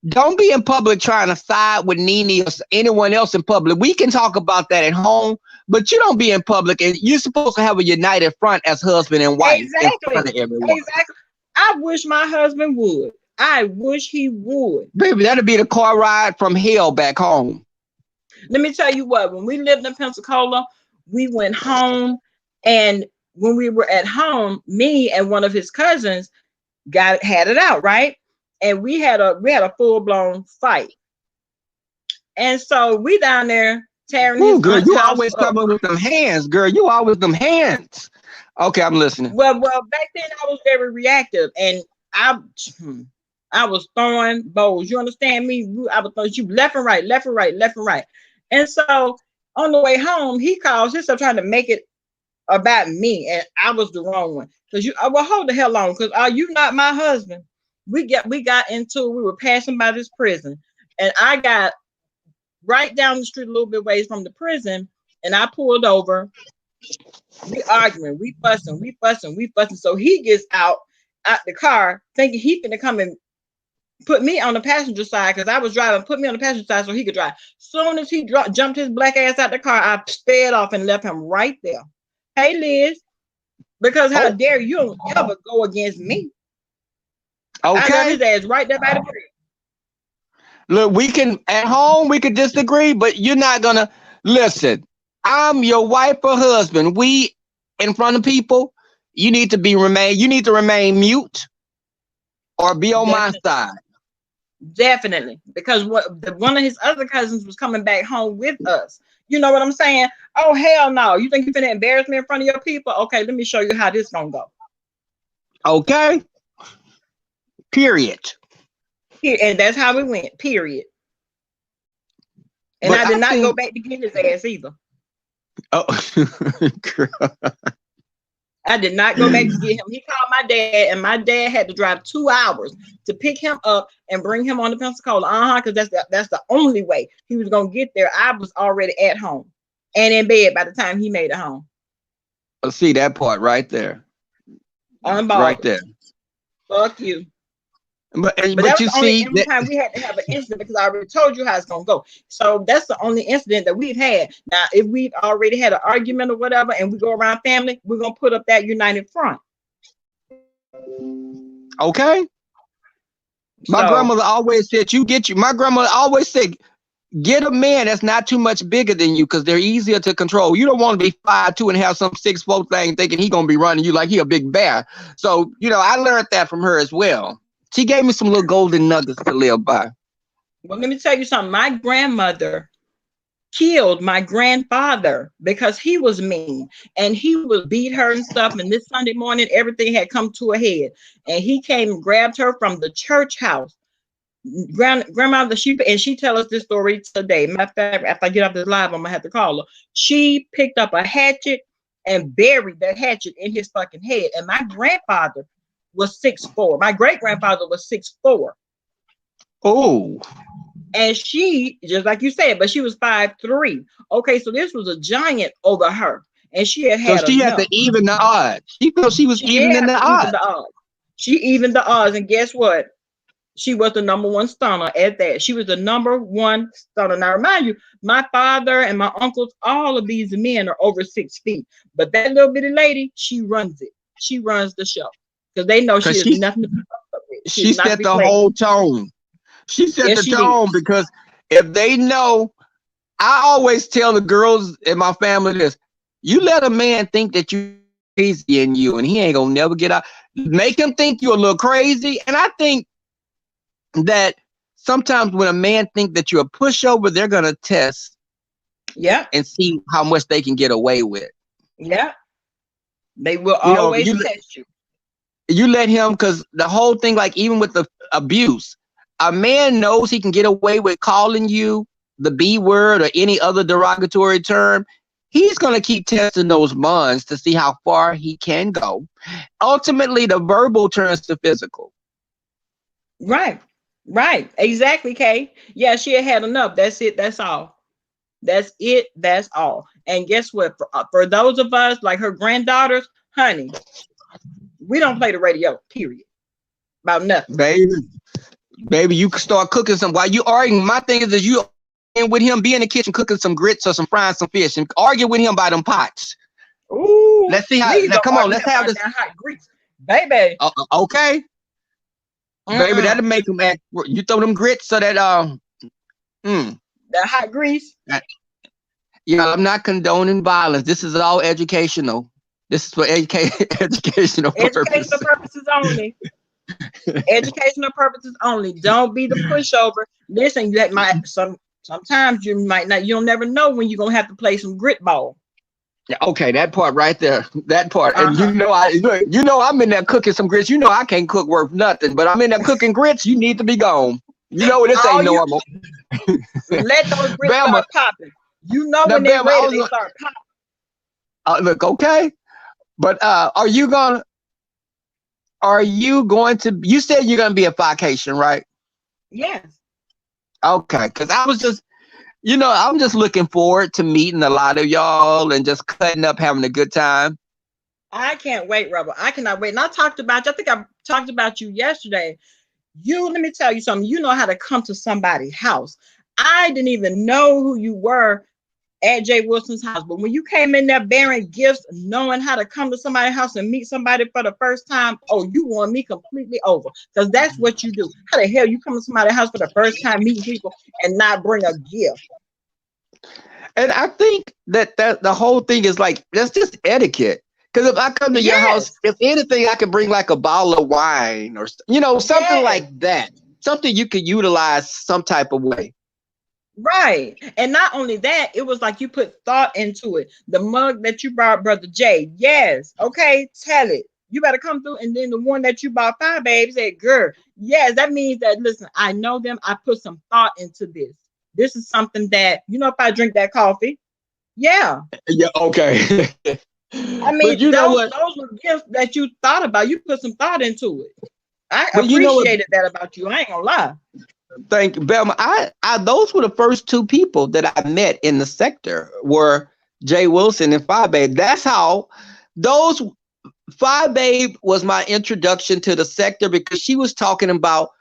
don't be in public trying to side with Nene or anyone else in public. We can talk about that at home, but you don't be in public, and you're supposed to have a united front as husband and wife. Exactly. In front of everyone. Exactly. I wish my husband would. I wish he would. Baby, that'd be the car ride from hell back home. Let me tell you what, when we lived in Pensacola, we went home, and when we were at home, me and one of his cousins had it out, right? And we had a full-blown fight. And so we down there tearing his girl, you always up. coming with them hands, girl. You always them hands. Okay, I'm listening. Well, back then I was very reactive, and I was throwing bows. You understand me? I was throwing you left and right, left and right, left and right. And so on the way home, he calls himself trying to make it about me, and I was the wrong one. Because well, hold the hell on, because are you not my husband? We got into it. We were passing by this prison, and I got right down the street a little bit ways from the prison, and I pulled over. We arguing, we fussing. So he gets out the car thinking he finna come and put me on the passenger side, because I was driving, put me on the passenger side so he could drive. Soon as he jumped his black ass out the car, I sped off and left him right there. Hey, Liz, because how dare you ever go against me? Okay. I got his ass right there by the bridge. Look, at home, we could disagree, but you're not gonna listen. I'm your wife or husband. We, in front of people, you need to remain mute or be on my side. Definitely, because one of his other cousins was coming back home with us. You know what I'm saying? Oh, hell no. You think you're gonna embarrass me in front of your people? Okay, let me show you how this gonna go. Okay. Period. And that's how it went. Period. And I did not go back to get his ass either. Oh, girl. I did not go back to get him. He called my dad, and my dad had to drive 2 hours to pick him up and bring him on to Pensacola. Because that's the only way he was gonna get there. I was already at home and in bed by the time he made it home. See that part right there. Right there. Fuck you. But that you was see, the only time we had to have an incident, because I already told you how it's gonna go. So that's the only incident that we've had. Now, if we've already had an argument or whatever, and we go around family, we're gonna put up that united front. Okay. My grandmother always said, my grandmother always said, get a man that's not too much bigger than you, because they're easier to control. You don't want to be 5'2" and have some 6'4" thing thinking he gonna be running you like he a big bear. So, I learned that from her as well. She gave me some little golden nuggets to live by. Well, let me tell you something. My grandmother killed my grandfather because he was mean, and he would beat her and stuff. And this Sunday morning, everything had come to a head, and he came and grabbed her from the church house. Grandmother, she tell us this story today. Matter of fact, after I get off this live, I'm gonna have to call her. She picked up a hatchet and buried that hatchet in his fucking head. And my grandfather was 6'4". My great grandfather was 6'4". Oh. And she, just like you said, but she was 5'3". Okay, so this was a giant over her, and she had so she had to even the odds. She felt she was evening the odds. She evened the odds, and guess what? She was the #1 stunner at that. She was the #1 stunner. Now, remind you, my father and my uncles, all of these men are over 6 feet, but that little bitty lady, she runs it. She runs the show. Because they know she is nothing to be with. She set the whole tone. She set the tone because if they know, I always tell the girls in my family this: you let a man think that you're crazy in you, and he ain't gonna never get out. Make him think you're a little crazy. And I think that sometimes when a man think that you're a pushover, they're gonna test, and see how much they can get away with. Yeah, they will always test you. You let him, because the whole thing, like even with the abuse, a man knows he can get away with calling you the B word or any other derogatory term. He's going to keep testing those bonds to see how far he can go. Ultimately, the verbal turns to physical. Right. Exactly, Kay. Yeah, she had enough. That's it. That's all. That's it. That's all. And guess what? For those of us like her granddaughters, honey, we don't play the radio, period. About nothing. Baby, you can start cooking some while you arguing. My thing is you and with him be in the kitchen cooking some grits or frying some fish and argue with him by them pots. Ooh, let's see how. Come on, let's have this. Hot grease, baby. Okay. Baby, that'll make them act. You throw them grits so that that hot grease. I'm not condoning violence. This is all educational. This is for educational purposes. Educational purposes only. Educational purposes only. Don't be the pushover. Listen, sometimes you might not. You'll never know when you're gonna have to play some grit ball. Yeah, okay, that part right there. That part. And I'm in there cooking some grits. I can't cook worth nothing, but I'm in there cooking grits. You need to be gone. This ain't normal. Let those grits start popping. When they're ready, they start popping. Look, okay. But are you going to, you said you're going to be a vacation, right? Yes. Okay. Because I was just, I'm just looking forward to meeting a lot of y'all and just cutting up, having a good time. I can't wait, Robert. I cannot wait. And I think I talked about you yesterday. Let me tell you something. You know how to come to somebody's house. I didn't even know who you were at Jay Wilson's house, but when you came in there bearing gifts, knowing how to come to somebody's house and meet somebody for the first time, you won me completely over, because that's what you do. How the hell you come to somebody's house for the first time meeting people and not bring a gift? And I think that the whole thing is like, that's just etiquette. Because if I come to your house, if anything, I can bring like a bottle of wine or something like that, something you could utilize some type of way. Right. And not only that, it was like you put thought into it. The mug that you brought, Brother Jay. Yes. Okay. Tell it. You better come through. And then the one that you bought Five Babe said, girl, yes, that means that, listen, I know them. I put some thought into this. This is something that, if I drink that coffee, yeah. Yeah, okay. I mean, those were gifts that you thought about. You put some thought into it. I appreciated that about you. I ain't gonna lie. Thank you, Belma. Those were the first two people that I met in the sector were Jay Wilson and Five Babe. That's how those Five Babe was my introduction to the sector, because she was talking about,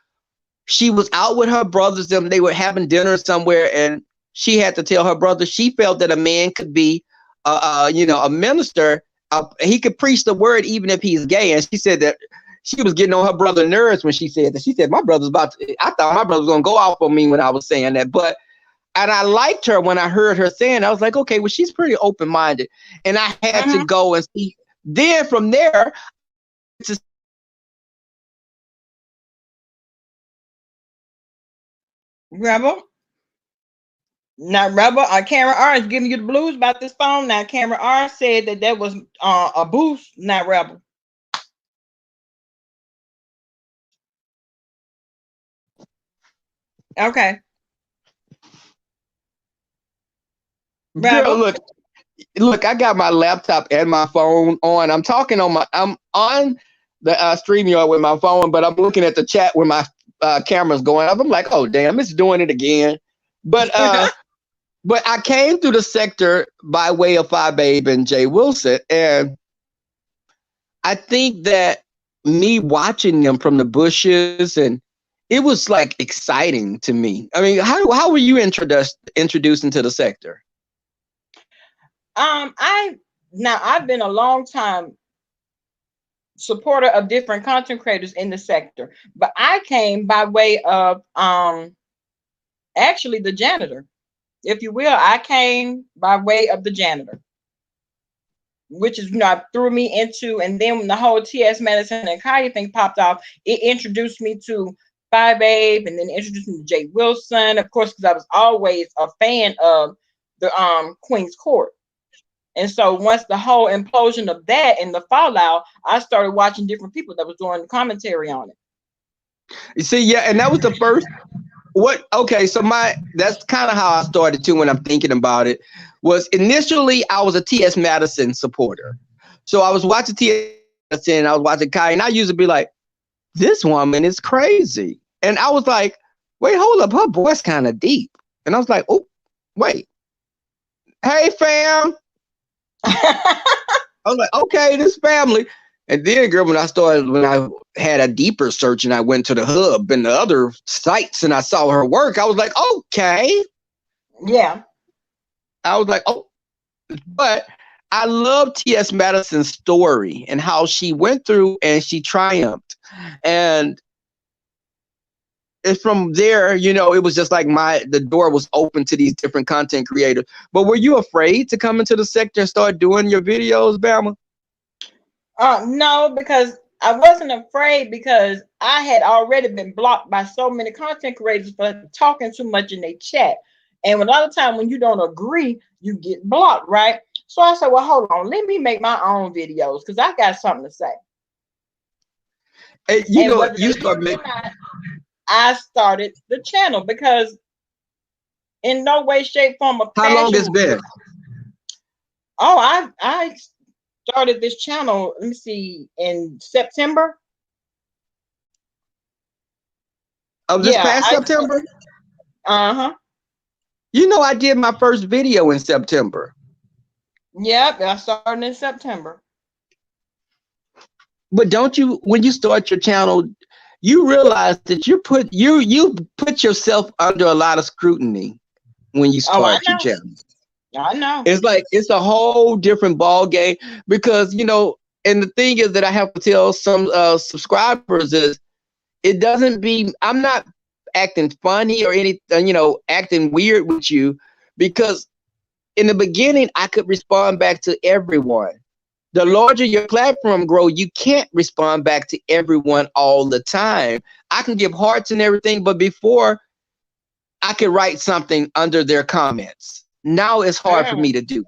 she was out with her brothers and they were having dinner somewhere, and she had to tell her brother she felt that a man could be a minister. He could preach the word even if he's gay. And she said that she was getting on her brother's nerves when she said that. She said, I thought my brother was going to go off on me when I was saying that. And I liked her when I heard her saying, I was like, okay, well, she's pretty open-minded. And I had to go and see. Then from there, Rebel. Now, Rebel, Camera R is giving you the blues about this phone. Now, Camera R said that was a boost, not Rebel. Okay. Girl, look, I got my laptop and my phone on. I'm on the StreamYard with my phone, but I'm looking at the chat where my camera's going up. I'm like, oh damn, it's doing it again. But but I came through the sector by way of Five Babe and Jay Wilson, and I think that me watching them from the bushes, and it was like exciting to me. I mean, how were you introduced into the sector? I've been a long time supporter of different content creators in the sector, but I came by way of actually the janitor, if you will. I came by way of the janitor, which is threw me into, and then when the whole T.S. Madison and Kaya thing popped off, it introduced me to Five Babe, and then introduced me to Jay Wilson, of course, because I was always a fan of the Queen's Court. And so once the whole implosion of that and the fallout, I started watching different people that was doing commentary on it. You see, yeah, and that was the first. So that's kind of how I started too when I'm thinking about it. Was initially I was a T.S. Madison supporter. So I was watching T.S. Madison, I was watching Kai, and I used to be like, this woman is crazy. And I was like, wait, hold up, her voice kind of deep. And I was like, oh, wait. Hey, fam. I was like, okay, this family. And then, girl, when I had a deeper search and I went to the hub and the other sites and I saw her work, I was like, okay. Yeah. I was like, oh, but I love T.S. Madison's story and how she went through and she triumphed. And it's from there, it was just like the door was open to these different content creators. But were you afraid to come into the sector and start doing your videos, Bama? No, because I wasn't afraid, because I had already been blocked by so many content creators for talking too much in their chat. And a lot of time when you don't agree, you get blocked, right? So I said, well, hold on, let me make my own videos, because I got something to say. Hey, you start making. I started the channel because in no way, shape, form, or fashion. How long it's been? Oh, I started this channel, let me see, in September. Of this past September? Uh-huh. I did my first video in September. Yep, I started in September. But don't you, when you start your channel, you realize that you put yourself under a lot of scrutiny when you start your channel. I know. It's like it's a whole different ball game, because and the thing is that I have to tell some subscribers is I'm not acting funny or anything, acting weird with you, because in the beginning I could respond back to everyone. The larger your platform grow, you can't respond back to everyone all the time. I can give hearts and everything, but before I could write something under their comments. Now it's hard for me to do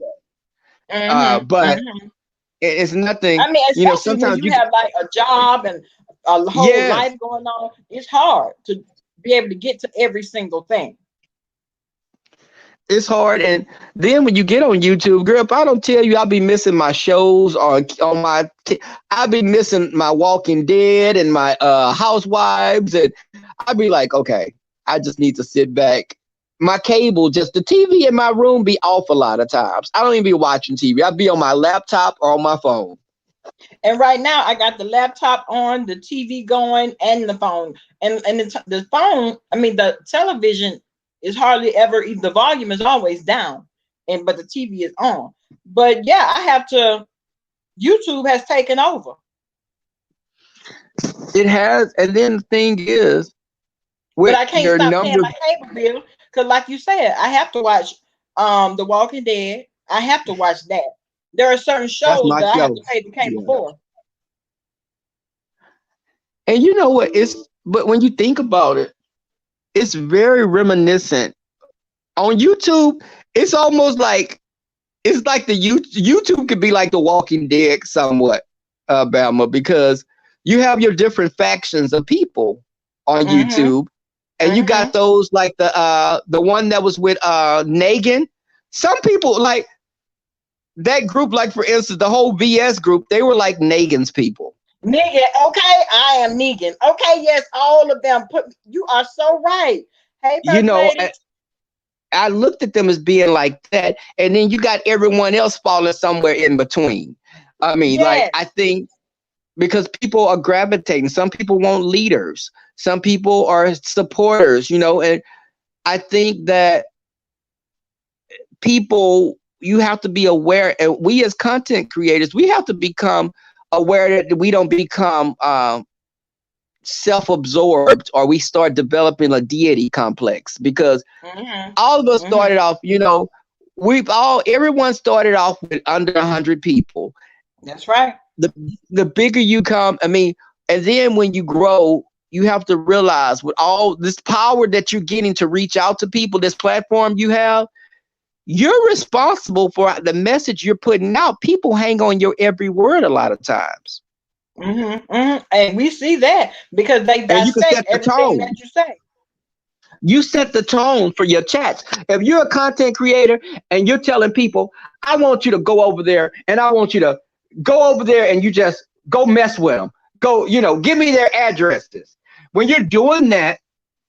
that. But It's nothing. I mean, You know, especially when sometimes you have like a job and a whole yes. life going on, it's hard to be able to get to every single thing. It's hard, and then when you get on YouTube, girl, if I don't tell you, I'll be missing my shows on my. I'll be missing my Walking Dead and my Housewives, and I'll be like, okay, I just need to sit back. My cable, just the TV in my room, be off a lot of times. I don't even be watching TV. I'll be on my laptop or on my phone. And right now, I got the laptop on, the TV going, and the phone. And the phone, I mean, the television is hardly ever, the volume is always down, but the TV is on. But yeah, I have to, YouTube has taken over. It has, and then the thing is, but I can't stop paying my cable bill because, like you said, I have to watch The Walking Dead. I have to watch that. There are certain shows that I have to pay the cable for. And you know what? But when you think about it, it's very reminiscent. On YouTube, it's almost like the YouTube could be like The Walking Dead somewhat, Bama, because you have your different factions of people on YouTube, and you got those like the one that was with Negan. Some people like that group, like for instance, the whole VS group, they were like Negan's people. Negan, okay, I am Negan. Okay, yes, all of them. You are so right. Hey, you know, I looked at them as being like that, and then you got everyone else falling somewhere in between. I mean, like, I think because people are gravitating. Some people want leaders. Some people are supporters, you know, and I think that people, you have to be aware, and we as content creators, we have to become aware that we don't become self-absorbed, or we start developing a deity complex, because all of us started off, you know, everyone started off with under 100 people. That's right. The bigger you come, I mean, and then when you grow, you have to realize with all this power that you're getting to reach out to people, this platform you have, you're responsible for the message you're putting out. People hang on your every word a lot of times. And we see that because they dissect everything that you say. You set the tone for your chats. If you're a content creator and you're telling people, I want you to go over there, and I want you to go over there and you just go mess with them. Go, you know, give me their addresses. When you're doing that,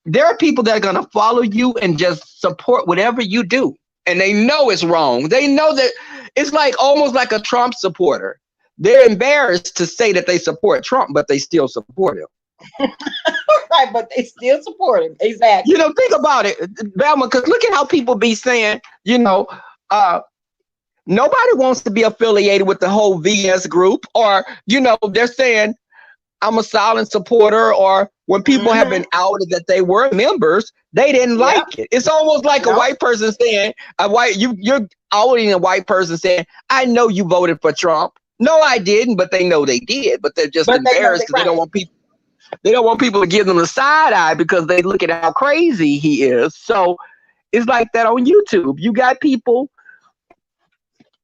there are people that are going to follow you and just support whatever you do. And they know it's wrong. They know that it's like almost like a Trump supporter. They're embarrassed to say that they support Trump, but they still support him. Right, but they still support him. Exactly. You know, think about it, Velma, because look at how people be saying, you know, nobody wants to be affiliated with the whole VS group, or, you know, they're saying I'm a silent supporter, or when people have been outed that they were members, they didn't like it. It's almost like a white person saying, you're outing a white person saying, I know you voted for Trump. No, I didn't, but they know they did, but they're just embarrassed because they don't want people. They don't want people to give them the side eye because they look at how crazy he is. So it's like that on YouTube. You got people,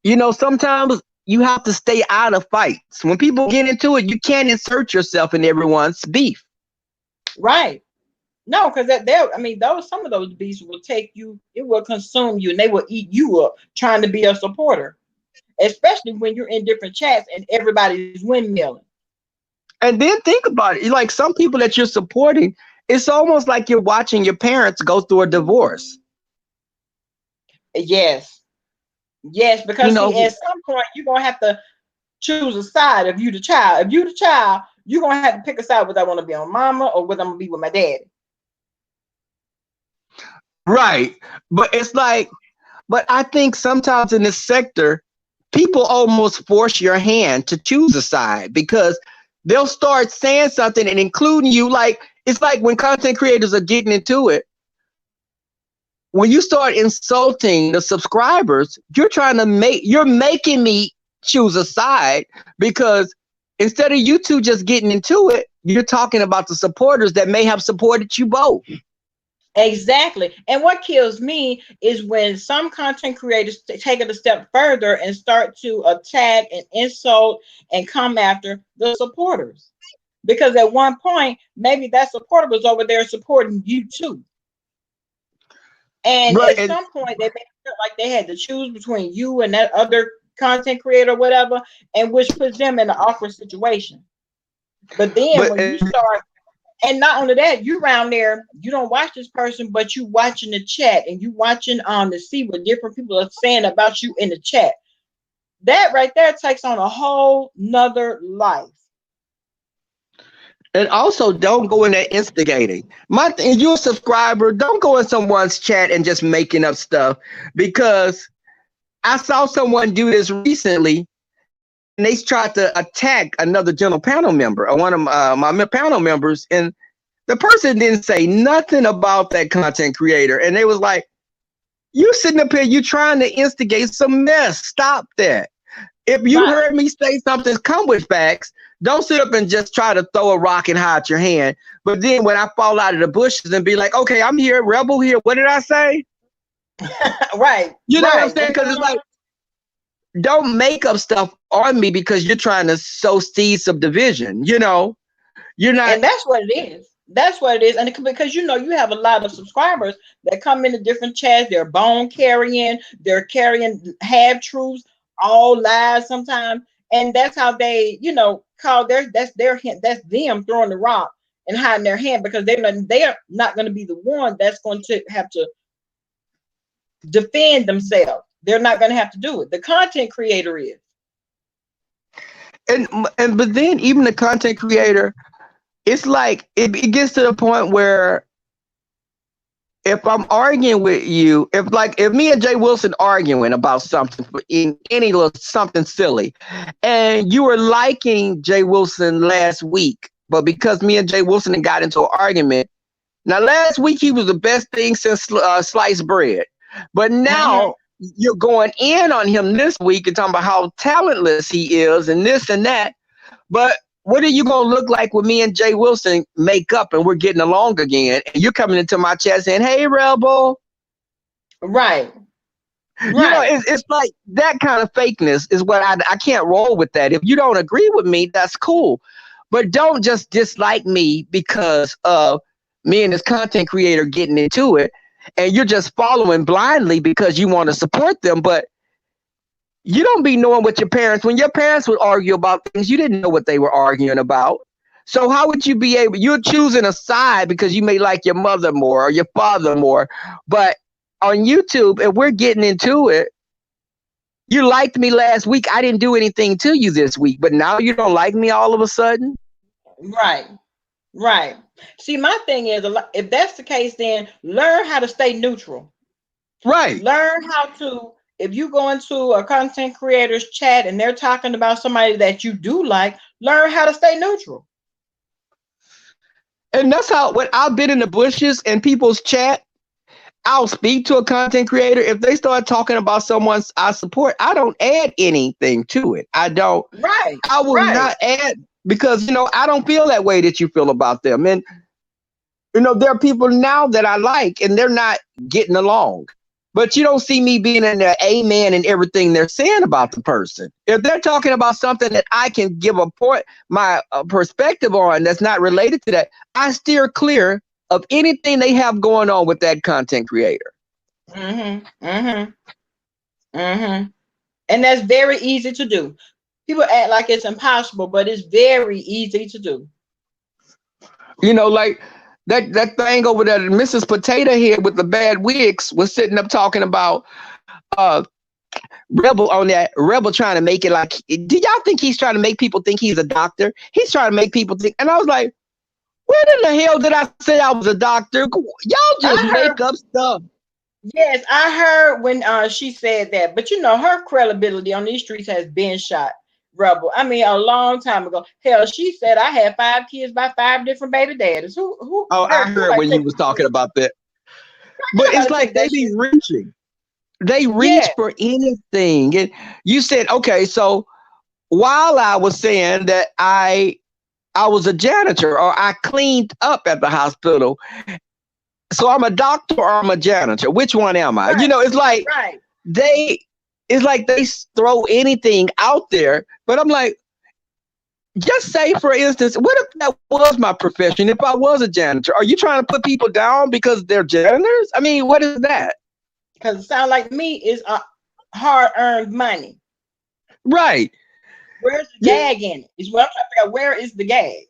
you know, sometimes you have to stay out of fights. When people get into it, you can't insert yourself in everyone's beef. Right. No, because some of those beefs will take you, it will consume you, and they will eat you up trying to be a supporter, especially when you're in different chats and everybody's windmilling. And then think about it. Like some people that you're supporting, it's almost like you're watching your parents go through a divorce. Yes. Yes, because at some point you're going to have to choose a side. If you're the child, you're going to have to pick a side whether I want to be on mama or whether I'm going to be with my daddy. Right. But it's like, but I think sometimes in this sector, people almost force your hand to choose a side because they'll start saying something and including you. Like, it's like when content creators are getting into it, when you start insulting the subscribers, you're making me choose a side, because instead of you two just getting into it, you're talking about the supporters that may have supported you both. Exactly. And what kills me is when some content creators take it a step further and start to attack and insult and come after the supporters. Because at one point, maybe that supporter was over there supporting you too. And Right. at some point, they made it feel like they had to choose between you and that other content creator, or whatever, and which puts them in an awkward situation. But then But when you start, and not only that, you around there, you don't watch this person, but you watching the chat and you watching to see what different people are saying about you in the chat. That right there takes on a whole nother life. and also don't go in there instigating. If you're a subscriber, don't go in someone's chat and just making up stuff, because I saw someone do this recently, and they tried to attack another general panel member, or one of my panel members, and the person didn't say nothing about that content creator, and they was like, "You sitting up here, you trying to instigate some mess. Stop that. If you Right. heard me say something, come with facts. Don't sit up and just try to throw a rock and hide your hand. But then when I fall out of the bushes and be like, okay, I'm here, Rebel here. What did I say? Right. You know what I'm Right. saying? Because it's like, don't make up stuff on me because you're trying to sow seeds of division. You know, you're not. And that's what it is. That's what it is. And because you have a lot of subscribers that come into different chats, they're bone carrying, they're carrying half truths, all lies sometimes. And that's how they, call that's their hand, that's them throwing the rock and hiding their hand, because they're not going to be the one that's going to have to defend themselves. They're not going to have to do it. The content creator is. But then even the content creator, it's like it gets to the point where if I'm arguing with you, if me and Jay Wilson arguing about something in any little something silly, and you were liking Jay Wilson last week, but because me and Jay Wilson got into an argument, now last week he was the best thing since sliced bread, but now you're going in on him this week and talking about how talentless he is and this and that, but what are you going to look like when me and Jay Wilson make up and we're getting along again? And you're coming into my chat saying, hey, Rebel. Right. You know, it's like that kind of fakeness is what I can't roll with that. If you don't agree with me, that's cool. But don't just dislike me because of me and this content creator getting into it. And you're just following blindly because you want to support them. But you don't be knowing what your parents, when your parents would argue about things, you didn't know what they were arguing about. So how would you be able, you're choosing a side because you may like your mother more or your father more. But on YouTube, if we're getting into it, you liked me last week. I didn't do anything to you this week, but now you don't like me all of a sudden? Right. Right. See, my thing is, if that's the case, then learn how to stay neutral. Right. Learn how to, if you go into a content creator's chat and they're talking about somebody that you do like, learn how to stay neutral. And that's how, when I've been in the bushes and people's chat, I'll speak to a content creator. If they start talking about someone I support, I don't add anything to it. I don't. Right. I will not add, because, I don't feel that way that you feel about them. And, there are people now that I like and they're not getting along. But you don't see me being in there amen and everything they're saying about the person. If they're talking about something that I can give my perspective on that's not related to that, I steer clear of anything they have going on with that content creator. And that's very easy to do. People act like it's impossible, but it's very easy to do. Like that thing over there, Mrs. Potato Head with the bad wigs was sitting up talking about Rebel on that. Rebel trying to make it like, do y'all think he's trying to make people think he's a doctor? He's trying to make people think. And I was like, when in the hell did I say I was a doctor? Y'all just make up stuff. Yes, I heard when she said that. But her credibility on these streets has been shot, Rebel. I mean, a long time ago. Hell, she said I had 5 kids by 5 different baby daddies. Who? I heard when you was talking about that. But it's like they be reaching. They reach for anything. And you said, okay, so while I was saying that I was a janitor or I cleaned up at the hospital, So I'm a doctor or I'm a janitor. Which one am I? Right. It's like Right. they throw anything out there. But I'm like, just say, for instance, what if that was my profession? If I was a janitor, are you trying to put people down because they're janitors? I mean, what is that? Because it sounds like me is a hard-earned money. Right. Where's the gag in it? Is what I'm trying to figure out. Where is the gag?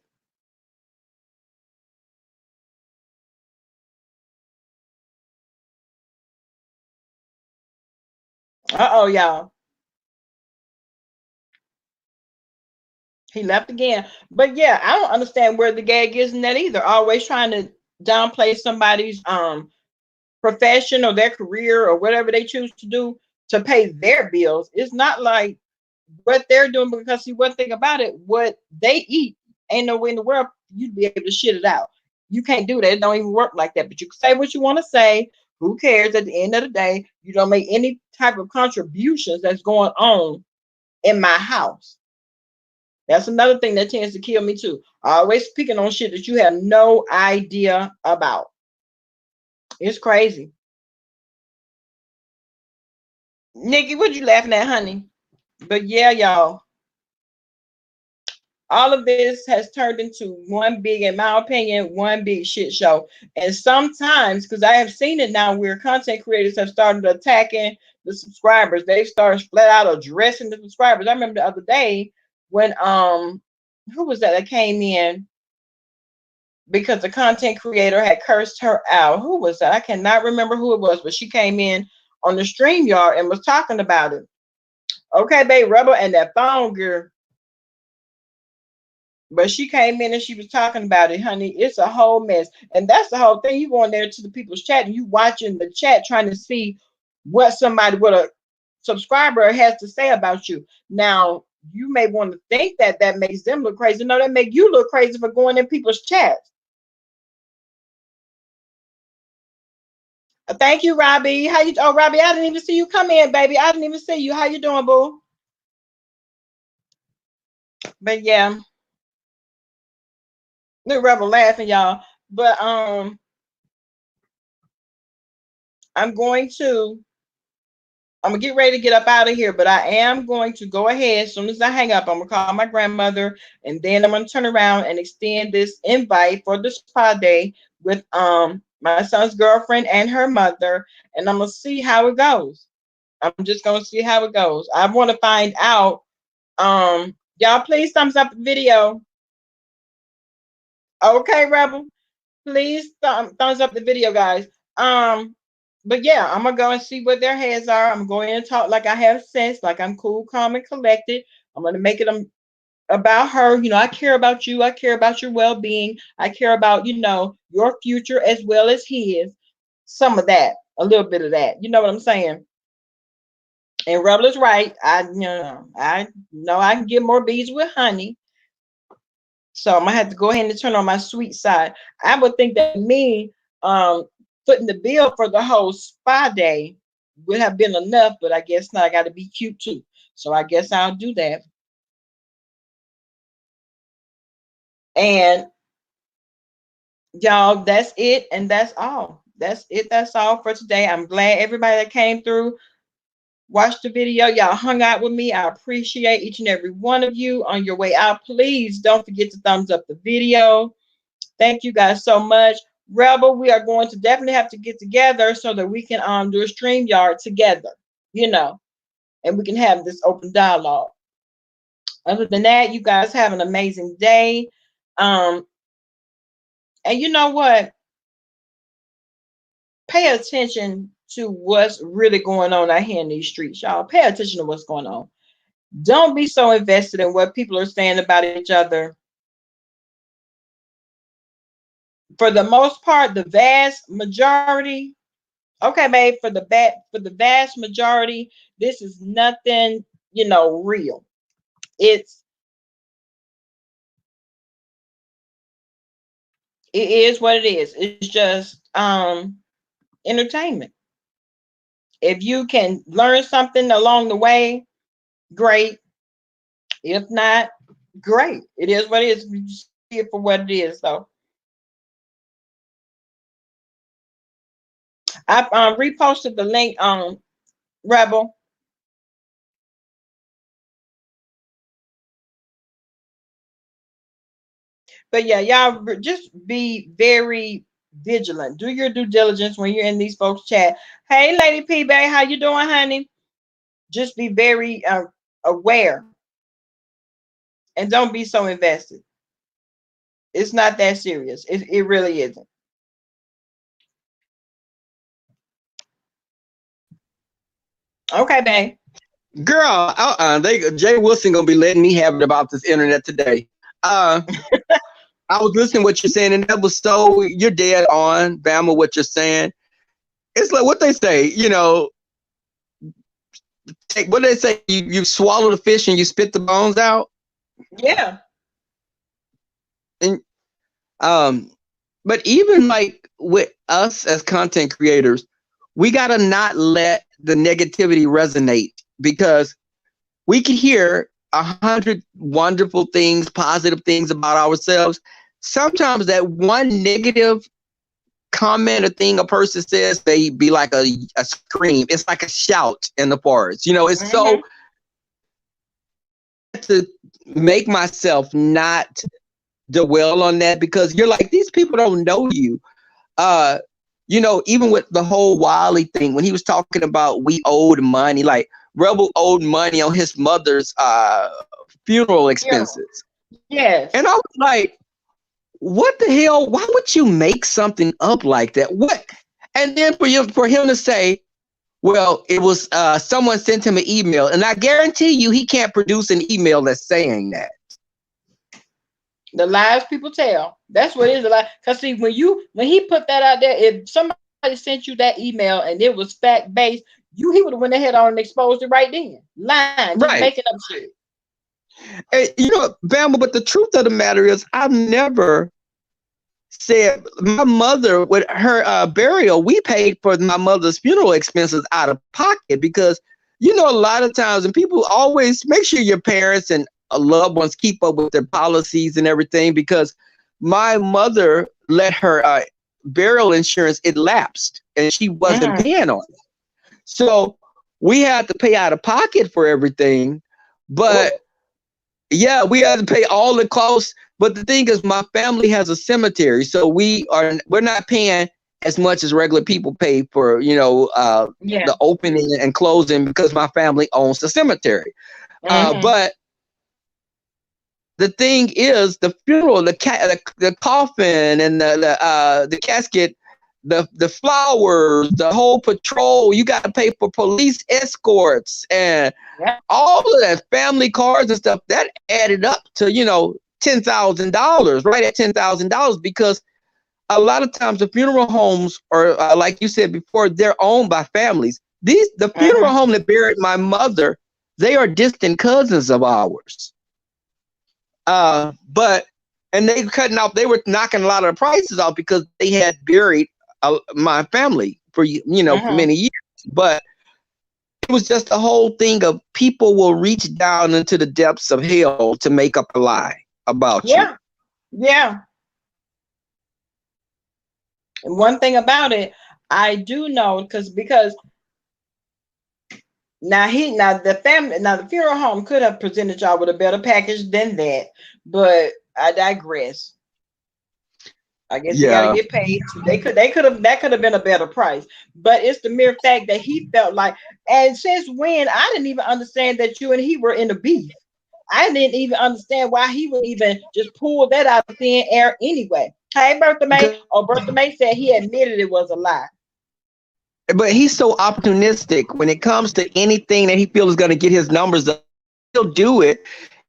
Uh-oh, y'all. He left again. But yeah, I don't understand where the gag is in that either. Always trying to downplay somebody's profession or their career or whatever they choose to do to pay their bills. It's not like what they're doing, because see, one thing about it, what they eat, ain't no way in the world you'd be able to shit it out. You can't do that. It don't even work like that. But you can say what you want to say. Who cares? At the end of the day, you don't make any type of contributions that's going on in my house. That's another thing that tends to kill me too. Always picking on shit that you have no idea about. It's crazy. Nikki, what you laughing at, honey? But yeah, y'all, all of this has turned into one big, in my opinion, one big shit show. And sometimes, because I have seen it now, where content creators have started attacking the subscribers. They started flat out addressing the subscribers. I remember the other day when who was that came in because the content creator had cursed her out. Who was that? I cannot remember who it was, but she came in on the StreamYard and was talking about it. Okay, babe, Rebel and that phone girl. But she came in and she was talking about it, honey. It's a whole mess. And that's the whole thing. You going there to the people's chat and you watching the chat trying to see what somebody with a subscriber has to say about you. Now, you may want to think that that makes them look crazy. No, that make you look crazy for going in people's chats. Thank you, Robbie. How you? Oh, Robbie, I didn't even see you come in, baby. I didn't even see you. How you doing, boo? But yeah, the Rebel laughing, y'all. But I'm gonna get ready to get up out of here, but I am going to go ahead as soon as I hang up. I'm gonna call my grandmother, and then I'm gonna turn around and extend this invite for the spa day with my son's girlfriend and her mother, and I'm gonna see how it goes. I'm just gonna see how it goes. I want to find out. Y'all, please thumbs up the video. Okay, Rebel. Please thumbs up the video, guys. But yeah, I'm gonna go and see what their heads are. I'm going to talk like I have sense, like I'm cool, calm, and collected. I'm gonna make it about her. I care about you. I care about your well-being. I care about your future as well as his. Some of that, a little bit of that. You know what I'm saying? And Rebel is right. I know I can get more bees with honey. So I'm gonna have to go ahead and turn on my sweet side. I would think that me putting the bill for the whole spa day would have been enough, but I guess not. I got to be cute too. So I guess I'll do that. And y'all, that's it, and that's all. That's it. That's all for today. I'm glad everybody that came through watched the video. Y'all hung out with me. I appreciate each and every one of you. On your way out, please don't forget to thumbs up the video. Thank you guys so much. Rebel, we are going to definitely have to get together so that we can do a StreamYard together, and we can have this open dialogue. Other than that, you guys have an amazing day. And you know what? Pay attention to what's really going on out here in these streets, y'all. Pay attention to what's going on. Don't be so invested in what people are saying about each other. For the most part, the vast majority, okay, babe, for the vast majority, this is nothing, real. It is what it is. It's just entertainment. If you can learn something along the way, great. If not, great. It is what it is. You see it for what it is, though. I reposted the link on Rebel. But yeah, y'all just be very vigilant. Do your due diligence when you're in these folks' chat. Hey, Lady P, baby, how you doing, honey? Just be very aware and don't be so invested. It's not that serious. It really isn't. Okay, babe. Girl, Jay Wilson gonna be letting me have it about this internet today. I was listening to what you're saying, and that was so, you're dead on, Bama, what you're saying. It's like what they say, what they say, you swallow the fish and you spit the bones out. Yeah. And but even like with us as content creators, we gotta not let the negativity resonate, because we can hear 100 wonderful things, positive things about ourselves. Sometimes that one negative comment or thing a person says, they be like a scream. It's like a shout in the forest. It's so to make myself not dwell on that, because you're like, these people don't know you. Even with the whole Wiley thing, when he was talking about we owed money, like Rebel owed money on his mother's funeral expenses. Yes. And I was like, what the hell? Why would you make something up like that? What? And then for him to say, well, it was someone sent him an email, and I guarantee you he can't produce an email that's saying that. The lies people tell. That's what it is, a lie. Because see, when he put that out there, if somebody sent you that email and it was fact based, he would have went ahead on and exposed it right then. Lying, just making up shit. And, Bama, but the truth of the matter is, I've never said my mother, with her burial, we paid for my mother's funeral expenses out of pocket, because a lot of times, and people always make sure your parents and loved ones keep up with their policies and everything, because my mother let her burial insurance, it lapsed, and she wasn't paying on it. So we had to pay out of pocket for everything. But yeah, we had to pay all the costs. But the thing is, my family has a cemetery, so we're not paying as much as regular people pay for the opening and closing, because my family owns the cemetery. But the thing is, the funeral, the coffin, and the casket, the flowers, the whole patrol, you got to pay for police escorts and all of that, family cars and stuff. That added up to $10,000, right at $10,000, because a lot of times the funeral homes are, like you said before, they're owned by families. The funeral home that buried my mother, they are distant cousins of ours. And they were knocking a lot of the prices off, because they had buried my family for for many years. But it was just a whole thing of people will reach down into the depths of hell to make up a lie about you. Yeah. And one thing about it, I do know, because the funeral home could have presented y'all with a better package than that, but I digress. I guess you gotta get paid. That could have been a better price. But it's the mere fact that he felt like, and since when, I didn't even understand that you and he were in a beef. I didn't even understand why he would even just pull that out of thin air anyway. Hey, Bertha May. Bertha May said he admitted it was a lie. But he's so opportunistic when it comes to anything that he feels is going to get his numbers up. He'll do it,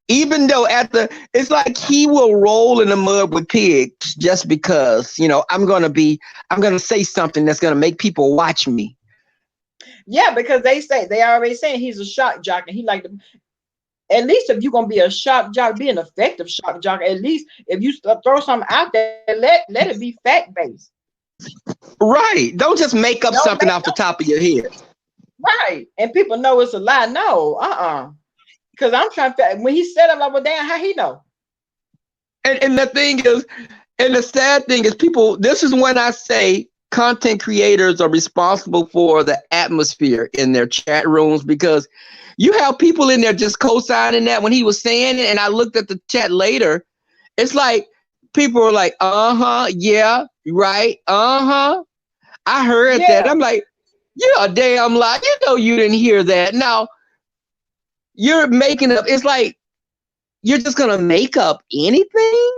even though it's like he will roll in the mud with pigs just because, I'm going to say something that's going to make people watch me. Yeah, because they already saying he's a shock jock, and he like to, at least if you're going to be a shock jock, be an effective shock jock. At least if you throw something out there, let it be fact based. Right. Don't just make up something off the top of your head. Right. And people know it's a lie. No, because I'm trying to, when he said it, I'm like, well, damn, how he know? And the thing is, and the sad thing is, people, this is when I say content creators are responsible for the atmosphere in their chat rooms, because you have people in there just co-signing that when he was saying it. And I looked at the chat later. It's like people were like, yeah, right, I heard that. I'm like, you're a damn lie. You know you didn't hear that. Now, you're making up. It's like you're just gonna make up anything.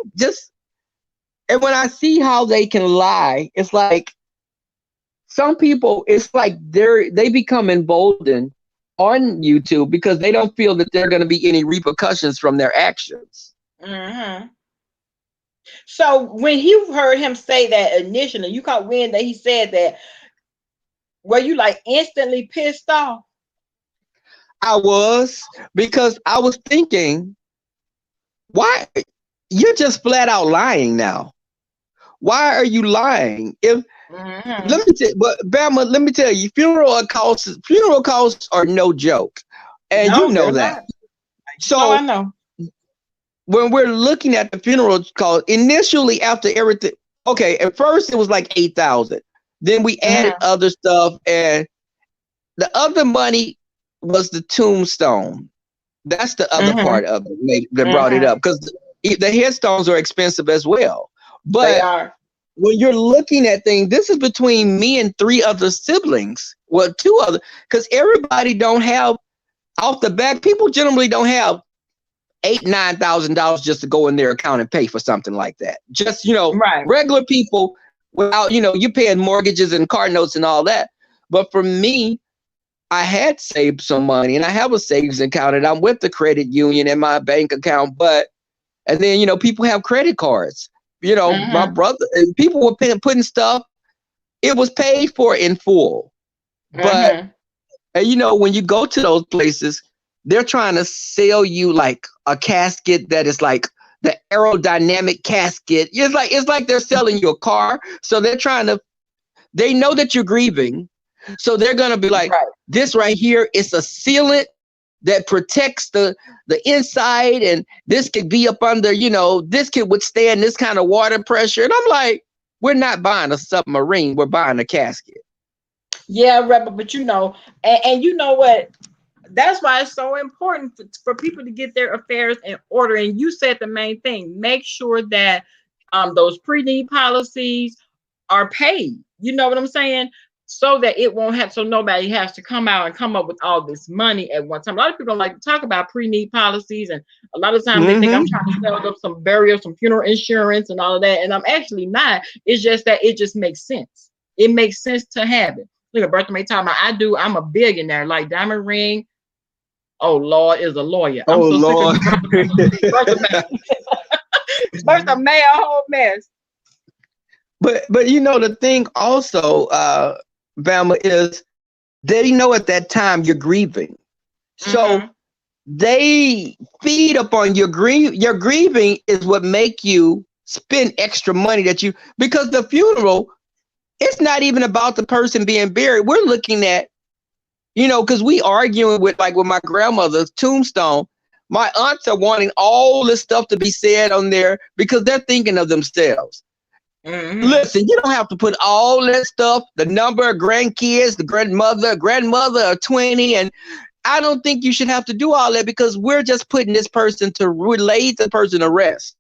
And when I see how they can lie, it's like some people, it's like they become emboldened on YouTube because they don't feel that there are going to be any repercussions from their actions. Mm-hmm. So when you heard him say that initially, you caught wind that he said that, were you like instantly pissed off? I was, because I was thinking, why? You're just flat out lying now. Why are you lying? If let me tell you, but Bama, let me tell you, funeral costs are no joke, and no, you know that. Not. So I know. When we're looking at the funeral cost, initially after everything, okay, at first it was like 8,000. Then we added other stuff, and the other money was the tombstone. That's the other part of it that brought it up, because the headstones are expensive as well. But they are. When you're looking at things, this is between me and 3 other siblings. Well, 2 other, because everybody don't have off the back. People generally don't have $8,000-$9,000 just to go in their account and pay for something like that. Just, regular people without, you're paying mortgages and car notes and all that. But for me, I had saved some money, and I have a savings account, and I'm with the credit union in my bank account. And then, people have credit cards. My brother, people were putting stuff. It was paid for in full. But, and when you go to those places, they're trying to sell you like a casket that is like the aerodynamic casket. It's like they're selling you a car. So they know that you're grieving. So they're going to be like, this right here is a sealant that protects the inside, and this could be up under, this could withstand this kind of water pressure. And I'm like, we're not buying a submarine, we're buying a casket. Yeah, Rebel, but and you know what? That's why it's so important for people to get their affairs in order. And you said the main thing, make sure that those pre-need policies are paid. You know what I'm saying? So that it won't have, so nobody has to come out and come up with all this money at one time. A lot of people don't like to talk about pre-need policies, and a lot of times they think I'm trying to sell them some burial, some funeral insurance and all of that. And I'm actually not. It's just that it just makes sense. It makes sense to have it. Look at Bertha May talking about, I'm a billionaire, like diamond ring. Oh, Lord is a lawyer. I'm so Lord. Sick of Bertha May, a whole mess. But the thing also, Bama, is they know at that time you're grieving. So they feed upon your grief. Your grieving is what make you spend extra money because the funeral, it's not even about the person being buried. We're looking at, because we arguing with my grandmother's tombstone. My aunts are wanting all this stuff to be said on there because they're thinking of themselves. Listen, you don't have to put all that stuff, the number of grandkids, the grandmother of 20. And I don't think you should have to do all that, because we're just putting this person to relate the person to rest.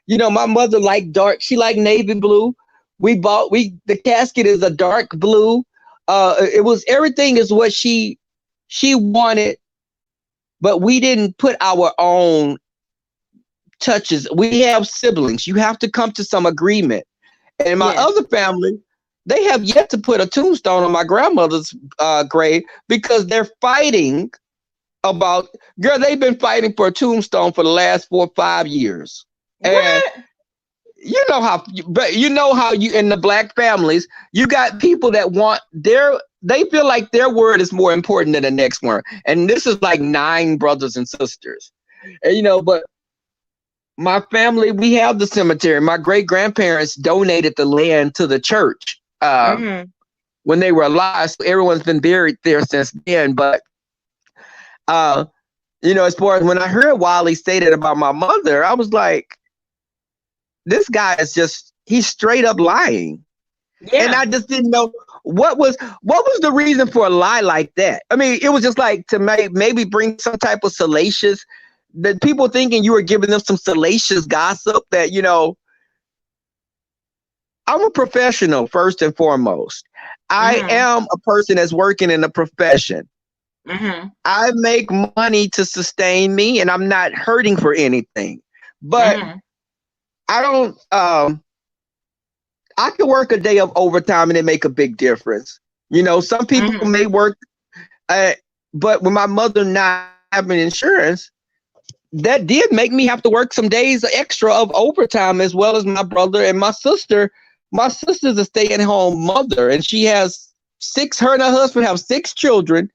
My mother liked dark. She liked navy blue. The casket is a dark blue. Everything is what she wanted, but we didn't put our own touches. We have siblings. You have to come to some agreement. And my other family, they have yet to put a tombstone on my grandmother's grave because they're fighting about, they've been fighting for a tombstone for the last 4 or 5 years. What? And you know how you in the Black families, you got people that they feel like their word is more important than the next one. And this is like 9 brothers and sisters. And, but my family, we have the cemetery. My great-grandparents donated the land to the church when they were alive. So everyone's been buried there since then. But, as far as when I heard Wally say that about my mother, I was like, this guy is he's straight up lying. And I just didn't know what was the reason for a lie like that. I mean, it was just like to maybe bring some type of salacious, that people thinking you were giving them some salacious gossip that, you know, I'm a professional first and foremost. I am a person that's working in a profession. I make money to sustain me, and I'm not hurting for anything. But I don't. I could work a day of overtime and it make a big difference. You know, some people may work, but with my mother not having insurance, that did make me have to work some days extra of overtime, as well as my brother and my sister. My sister's a stay-at-home mother, and she has her and her husband have 6 children,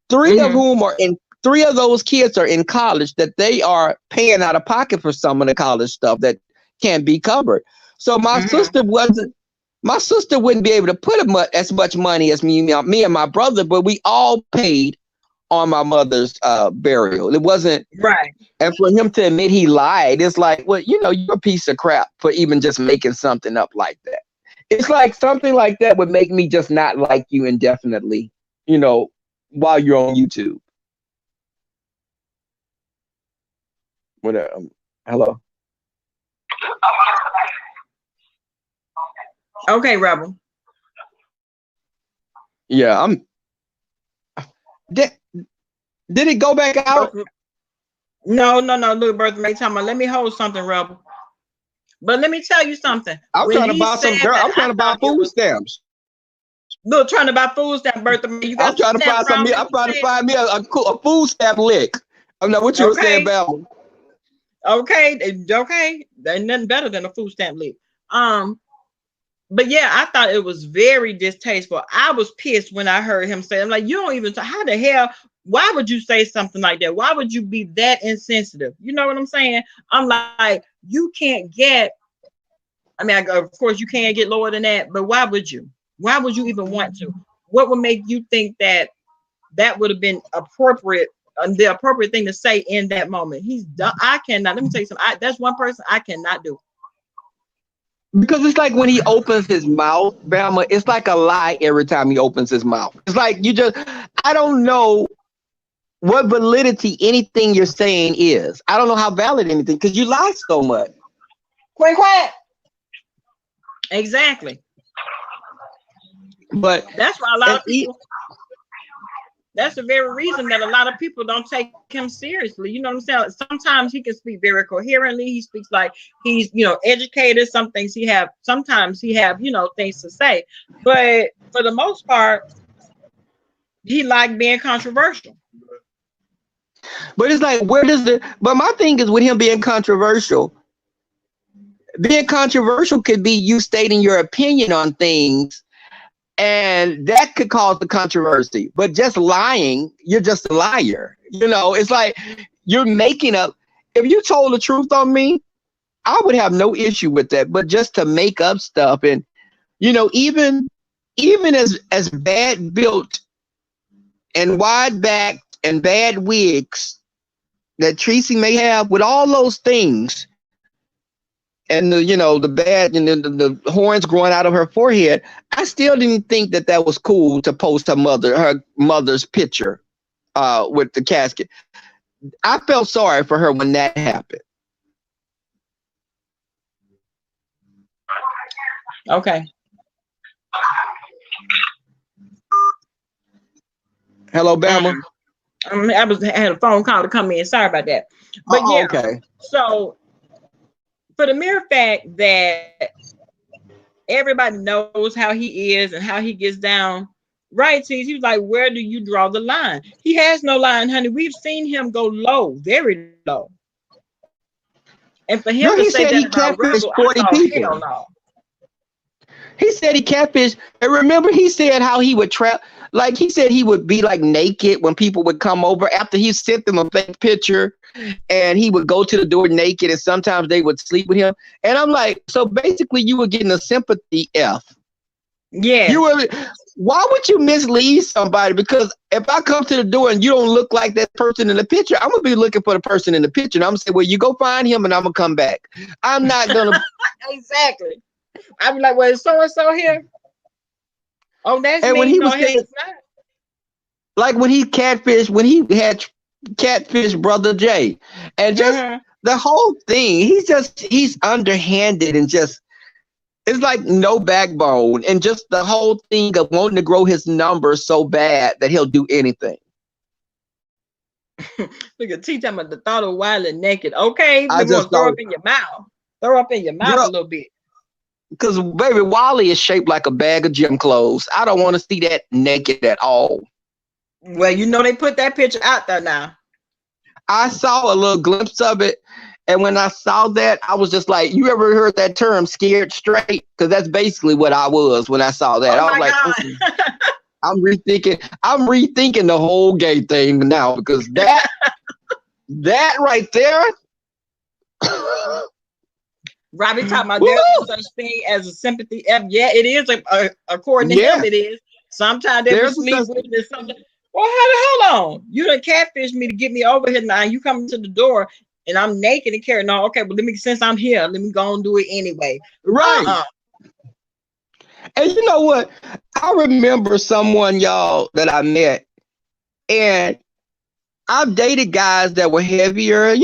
3 of whom are in, 3 of those kids are in college, that they are paying out of pocket for some of the college stuff that can't be covered. So my sister wouldn't be able to put as much money as me and my brother, but we all paid on my mother's burial. It wasn't right. And for him to admit he lied, it's like, well, you know, you're a piece of crap for even just making something up like that. It's like something like that would make me just not like you indefinitely, you know, while you're on YouTube. Hello. Okay, Rebel. Yeah, Did it go back out? No. Look, Bertha May talking about, let me hold something, Rebel. But let me tell you something. I'm trying to buy some girl. I'm trying to buy food stamps. Look, trying to buy food stamps, Bertha May. I'm trying to find some. I'm trying to find me a food stamp lick. I know what you were saying about. Okay. There's nothing better than a food stamp lick. But yeah, I thought it was very distasteful. I was pissed when I heard him say, I'm like, you don't even, how the hell, why would you say something like that? Why would you be that insensitive? You know what I'm saying? I'm like, you can't get, I mean, of course you can't get lower than that, but why would you? Why would you even want to? What would make you think that that would have been appropriate, the appropriate thing to say in that moment? He's done. I cannot, let me tell you something. That's one person I cannot do. Because it's like when he opens his mouth, Bama, it's like a lie every time he opens his mouth. It's like I don't know what validity anything you're saying is. I don't know how valid anything, because you lie so much. Quiet. Exactly. But that's why a lot of people, that's the very reason that a lot of people don't take him seriously. You know what I'm saying? Sometimes he can speak very coherently. He speaks like he's, you know, educated. Some things sometimes he have, you know, things to say. But for the most part, he liked being controversial. But it's like, but my thing is with him being controversial could be you stating your opinion on things, and that could cause the controversy. But just lying, you're just a liar. You know, it's like you're making up. If you told the truth on me, I would have no issue with that. But just to make up stuff, and you know, even as bad built and wide backed and bad wigs that Tracy may have, with all those things, and the bad and the horns growing out of her forehead, I still didn't think that was cool to post her mother's picture with the casket. I felt sorry for her when that happened. Okay. Hello, Bama. I had a phone call to come in. Sorry about that. But yeah. Okay. So, for the mere fact that everybody knows how he is and how he gets down, right? See, he was like, where do you draw the line? He has no line, honey. We've seen him go low, very low. And for him to say that he catfished 40 people. Hell no. He said he catfished. And remember, he said how he would trap. Like, he said he would be like naked when people would come over after he sent them a fake picture, and he would go to the door naked, and sometimes they would sleep with him. And I'm like, so basically you were getting a sympathy F. Yeah. Why would you mislead somebody? Because if I come to the door and you don't look like that person in the picture, I'm going to be looking for the person in the picture. And I'm going to say, well, you go find him and I'm going to come back. I'm not going to. Exactly. I'd be like, well, is so-and-so here? Oh, that's And me. when he No, was saying, like when he had catfish brother Jay, and just the whole thing, he's underhanded and just, it's like no backbone, and just the whole thing of wanting to grow his numbers so bad that he'll do anything. Look at T talking about the thought of wild and naked. Okay, I we want just to throw thought, up in your mouth. Throw up in your mouth a little bit. Because baby, Wally is shaped like a bag of gym clothes. I don't want to see that naked at all. Well, you know they put that picture out there now. I saw a little glimpse of it, and when I saw that, I was just like, you ever heard that term scared straight? Because that's basically what I was when I saw that. I was like, I'm rethinking the whole gay thing now, because that right there. Robbie talking about there's no such thing as a sympathy. Yeah, it is. According to him, it is. Sometimes they sleep with it. Something. Well, hold on. You done catfish me to get me over here now. You coming to the door and I'm naked and carrying on. Okay, but since I'm here, let me go and do it anyway. Right. And you know what? I remember someone, y'all, that I met, and I've dated guys that were heavier,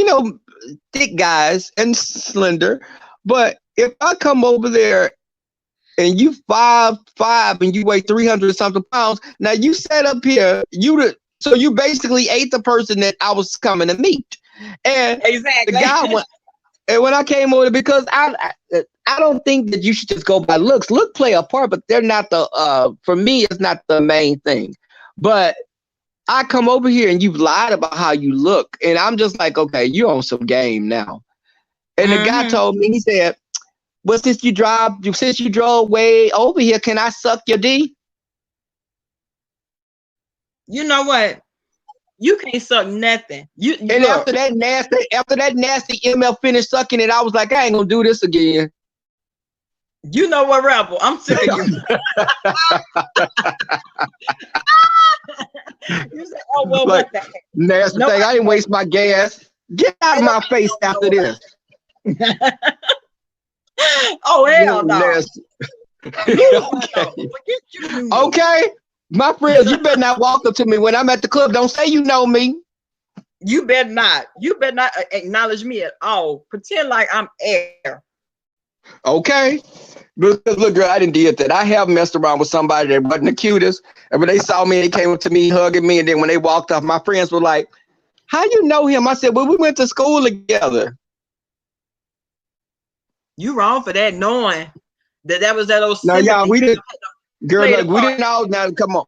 thick guys and slender. But if I come over there and you 5'5" and you weigh 300 something pounds, now you sat up here, so you basically ate the person that I was coming to meet. And exactly. The guy went, and when I came over, because I don't think that you should just go by looks. Look play a part, but they're not for me, it's not the main thing. But I come over here and you've lied about how you look, and I'm just like, okay, you're on some game now. And the guy told me, he said, well, since you drove way over here, can I suck your D? You know what? You can't suck nothing. And after that nasty ML finished sucking it, I was like, I ain't gonna do this again. You know what, Rebel? I'm sick of you. You said, oh well, like, what the heck? Nasty thing. I didn't waste my gas. Get out of my face after this. Oh hell no. Okay, my friends, you better not walk up to me when I'm at the club. Don't say you know me. You better not. You better not acknowledge me at all. Pretend like I'm air. Okay. Look, girl, I didn't did that. I have messed around with somebody that wasn't the cutest. And when they saw me, they came up to me, hugging me. And then when they walked off, my friends were like, how you know him? I said, well, we went to school together. You wrong for that, knowing that was that old. No, y'all, we didn't. Girl, look, we didn't all. Now, come on,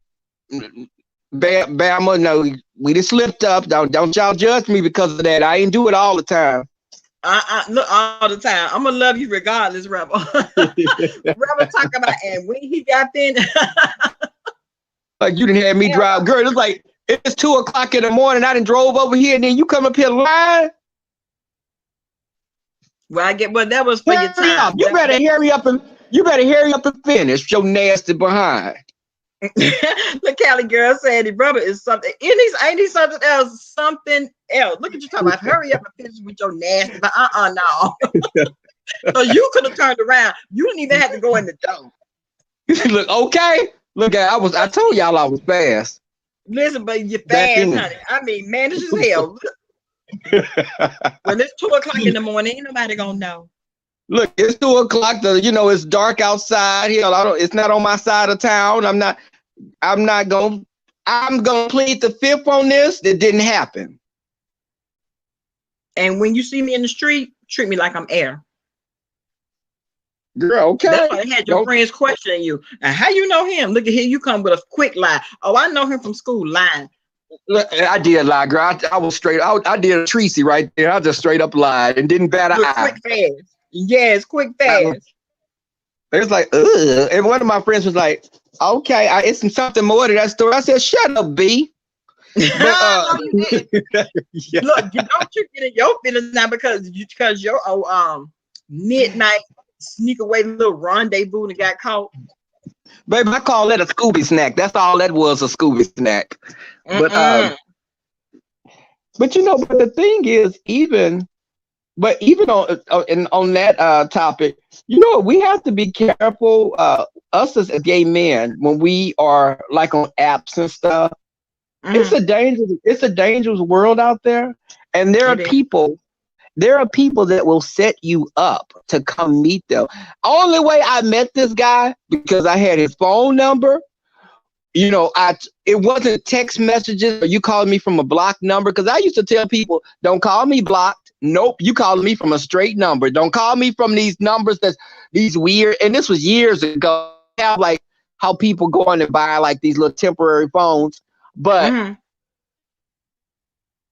Bama. No, we just slipped up. Don't y'all judge me because of that. I ain't do it all the time. Look, all the time. I'm gonna love you regardless, Rebel. Rebel talk about, and when he got in, like you didn't have me drive, girl. It's like it's 2:00 in the morning. I done drove over here, and then you come up here lying. Well, that was for your time. You better hurry up and finish your nasty behind. Look, Cali girl said, "The brother is something. Ain't he something else? Something else. Look at you talking about. Hurry up and finish with your nasty. But no. So you could have turned around. You didn't even have to go in the door. Look, okay. Look, I told y'all I was fast. Listen, but you're fast, honey. I mean, man, this is hell. When it's 2:00 in the morning, ain't nobody gonna know. Look, it's 2:00. It's dark outside. It's not on my side of town. I'm gonna plead the fifth on this. It didn't happen. And when you see me in the street, treat me like I'm air. Girl, okay. That's why I had your friends questioning you. And how you know him? Look at here, you come with a quick lie. Oh, I know him from school lying. I did lie, girl. I was straight. I did a Tracy right there. I just straight up lied and didn't bat an eye. Quick fast. Yes, quick fast. It was like, ugh. And one of my friends was like, okay, it's something more to that story. I said, shut up, B. But, no, you didn't. Yeah. Look, don't you get in your feelings now because your midnight sneak away little rendezvous and got caught. Baby, I call that a Scooby snack. That's all that was, a Scooby snack. But but the thing is, even on that topic, we have to be careful us as gay men, when we are like on apps and stuff, it's a dangerous world out there. And there are people that will set you up to come meet them. Only way I met this guy because I had his phone number. You know, it wasn't text messages or you calling me from a blocked number, because I used to tell people, don't call me blocked. Nope, you calling me from a straight number. Don't call me from these numbers that's these weird. And this was years ago. Have like how people go on and buy like these little temporary phones, but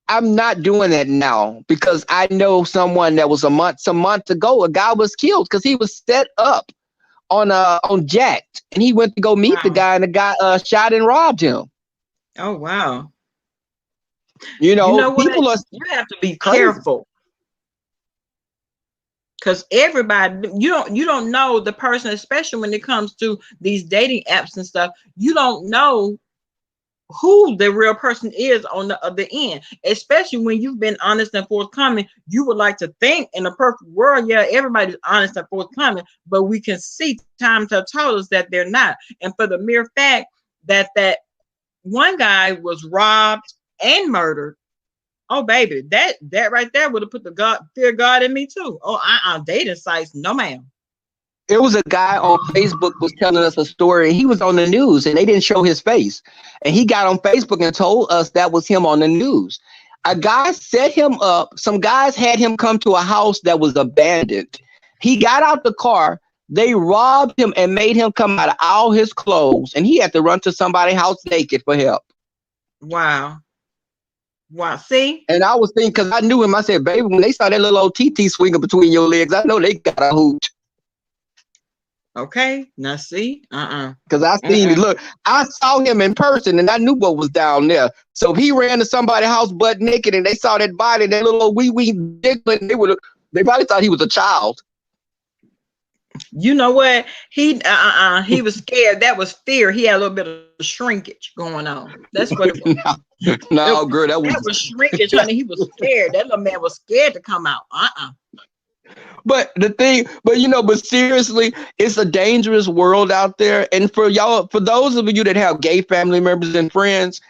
I'm not doing that now because I know someone that was some months ago, a guy was killed because he was set up on Jacked, and he went to go meet the guy, and the guy shot and robbed him. Oh wow! You know people you have to be careful because everybody you don't know the person, especially when it comes to these dating apps and stuff. You don't know who the real person is on the other end, especially when you've been honest and forthcoming. You would like to think in a perfect world, yeah, everybody's honest and forthcoming, but we can see times have told us that they're not. And for the mere fact that one guy was robbed and murdered, oh baby, that right there would have put the fear of God in me too. Oh, dating sites, no ma'am. There was a guy on Facebook was telling us a story, and he was on the news, and they didn't show his face. And he got on Facebook and told us that was him on the news. A guy set him up. Some guys had him come to a house that was abandoned. He got out the car. They robbed him and made him come out of all his clothes, and he had to run to somebody's house naked for help. Wow. Wow. See? And I was thinking, because I knew him, I said, baby, when they saw that little old TT swinging between your legs, I know they got a hoot. Okay, now see, because I seen look, I saw him in person and I knew what was down there. So if he ran to somebody's house butt naked and they saw that body, that little wee dickling, they probably thought he was a child. You know what? He was scared. That was fear. He had a little bit of shrinkage going on. That's what it was. no, girl, that was shrinkage, honey. He was scared. That little man was scared to come out. But seriously, it's a dangerous world out there. And for those of you that have gay family members and friends,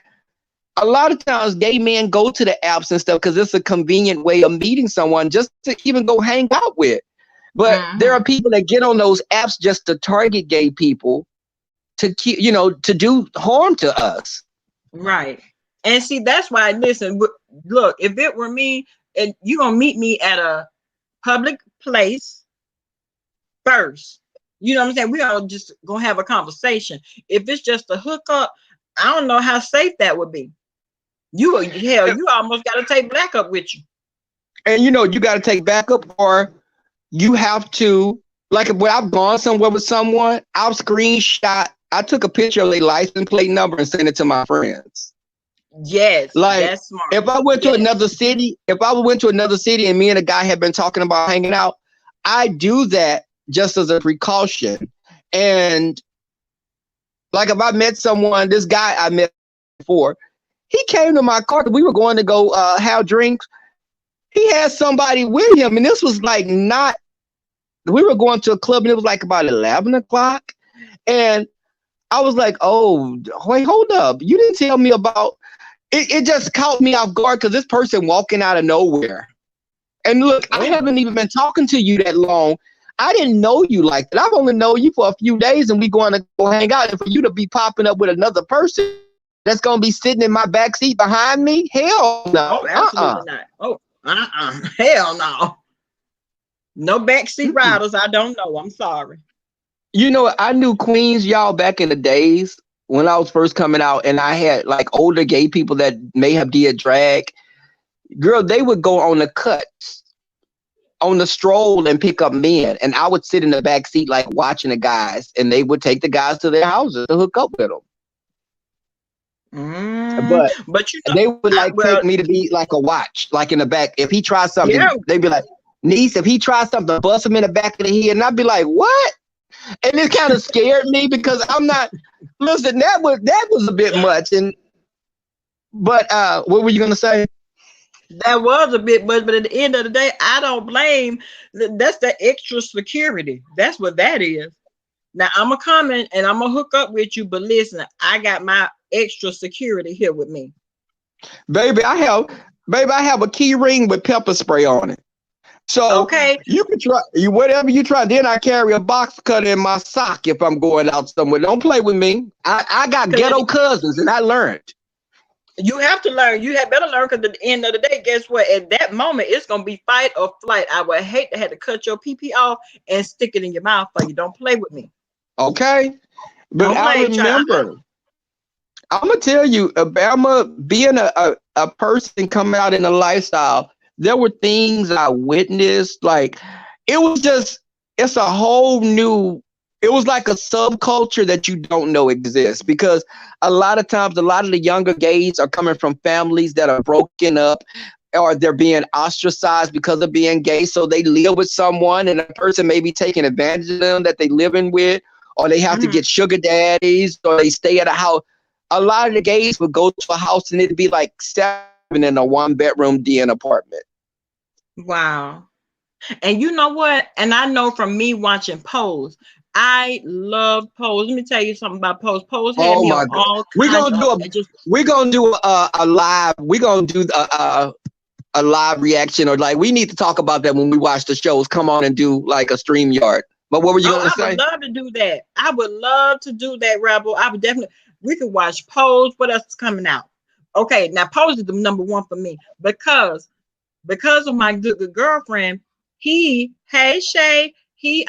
a lot of times gay men go to the apps and stuff because it's a convenient way of meeting someone just to even go hang out with. But there are people that get on those apps just to target gay people to keep, to do harm to us. Right. And see, that's why, listen, look, if it were me and you're going to meet me at a public place first, you know what I'm saying? We all just gonna have a conversation. If it's just a hookup, I don't know how safe that would be. You almost got to take backup with you. And you got to take backup, or you have to, like when I've gone somewhere with someone, I'll screenshot. I took a picture of their license plate number and sent it to my friends. Yes, like that's smart. If I went to another city, and me and a guy had been talking about hanging out, I do that just as a precaution. And like if I met someone, this guy I met before, he came to my car. We were going to go have drinks. He had somebody with him, and this was like we were going to a club, and it was like about 11 o'clock. And I was like, oh, wait, hold up. You didn't tell me about it. Just caught me off guard because this person walking out of nowhere. And look, I haven't even been talking to you that long. I didn't know you like that. I've only known you for a few days, and we going to go hang out. And for you to be popping up with another person that's going to be sitting in my back seat behind me, hell no. Oh, absolutely not. Oh, hell no. No backseat riders. I don't know. I'm sorry. I knew queens, y'all, back in the days when I was first coming out, and I had like older gay people that may have did drag. Girl, they would go on the cuts, on the stroll, and pick up men, and I would sit in the back seat like watching the guys, and they would take the guys to their houses to hook up with them. But they would take me to be like a watch, like in the back. If he tries something, they'd be like, niece, if he tries something, bust him in the back of the head, and I'd be like, what? And it kind of scared me because I'm not. Listen, that was a bit much. But what were you gonna say? That was a bit much, but at the end of the day, I don't blame. That's the extra security. That's what that is. Now I'm gonna come in and I'm gonna hook up with you, but listen, I got my extra security here with me. Baby, I have a key ring with pepper spray on it. So okay, you can try whatever you try. Then I carry a box cutter in my sock if I'm going out somewhere. Don't play with me. I got ghetto cousins and I learned. You have to learn. You had better learn, because at the end of the day, guess what? At that moment, it's gonna be fight or flight. I would hate to have to cut your pee off and stick it in your mouth for you. Don't play with me. Okay, but I remember. I'm gonna tell you, Obama, being a person coming out in a lifestyle, there were things I witnessed. Like it's a whole new. It was like a subculture that you don't know exists, because a lot of times, a lot of the younger gays are coming from families that are broken up, or they're being ostracized because of being gay. So they live with someone, and a person may be taking advantage of them that they living with, or they have to get sugar daddies, or they stay at a house. A lot of the gays would go to a house and it'd be like 7 in a 1-bedroom den apartment. Wow. And you know what? And I know from me watching Pose, I love Pose. Let me tell you something about Pose. Pose had me on all kinds we're gonna do a live. We're gonna do a live reaction, or like we need to talk about that when we watch the shows. Come on and do like a StreamYard. But what were you gonna say? I would love to do that. I would love to do that, Rebel. I would definitely. We could watch Pose. What else is coming out? Okay, now Pose is the number one for me because of my good girlfriend. Hey Shay, he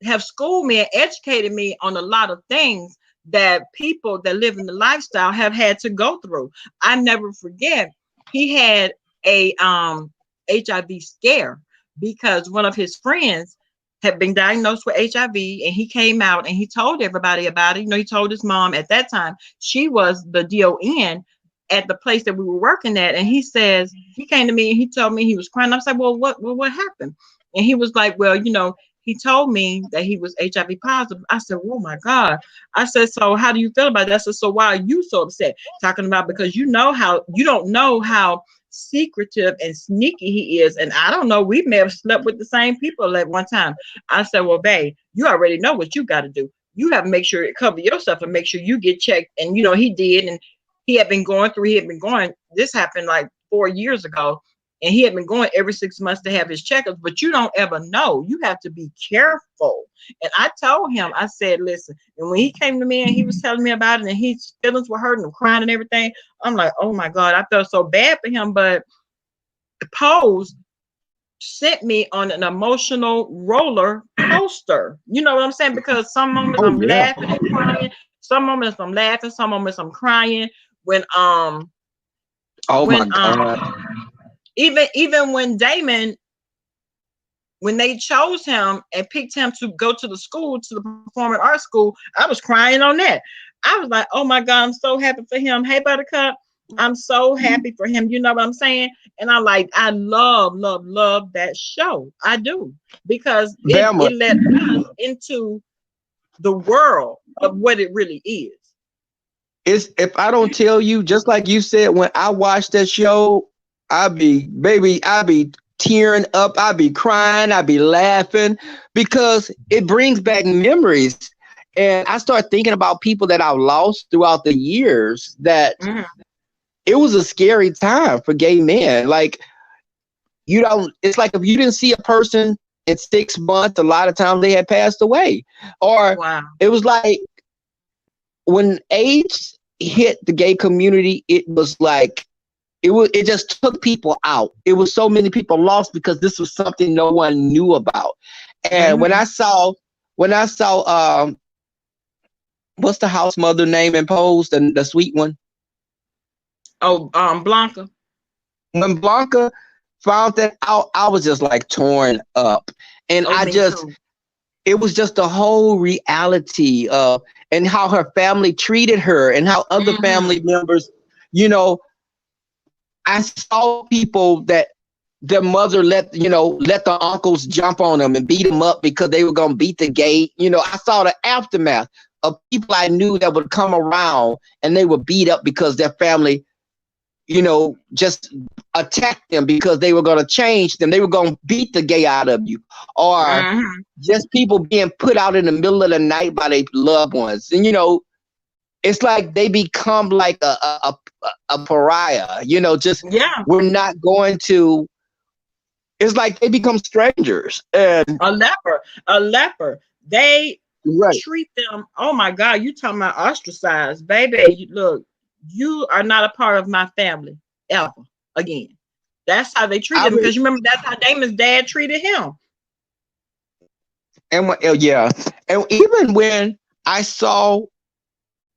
have schooled me and educated me on a lot of things that people that live in the lifestyle have had to go through. I never forget, he had a HIV scare because one of his friends had been diagnosed with HIV, and he came out and he told everybody about it. You know, he told his mom. At that time, she was the DON at the place that we were working at, and he says, he came to me and he told me he was crying. I said, well, what happened? And he was like, well, you know, he told me that he was HIV positive. I said, oh my God. I said, so how do you feel about that? I said, so why are you so upset? Talking about, because you don't know how secretive and sneaky he is. And I don't know, we may have slept with the same people at one time. I said, well, babe, you already know what you got to do. You have to make sure it cover yourself and make sure you get checked. And, you know, he did. And he had been going, this happened like 4 years ago. And he had been going every 6 months to have his checkups, but you don't ever know. You have to be careful. And I told him, I said, listen, and when he came to me and he was telling me about it and his feelings were hurting and crying and everything, I'm like, oh my God, I felt so bad for him. But Pose sent me on an emotional roller coaster. You know what I'm saying? Because some moments I'm laughing and crying, some moments I'm laughing, some moments I'm crying. When even when Damon, when they chose him and picked him to go to the school, to the performing arts school, I was crying on that. I was like, oh my God, I'm so happy for him. Hey, Buttercup, I'm so happy for him. You know what I'm saying? And I love that show. I do, because it let us into the world of what it really is. If I don't tell you, just like you said, when I watched that show, I'd be tearing up, I'd be crying, I'd be laughing, because it brings back memories. And I start thinking about people that I've lost throughout the years, that it was a scary time for gay men. Like, it's like if you didn't see a person in 6 months, a lot of times they had passed away. Or It was like when AIDS hit the gay community, it was like, it just took people out. It was so many people lost because this was something no one knew about. And when I saw what's the house mother name in Pose, the sweet one? Oh, Blanca. When Blanca found that out, I was just like torn up. And it was just the whole reality of, and how her family treated her and how other family members, you know, I saw people that their mother let the uncles jump on them and beat them up because they were going to beat the gay. You know, I saw the aftermath of people I knew that would come around and they would beat up because their family just attack them because they were going to change them. They were going to beat the gay out of you, or just people being put out in the middle of the night by their loved ones. And, it's like they become like a pariah, we're not going to, it's like they become strangers. And a leper. They treat them. Oh my God, you talking about ostracized, baby. Look, you are not a part of my family ever again. That's how they treat him, because you remember that's how Damon's dad treated him. And and even when I saw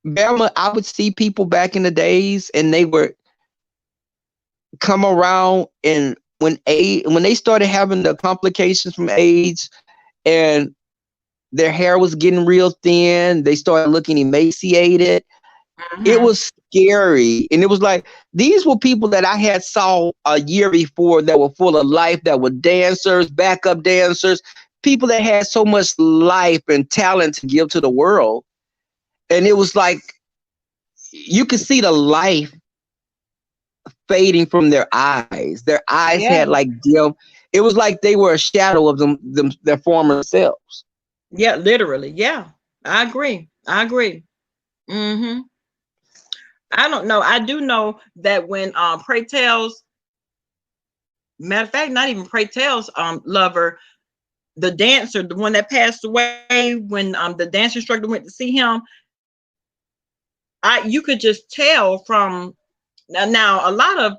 Bama, I would see people back in the days, and they would come around, and when they started having the complications from AIDS, and their hair was getting real thin, they started looking emaciated. It was scary. And it was like, these were people that I had saw a year before that were full of life, that were dancers, backup dancers, people that had so much life and talent to give to the world. And it was like, you could see the life fading from their eyes. Their eyes had like dim. It was like they were a shadow of them their former selves. Yeah, literally. Yeah, I agree. I don't know. I do know that when Pray Tell's, matter of fact, not even Pray Tell's lover, the dancer, the one that passed away, when the dance instructor went to see him, you could just tell from now a lot of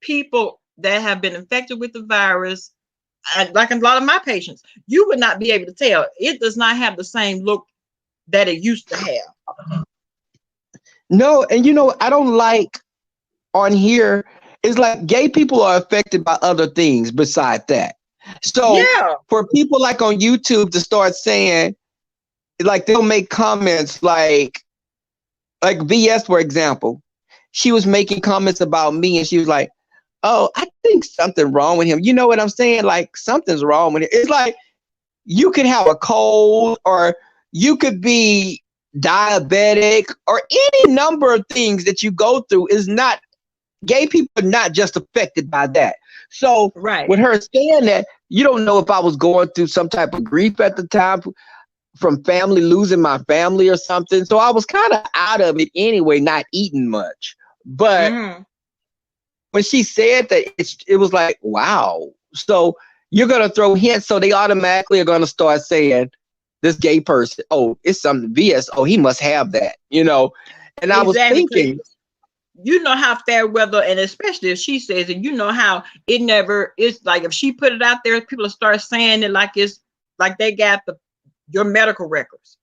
people that have been infected with the virus, like a lot of my patients, you would not be able to tell. It does not have the same look that it used to have. No, and I don't like on here, it's like gay people are affected by other things besides that. So for people like on YouTube to start saying, like, they'll make comments like VS, for example, she was making comments about me, and she was like, oh, I think something wrong with him. You know what I'm saying? Like, something's wrong with him. It's like, you could have a cold, or you could be diabetic, or any number of things that you go through. Is not, gay people are not just affected by that. So with her saying that, you don't know if I was going through some type of grief at the time from family, losing my family or something. So I was kind of out of it anyway, not eating much. But when she said that, it was like, wow. So you're going to throw hints. So they automatically are going to start saying, this gay person, oh, it's something VS, oh, he must have that, And I was thinking, how fair weather, and especially if she says it, how it never, it's like if she put it out there, people start saying it like it's like they got your medical records.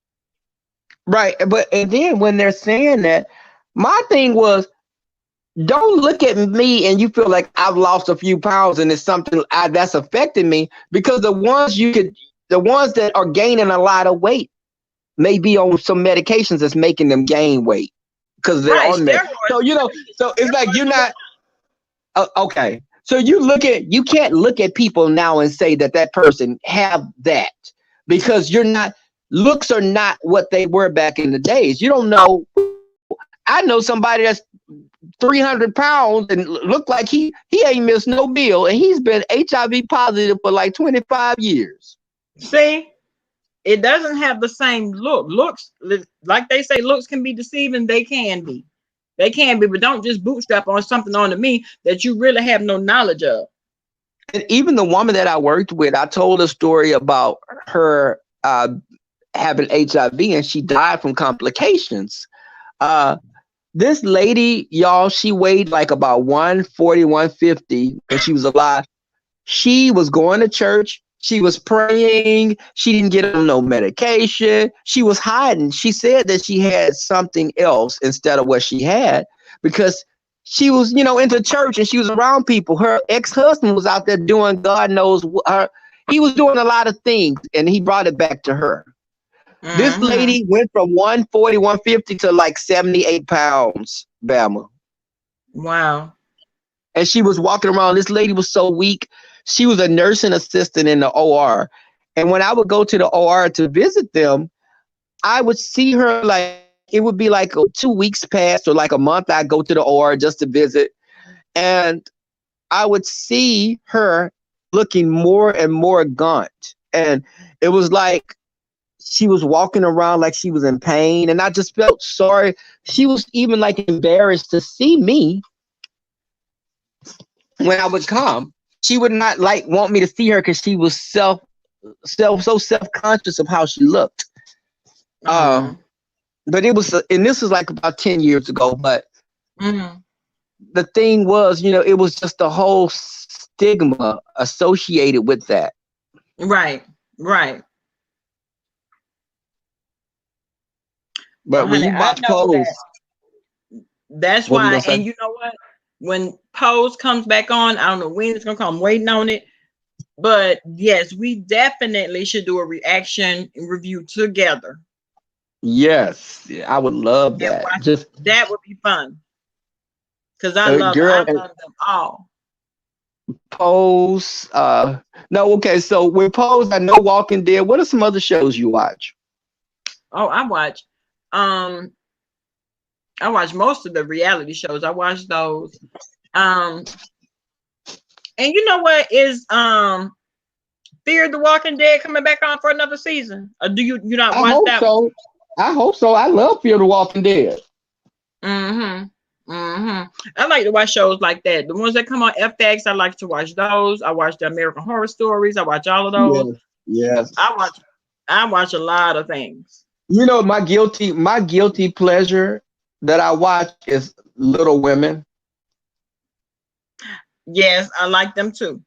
Right. And then when they're saying that, my thing was, don't look at me and you feel like I've lost a few pounds and it's something that's affecting me, because the ones that are gaining a lot of weight may be on some medications that's making them gain weight because they're on that. So, so it's like, you're not, okay. So you can't look at people now and say that person have that, because looks are not what they were back in the days. You don't know. I know somebody that's 300 pounds and look like he ain't missed no meal, and he's been HIV positive for like 25 years. See, it doesn't have the same look. Looks, like they say, looks can be deceiving. They can be, but don't just bootstrap on something onto me that you really have no knowledge of. And even the woman that I worked with, I told a story about her having HIV, and she died from complications. This lady, y'all, she weighed like about 140, 150 when she was alive. She was going to church. She was praying. She didn't get on no medication. She was hiding. She said that she had something else instead of what she had, because she was, into church and she was around people. Her ex-husband was out there doing God knows what. He was doing a lot of things, and he brought it back to her. This lady went from 140, 150 to like 78 pounds, Bama. Wow. And she was walking around. This lady was so weak. She was a nursing assistant in the OR. And when I would go to the OR to visit them, I would see her like it would be like 2 weeks past or like a month. I'd go to the OR just to visit, and I would see her looking more and more gaunt, and it was like she was walking around like she was in pain, and I just felt sorry. She was even like embarrassed to see me when I would come. She would not like want me to see her because she was so self-conscious of how she looked. But it was, and this was like about 10 years ago, but the thing was, it was just the whole stigma associated with that. Right. But when you watch Pose, that's why. And you know what? When Pose comes back on, I don't know when it's gonna come. I'm waiting on it. But yes, we definitely should do a reaction review together. Yes, I would love that. That would be fun. Because I love them all. Pose. No, okay. So with Pose, I know Walking Dead. What are some other shows you watch? Oh, I watch most of the reality shows. I watch those. And you know what is Fear the Walking Dead coming back on for another season? Or do you not watch that? I hope so. I love Fear the Walking Dead. I like to watch shows like that. The ones that come on FX, I like to watch those. I watch the American Horror Stories. I watch all of those. Yes. I watch a lot of things. My guilty pleasure that I watch is Little Women. Yes, I like them too.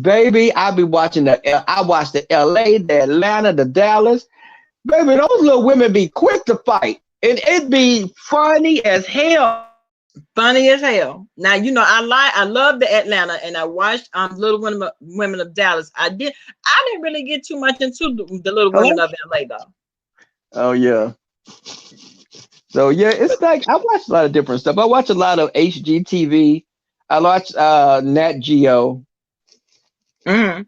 Baby, I watch the LA, the Atlanta, the Dallas. Baby, those Little Women be quick to fight. And it be funny as hell. Now, I love the Atlanta, and I watched Little Women of Dallas. I didn't really get too much into the Little Women of LA though. Oh yeah. So yeah, it's like I watch a lot of different stuff. I watch a lot of HGTV. I watch Nat Geo. Oh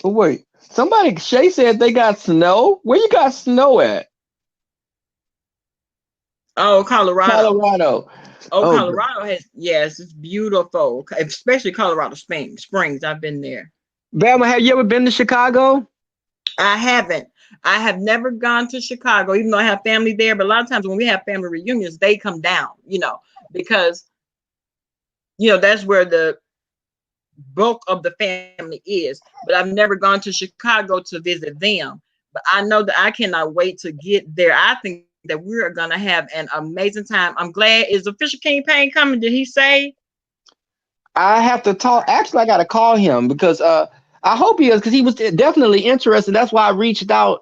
wait. Shay said they got snow. Where you got snow at? Oh, Colorado. Oh, Colorado it's beautiful. Especially Colorado Springs. I've been there. Bama, have you ever been to Chicago? I haven't. I have never gone to Chicago, even though I have family there. But a lot of times when we have family reunions, they come down, because, that's where the bulk of the family is. But I've never gone to Chicago to visit them. But I know that I cannot wait to get there. I think that we're going to have an amazing time. I'm glad. Is official King Payne coming? Did he say? I have to talk. Actually, I got to call him because I hope he is, because he was definitely interested. That's why I reached out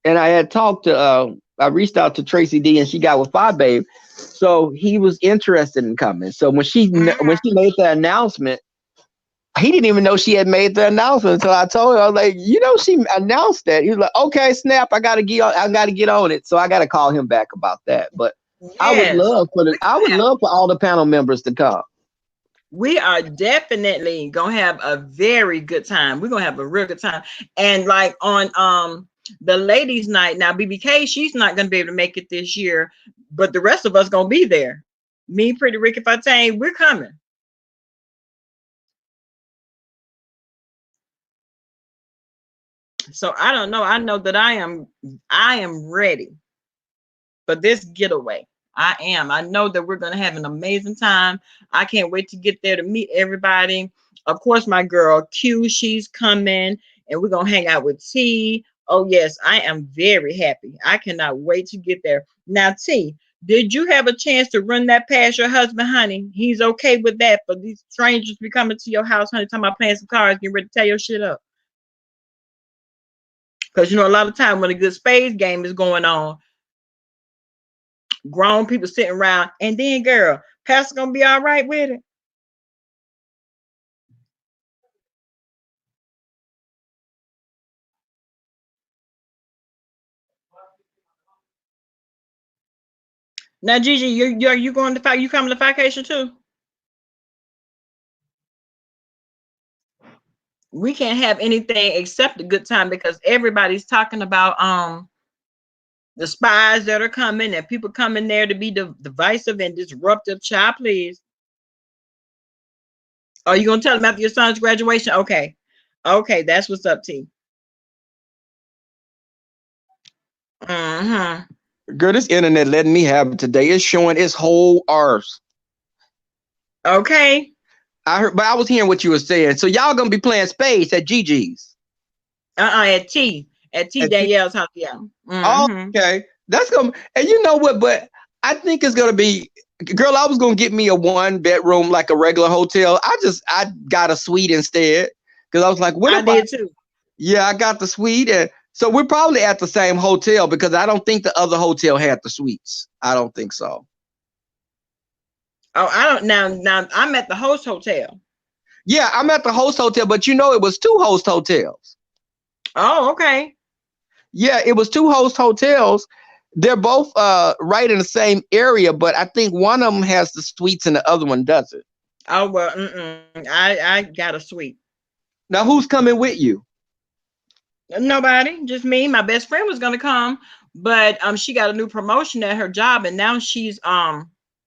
and I had talked to I reached out to Tracy D, and she got with Five Babe. So he was interested in coming. So when she made the announcement, he didn't even know she had made the announcement until I told him. I was like, she announced that. He was like, okay, snap, I gotta get on it. So I gotta call him back about that. But yes, I would love for all the panel members to come. We are definitely gonna have a very good time. We're gonna have a real good time. And like on the ladies' night, now BBK, she's not gonna be able to make it this year, but the rest of us gonna be there. Me, Pretty Ricky Fontaine, we're coming. So I don't know. I know that I am ready for this getaway. I am. I know that we're going to have an amazing time. I can't wait to get there to meet everybody. Of course, my girl Q, she's coming, and we're going to hang out with T. Oh, yes, I am very happy. I cannot wait to get there. Now, T, did you have a chance to run that past your husband, honey? He's okay with that for these strangers be coming to your house, honey, talking about playing some cards, getting ready to tear your shit up. Because, a lot of time when a good spades game is going on, grown people sitting around, and then, girl, Pastor gonna be all right with it. Now, Gigi, you going to you coming to vacation too? we can't have anything except a good time because everybody's talking about the spies that are coming and people coming there to be divisive and disruptive. Child, please. Are you gonna tell them after your son's graduation? Okay. Okay, that's what's up, T. Girl, this internet letting me have it today. It's showing its whole arse. Okay. I heard, but I was hearing what you were saying. So y'all gonna be playing space at Gigi's? At T Danielle's house. Yeah. Oh, okay. That's gonna, and you know what? But I think it's gonna be, girl. I was gonna get me a 1-bedroom like a regular hotel. I got a suite instead because I was like, what? I did too. Yeah, I got the suite, and so we're probably at the same hotel because I don't think the other hotel had the suites. I don't think so. Oh, I don't now I'm at the host hotel. Yeah, I'm at the host hotel, but you know it was 2 host hotels. Oh, okay. Yeah, it was 2 host hotels. They're both right in the same area, but I think one of them has the suites and the other one doesn't. Oh well, I got a suite. Now who's coming with you? Nobody, just me. My best friend was gonna come, but she got a new promotion at her job, and now she's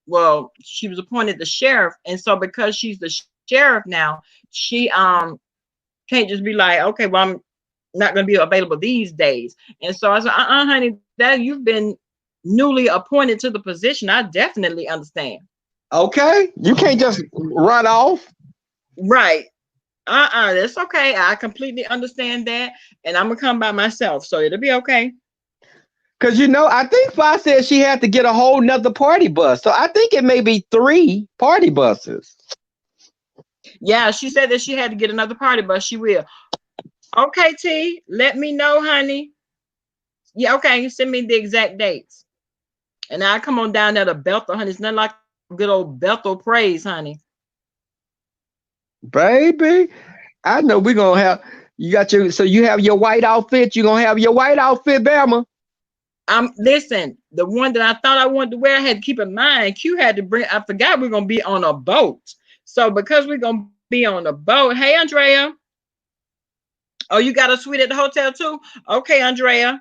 well, she was appointed the sheriff, and so because she's the sheriff now, she can't just be like, okay, well, I'm not going to be available these days. And so I said, honey, that you've been newly appointed to the position. I definitely understand. Okay, you can't just run off. Right. That's okay. I completely understand that, and I'm gonna come by myself, so it'll be okay. Because, you know, I think Fa said she had to get a whole nother party bus. So I think it may be 3 party buses. Yeah, she said that she had to get another party bus. She will. Okay, T, let me know, honey. Yeah, okay, send me the exact dates. And I'll come on down there to Bethel, honey. It's nothing like good old Bethel praise, honey. Baby, I know we're going to have, so you have your white outfit. You're going to have your white outfit, Bama. Listen, the one that I thought I wanted to wear, I had to keep in mind, Q had to bring, I forgot we're going to be on a boat. So because we're going to be on a boat, hey, Andrea. Oh, you got a suite at the hotel too? Okay, Andrea.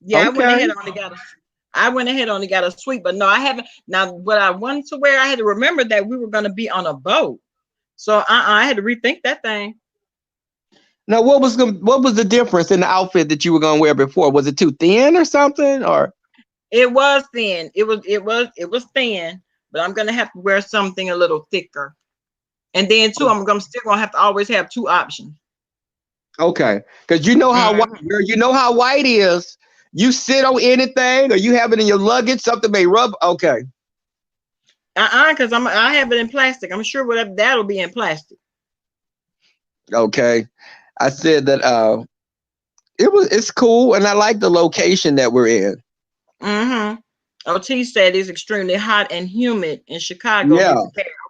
Yeah, okay. I went ahead only got a suite, but no, I haven't. Now, what I wanted to wear, I had to remember that we were going to be on a boat. So I had to rethink that thing. Now, what was the difference in the outfit that you were going to wear before? Was it too thin or something, or? It was thin. It was thin, but I'm going to have to wear something a little thicker. And then too, I'm still going to have to always have 2 options. Okay, because you know how white is. You sit on anything, or you have it in your luggage, something may rub. Okay. Because I have it in plastic. I'm sure whatever that'll be in plastic. Okay. I said that it's cool, and I like the location that we're in. OT said it's extremely hot and humid in Chicago. Yeah.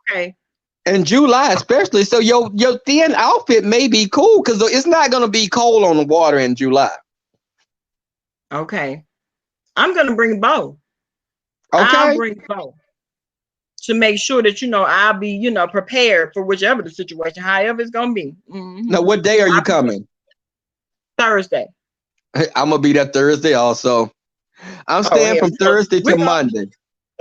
Okay. In July, especially. So your thin outfit may be cool because it's not going to be cold on the water in July. Okay. I'm going to bring both. Okay. I'll bring both to make sure that, I'll be, prepared for whichever the situation, however it's going to be. Now, what day are you coming? Thursday. I'm going to be there Thursday also. I'm staying from Thursday to Monday.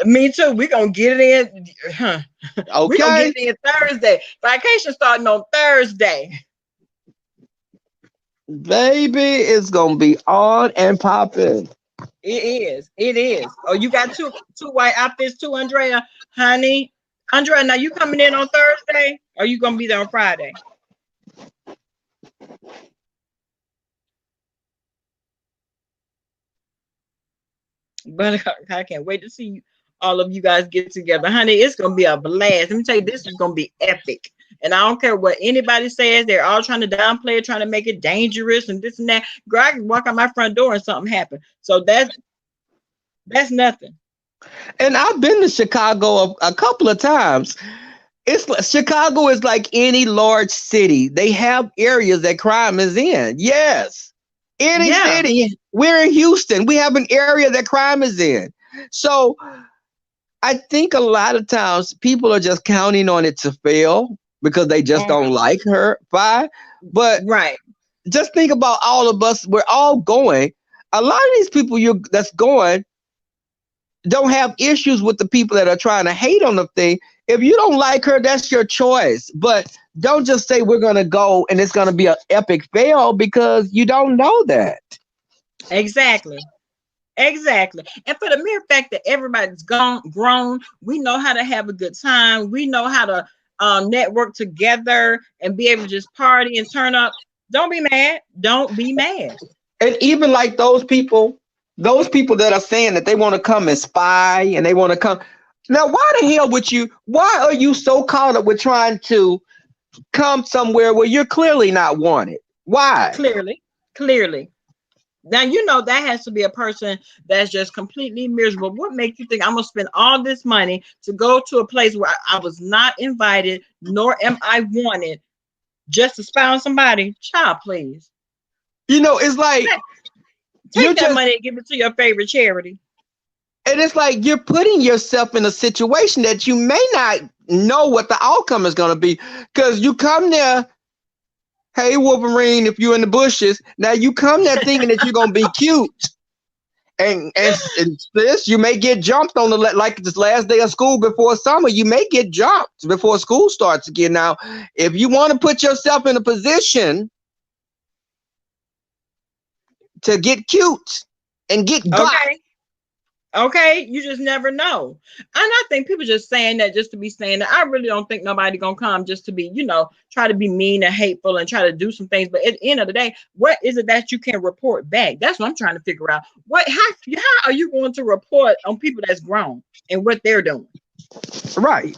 Me too. We're going to get it in. Okay. We're going to get it in Thursday. Vacation starting on Thursday. Baby, it's going to be on and popping. It is. Oh, you got two white outfits too, Andrea? Honey. Andrea, now you coming in on Thursday? Or are you going to be there on Friday? But I can't wait to see all of you guys get together. Honey, it's going to be a blast. Let me tell you, this is going to be epic. And I don't care what anybody says. They're all trying to downplay it, trying to make it dangerous and this and that. Girl, I can walk out my front door and something happen. So that's nothing. And I've been to Chicago a couple of times. Chicago is like any large city. They have areas that crime is in. Yes. Any city. We're in Houston. We have an area that crime is in. So I think a lot of times people are just counting on it to fail. because they just don't like her. Fine. But right. Just think about all of us. We're all going. A lot of these people that's going don't have issues with the people that are trying to hate on the thing. If you don't like her, that's your choice. But don't just say we're going to go and it's going to be an epic fail, because you don't know that. Exactly. Exactly. And for the mere fact that everybody's grown, we know how to have a good time. We know how to network together and be able to just party and turn up. Don't be mad. Don't be mad. And even like those people that are saying that they want to come and spy and they want to come. Now, why the hell would you? Why are you so caught up with trying to come somewhere where you're clearly not wanted? Why? Clearly. Now, you know, that has to be a person that's just completely miserable. What makes you think I'm going to spend all this money to go to a place where I was not invited, nor am I wanted, just to spy on somebody? Child, please. You know, it's like take that money and give it to your favorite charity. And it's like you're putting yourself in a situation that you may not know what the outcome is going to be, because you come there. Hey, Wolverine, if you're in the bushes, now you come there thinking that you're going to be cute. And this, you may get jumped on like this last day of school before summer, you may get jumped before school starts again. Now, if you want to put yourself in a position to get cute and get got. Okay, you just never know. And I think people just saying that just to be saying that. I really don't think nobody gonna come just to be, you know, try to be mean and hateful and try to do some things. But at the end of the day, what is it that you can report back? That's what I'm trying to figure out. How are you going to report on people that's grown and what they're doing? Right.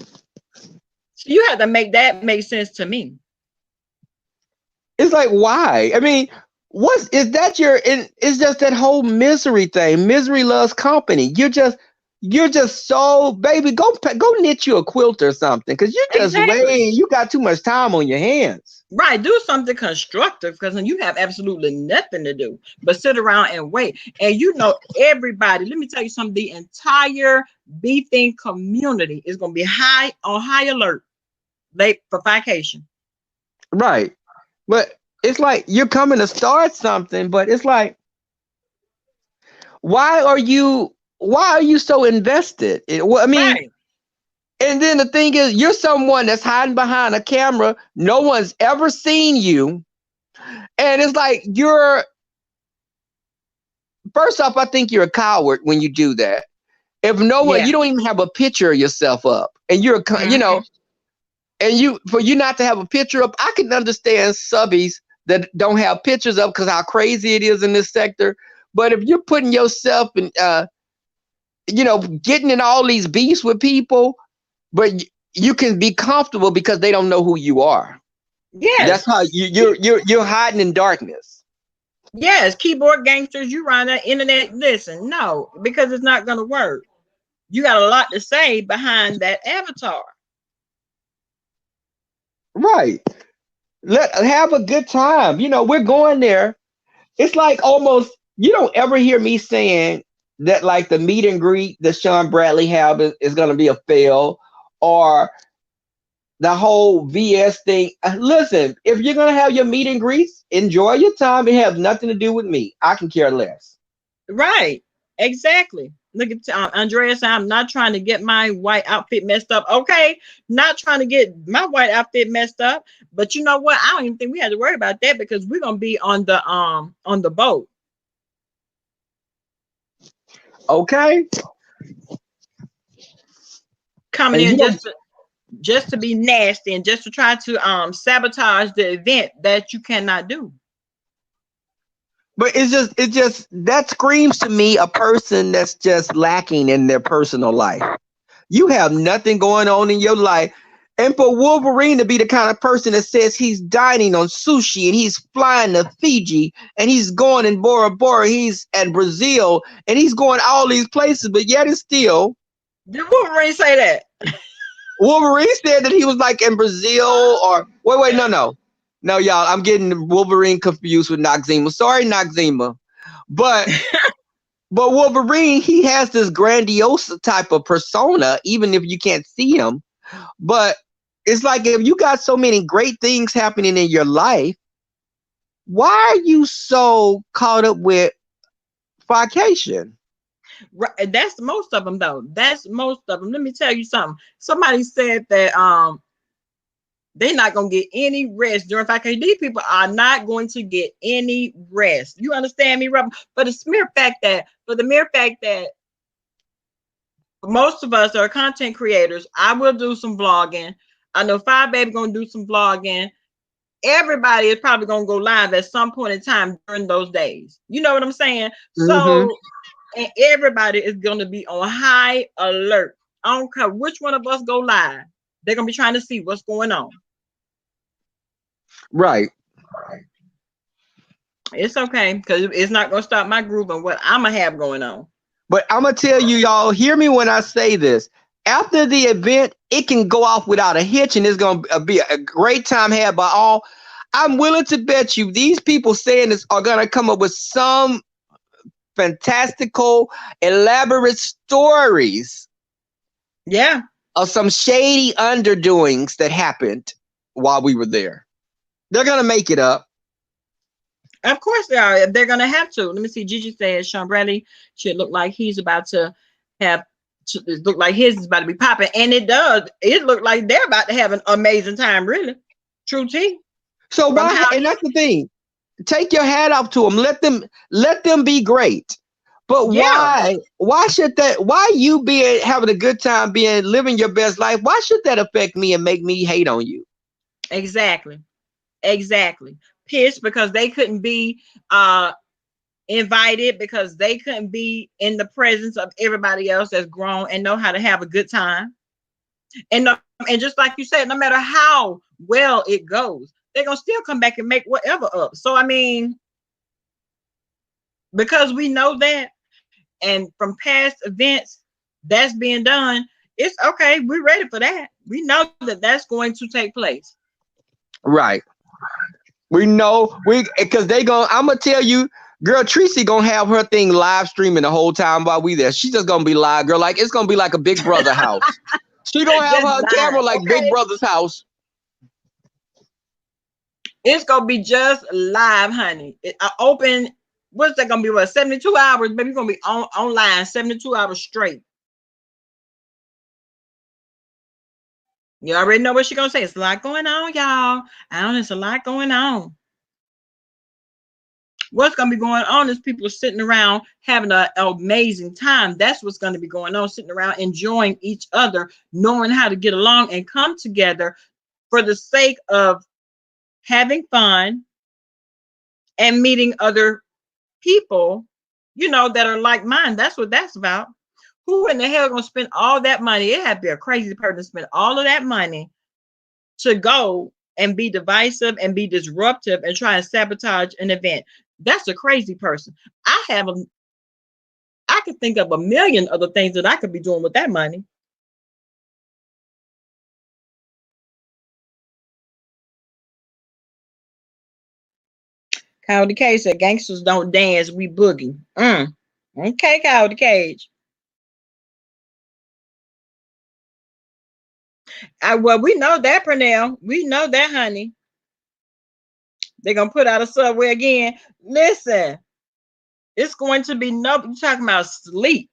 So you have to make that make sense to me. It's like, why? I mean, is just that whole misery thing. Misery loves company. You're just so, baby, go knit you a quilt or something, because you're just you got too much time on your hands. Right. Do something constructive, because then you have absolutely nothing to do but sit around and wait. And you know, everybody, let me tell you something, the entire beefing community is going to be on high alert late for vacation. Right. But it's like you're coming to start something, but it's like, why are you so invested? Right. And then the thing is, you're someone that's hiding behind a camera. No one's ever seen you. And it's like first off, I think you're a coward when you do that. If no one, you don't even have a picture of yourself up, and you're, you know, and for you not to have a picture up, I can understand subbies that don't have pictures up because how crazy it is in this sector. But if you're putting yourself in, you know, getting in all these beefs with people, but you can be comfortable because they don't know who you are. Yes. That's how you're hiding in darkness. Yes, keyboard gangsters, you run the internet. Listen, no, because it's not going to work. You got a lot to say behind that avatar. Right. Have a good time. You know, we're going there. It's like almost, you don't ever hear me saying that like the meet and greet that Sean Bradley have is going to be a fail, or the whole VS thing. Listen, if you're going to have your meet and greets, enjoy your time. It has nothing to do with me. I can care less. Right. Exactly. Look at Andreas. I'm not trying to get my white outfit messed up. Okay. Not trying to get my white outfit messed up. But you know what? I don't even think we have to worry about that, because we're going to be on the boat. Okay. Coming in just to be nasty and just to try to sabotage the event that you cannot do. But it just that screams to me a person that's just lacking in their personal life. You have nothing going on in your life. And for Wolverine to be the kind of person that says he's dining on sushi and he's flying to Fiji and he's going in Bora Bora, he's at Brazil and he's going all these places, but yet it's still. Did Wolverine say that? Wolverine said that he was like in Brazil or wait, no. No, y'all, I'm getting Wolverine confused with Noxzema. Sorry, Noxzema. But Wolverine, he has this grandiose type of persona, even if you can't see him. But It's like if you got so many great things happening in your life, why are you so caught up with vacation? Right, that's most of them though. That's most of them. Let me tell you something. Somebody said that they're not gonna get any rest during vacation. These people are not going to get any rest. You understand me, Robert? But the mere fact that most of us are content creators. I will do some vlogging. I know Five Baby gonna do some vlogging. Everybody is probably gonna go live at some point in time during those days. You know what I'm saying? Mm-hmm. So, and everybody is gonna be on high alert. I don't care which one of us go live. They're gonna be trying to see what's going on. Right. It's okay because it's not gonna stop my groove and what I'm gonna have going on. But I'm gonna tell you, y'all, hear me when I say this. After the event, it can go off without a hitch, and it's gonna be a great time had by all. I'm willing to bet you these people saying this are gonna come up with some fantastical, elaborate stories. Yeah. Of some shady underdoings that happened while we were there. They're gonna make it up. Of course they are. They're gonna have to. Let me see. Gigi says Sean Bradley should look like he's about to have. Look like his is about to be popping, and it does. It look like they're about to have an amazing time. Really, true tea. So why? And that's the thing. Take your hat off to them. Let them be great. But yeah. Why should that? Why you having a good time, living your best life? Why should that affect me and make me hate on you? Exactly. Pissed because they couldn't be invited, because they couldn't be in the presence of everybody else that's grown and know how to have a good time. And just like you said, no matter how well it goes, they're gonna still come back and make whatever up. So I mean, because we know that, and from past events that's being done, it's okay. We're ready for that. We know that that's going to take place. Right. We know because I'm gonna tell you, girl, Tracy gonna have her thing live streaming the whole time while we there. She's just gonna be live, girl. Like it's gonna be like a Big Brother house. She gonna have her camera like Big Brother's house. It's gonna be just live, honey. Open. What's that gonna be? What, 72 hours? Maybe you're gonna be online 72 hours straight. You already know what she's gonna say. It's a lot going on, y'all. It's a lot going on. What's gonna be going on is people sitting around having an amazing time. That's what's gonna be going on, sitting around enjoying each other, knowing how to get along and come together for the sake of having fun and meeting other people, that are like mine. That's what that's about. Who in the hell gonna spend all that money? It had to be a crazy person to spend all of that money to go and be divisive and be disruptive and try and sabotage an event. That's a crazy person. I could think of a million other things that I could be doing with that money. Cowdy Cage said, "Gangsters don't dance, we boogie." Okay, Cowdy Cage. Well, we know that, Pernell. We know that, honey. They're gonna put out a subway again. Listen, it's going to be you're talking about sleep.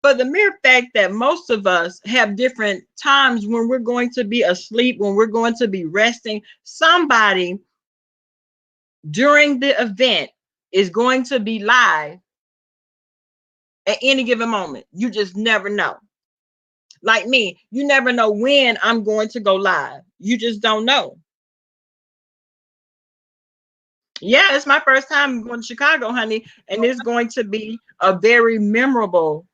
But the mere fact that most of us have different times when we're going to be asleep, when we're going to be resting, somebody during the event is going to be live at any given moment. You just never know. Like me, you never know when I'm going to go live. You just don't know. Yeah, it's my first time going to Chicago, honey, and it's going to be a very memorable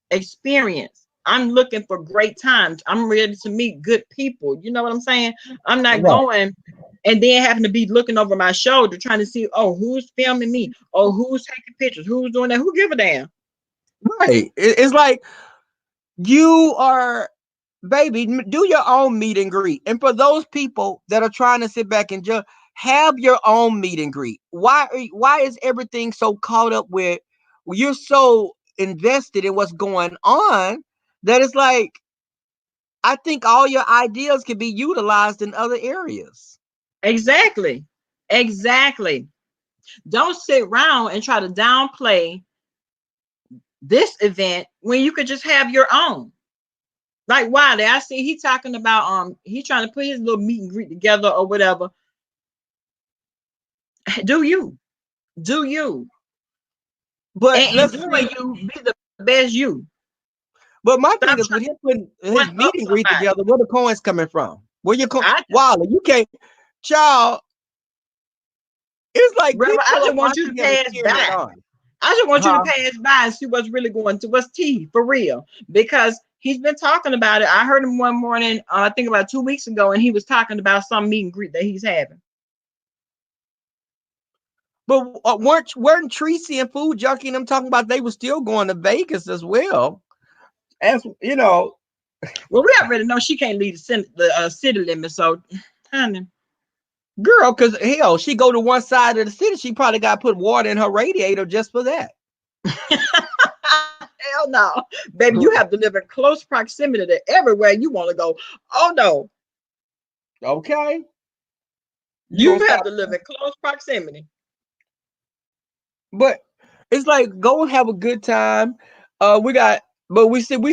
experience. I'm looking for great times. I'm ready to meet good people. You know what I'm saying? I'm not going and then having to be looking over my shoulder trying to see, who's filming me? Oh, who's taking pictures? Who's doing that? Who give a damn? Right. It's like you are, baby, do your own meet and greet. And for those people that are trying to sit back and just have your own meet and greet. Why is everything so caught up with, you're so invested in what's going on that it's like, I think all your ideas can be utilized in other areas. Exactly. Exactly. Don't sit around and try to downplay this event when you could just have your own. Like Wiley, I see he talking about he trying to put his little meet and greet together or whatever. Do you? Do you? But And let's doing see. you, be the best you. But my Stop thing is, with trying him putting to his one meet up and greet somebody. together, where the coins coming from? Where you come, I Wiley? You can't, child. It's like Brother, I people are just want you to watching him and pass cheering it by. on. I just want you to Huh? pass by and see what's really going to what's tea for real. Because he's been talking about it. I heard him one morning, I think about 2 weeks ago, and he was talking about some meet and greet that he's having. But weren't Tracy and Food Junkie and them talking about they were still going to Vegas as well? As you know, Well, we already know she can't leave the city limit, so honey. girl, because hell, she go to one side of the city, she probably got to put water in her radiator just for that. Hell no, baby, you have to live in close proximity to everywhere you want to go. Oh no, Okay, you have to live in close proximity. but it's like go and have a good time. We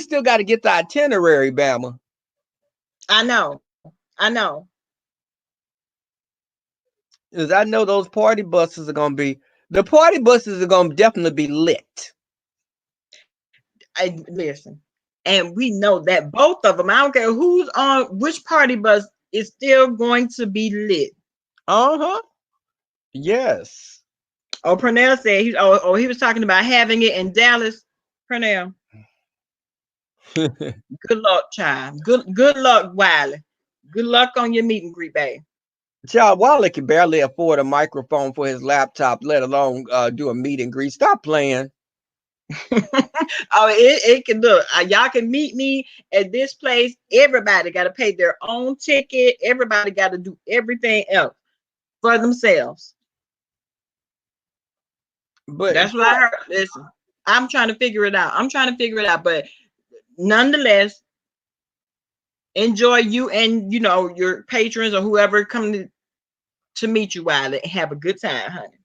still got to get the itinerary, Bama. I know. Because I know those party buses are gonna be definitely be lit. Listen, and we know that both of them, I don't care who's on which party bus, is still going to be lit. Yes. Oh, Pernell said he was talking about having it in Dallas. Pernell. Good luck, child. Good luck, Wiley. Good luck on your meet and greet, babe. Child, Wiley can barely afford a microphone for his laptop, let alone do a meet and greet. Stop playing. It can look. Y'all can meet me at this place. Everybody got to pay their own ticket. Everybody got to do everything else for themselves. But that's what I heard. Listen, I'm trying to figure it out. But nonetheless, enjoy you and your patrons or whoever coming to meet you, Wiley. Have a good time, honey.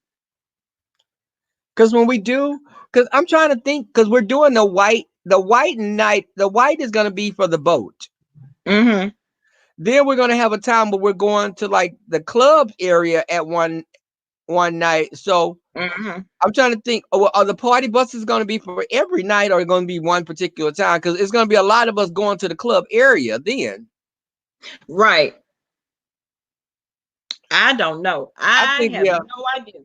Because I'm trying to think, because we're doing the white night. The white is going to be for the boat. Mm-hmm. Then we're going to have a time where we're going to like the club area at one night. So I'm trying to think, are the party buses going to be for every night or going to be one particular time? Because it's going to be a lot of us going to the club area then. Right. I don't know. I have no idea.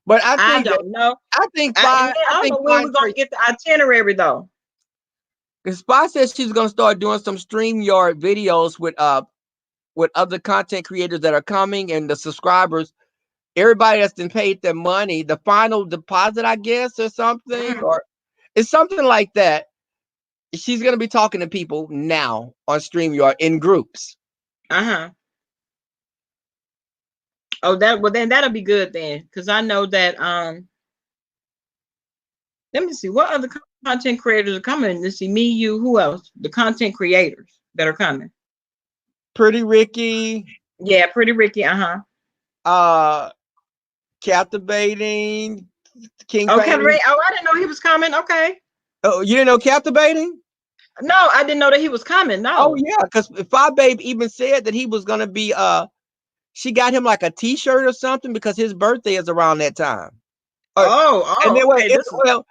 But I don't know. I think I don't know when we're going to get the itinerary though. Because Spot says she's going to start doing some StreamYard videos with other content creators that are coming, and the subscribers, everybody that's been paid their money, the final deposit, I guess, or something, or it's something like that. She's going to be talking to people now on StreamYard in groups. Oh, then that'll be good then, because I know that let me see what other content creators are coming. Let's see, me, you, who else? The content creators that are coming. Pretty Ricky. Yeah, Pretty Ricky. Captivating King. Okay, I didn't know he was coming. Okay. Oh, you didn't know Captivating? No, I didn't know that he was coming. No. Oh yeah, because Five Babe even said that he was gonna be she got him like a t-shirt or something because his birthday is around that time. And then okay, this was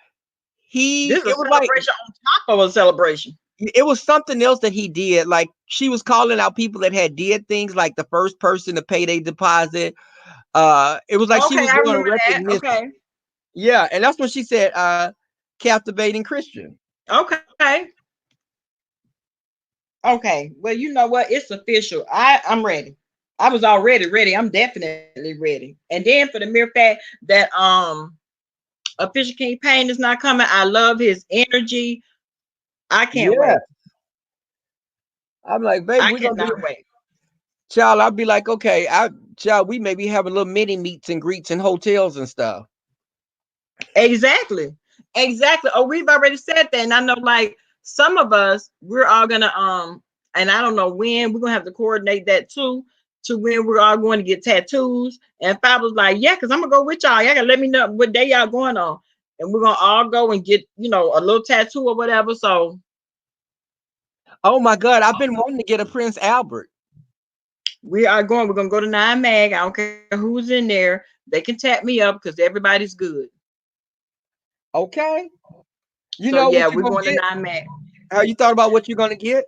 a celebration on top of a celebration. It was something else that he did. Like she was calling out people that had did things, like the first person to pay their deposit. It was like she was doing a recognition. Okay. Yeah, and that's when she said Captivating Christian. Okay. Well, you know what? It's official. I'm ready. I was already ready. I'm definitely ready. And then for the mere fact that Official King Payne is not coming, I love his energy. I can't wait. I'm like, baby, I cannot wait. Child, I'll be like, okay, child, we may be having little mini meets and greets in hotels and stuff. Exactly. Oh, we've already said that, and I know, like, some of us, we're all gonna and I don't know when, we're gonna have to coordinate that too, to when we're all going to get tattoos. And if I was like, yeah, because I'm gonna go with y'all. Y'all gotta let me know what day y'all going on. And we're gonna all go and get, you know, a little tattoo or whatever. So Oh my God, I've been wanting to get a Prince Albert. we're gonna go to Nine Mag. I don't care who's in there. They can tap me up because everybody's good. Okay. You So know yeah, what you're we're gonna going to get? Nine Mag. Have you thought about what you're gonna get?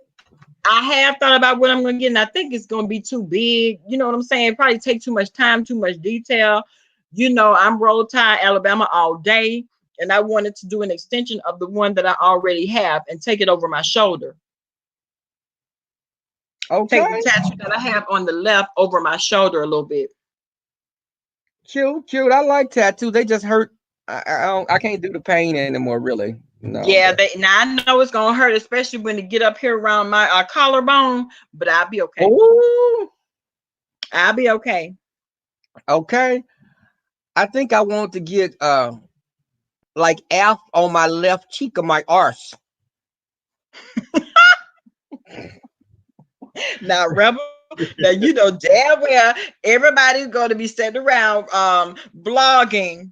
I have thought about what I'm going to get, and I think it's going to be too big. You know what I'm saying? Probably take too much time, too much detail. You know, I'm Roll Tide, Alabama all day, and I wanted to do an extension of the one that I already have and take it over my shoulder. Take the Okay. tattoo that I have on the left over my shoulder a little bit. Cute, cute. I like tattoos. They just hurt. I can't do the pain anymore, really. No, Yeah, but now I know it's going to hurt, especially when it get up here around my collarbone, but I'll be okay. oh, I'll be okay. okay. I think I want to get like F on my left cheek of my arse. Now, Rebel, now you know damn well everybody's going to be sitting around blogging.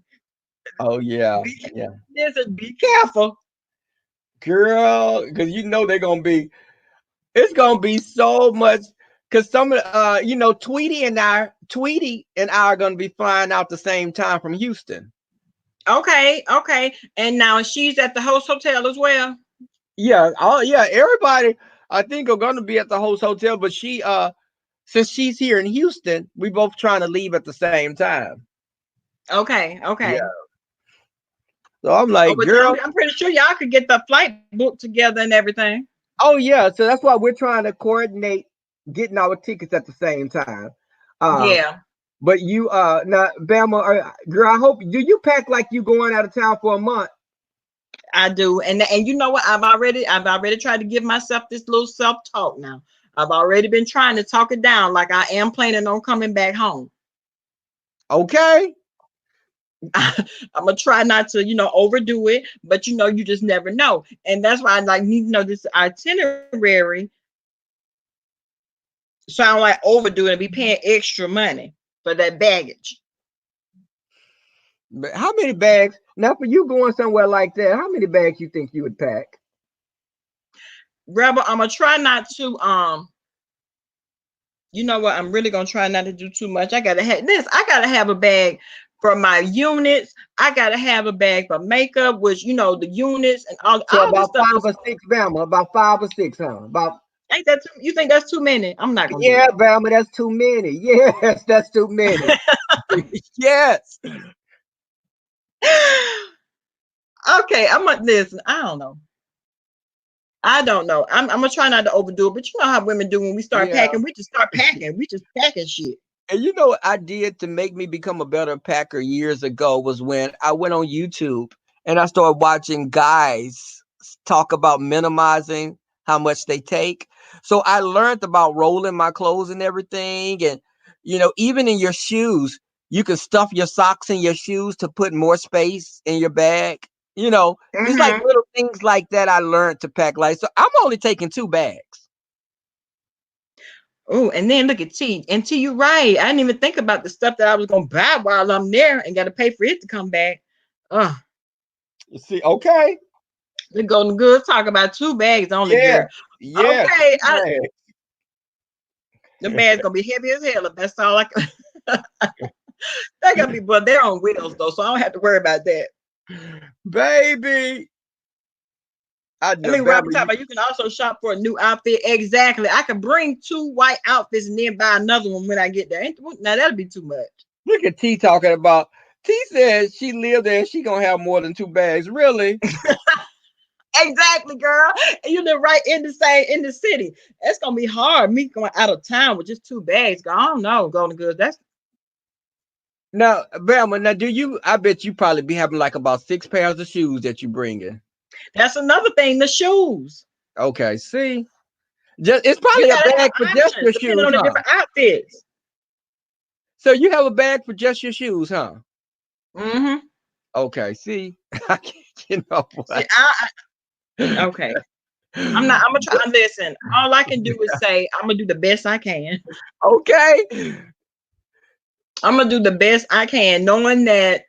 Oh yeah, yeah, Listen, be careful. girl, because you know they're gonna be. It's gonna be so much. Because some of you know, Tweety and I are gonna be flying out the same time from Houston. Okay, okay. And now she's at the host hotel as well. Yeah, oh yeah, everybody I think are gonna be at the host hotel, but she since she's here in Houston, we both trying to leave at the same time. Okay, okay. Yeah. So I'm Oh, like, but girl, I'm pretty sure y'all could get the flight booked together and everything. oh yeah, so that's why we're trying to coordinate getting our tickets at the same time. Uh, Yeah, but you now Bama, girl, I hope do you pack like you going out of town for a month? I do. And you know what? I've already tried to give myself this little self-talk now. I've already been trying to talk it down like I am planning on coming back home. Okay. I'm gonna try not to, you know, overdo it, but you know, you just never know. And that's why I like need to know this itinerary. So I don't like overdo it and be paying extra money for that baggage. But how many bags now for you going somewhere like that? How many bags you think you would pack? Rebel, I'm gonna try not to you know what? I'm really gonna try not to do too much. I gotta have a bag for my units. I gotta have a bag for makeup, which you know the units and So all this about stuff five is. or six, Bama. About 5 or 6, huh? About Ain't that you think that's too many? I'm not gonna do yeah, it. Bama, that's too many. Yes, that's too many. Yes. Okay, I'm gonna listen. I don't know. I'm gonna try not to overdo it, but you know how women do when we start Yeah. packing. We just start packing. We just packing shit. And you know what I did to make me become a better packer years ago was when I went on YouTube and I started watching guys talk about minimizing how much they take. So I learned about rolling my clothes and everything. And, you know, even in your shoes, you can stuff your socks in your shoes to put more space in your bag. You know, it's like Mm-hmm. little things like that I learned to pack light. So I'm only taking 2 bags. Oh, and then look at T. And T, you're right. I didn't even think about the stuff that I was gonna buy while I'm there and gotta pay for it to come back. You see, okay. The Golden Goods talk about 2 bags only, Yeah. girl. Yeah. Okay, 2 bags. the bag's gonna be heavy as hell if that's all I can. They're gonna be, but they're on wheels though, so I don't have to worry about that. Baby. I I know, mean, Robert Bama, talk about you can also shop for a new outfit. Exactly. I could bring 2 white outfits and then buy another one when I get there. Now that'll be too much. look at T talking about. T says she lived there and she gonna have more than 2 bags. Really? Exactly, girl. And you live right in the city. It's gonna be hard. Me going out of town with just 2 bags. I don't know, Golden Goods. Now, Bama, now do you? I bet you probably be having like about 6 pairs of shoes that you bring in. That's another thing. The shoes. Okay, see, just it's You probably a gotta have bag for just options your depending shoes, on the huh? different outfits. So you have a bag for just your shoes, huh? Mm-hmm. Okay, see, I can't, you know See, what? okay. I'm not. I'm gonna try. Listen, all I can do is say I'm gonna do the best I can. Okay. I'm gonna do the best I can, knowing that.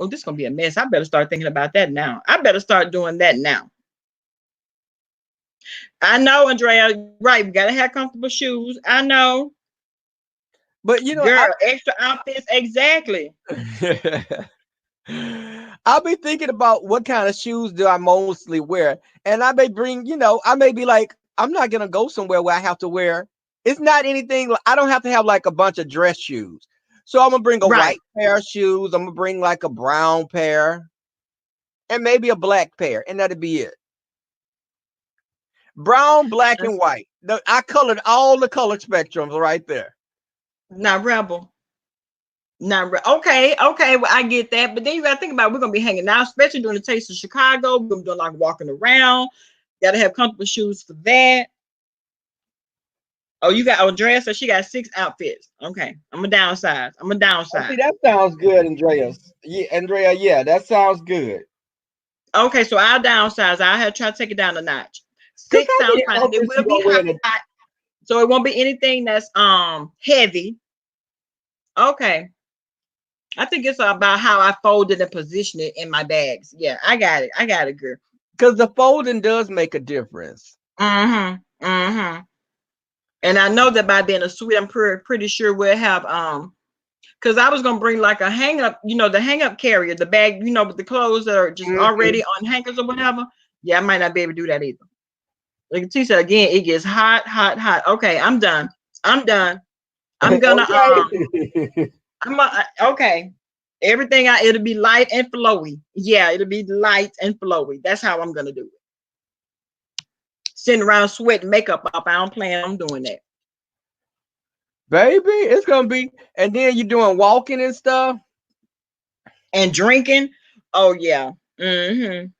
Oh, this is gonna be a mess. I better start thinking about that now. I better start doing that now. I know, Andrea. Right, we gotta have comfortable shoes. I know, But you know, girl, extra outfits. Exactly. I'll be thinking about what kind of shoes do I mostly wear. And I may bring, I may be like, I'm not gonna go somewhere where I have to wear. It's not anything. I don't have to have like a bunch of dress shoes. So I'm gonna bring a Right. white pair of shoes. I'm gonna bring like a brown pair and maybe a black pair, and that'll be it. Brown, black, and white. I colored all the color spectrums right there. Not rebel. Okay. Well, I get that, but then you gotta think about we're gonna be hanging out, especially during the Taste of Chicago. We're gonna be doing like walking around. Gotta have comfortable shoes for that. Oh, you got Andrea, so she got 6 outfits. Okay, I'm a downsize. See, that sounds good, Andreas. Yeah, Andrea. Yeah, that sounds good. Okay, so I'll downsize. I have try to take it down a notch. 6 sounds fine. And it will be hot, so it won't be anything that's heavy. Okay. I think it's about how I fold it and position it in my bags. Yeah, I got it, girl. Because the folding does make a difference. And I know that by then a suite, I'm pretty sure we'll have because I was gonna bring like a hang up, the hang up carrier, the bag, with the clothes that are just already on hangers or whatever. Yeah, I might not be able to do that either. Like T said again, it gets hot. Okay, I'm done. I'm gonna okay. Everything it'll be light and flowy. Yeah, it'll be light and flowy. That's how I'm gonna do it. Sitting around sweating makeup up. I don't plan on doing that. Baby, it's gonna be, and then you're doing walking and stuff. And drinking. Oh yeah. Baby.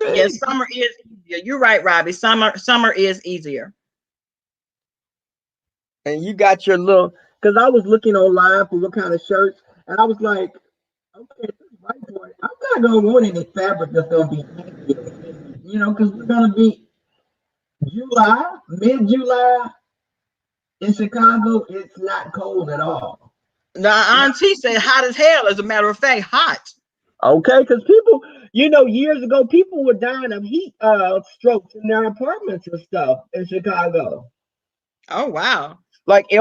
Yeah, summer is easier. You're right, Robbie. Summer is easier. And you got your little, because I was looking online for what kind of shirts, and I was like, okay, white boy, I'm not gonna want any fabric that's gonna be easier, because we're gonna be mid-July in Chicago. It's not cold at all. Now, Auntie said hot as hell. As a matter of fact, hot. Okay, because people, years ago, people were dying of heat strokes in their apartments and stuff in Chicago. Oh wow! Like it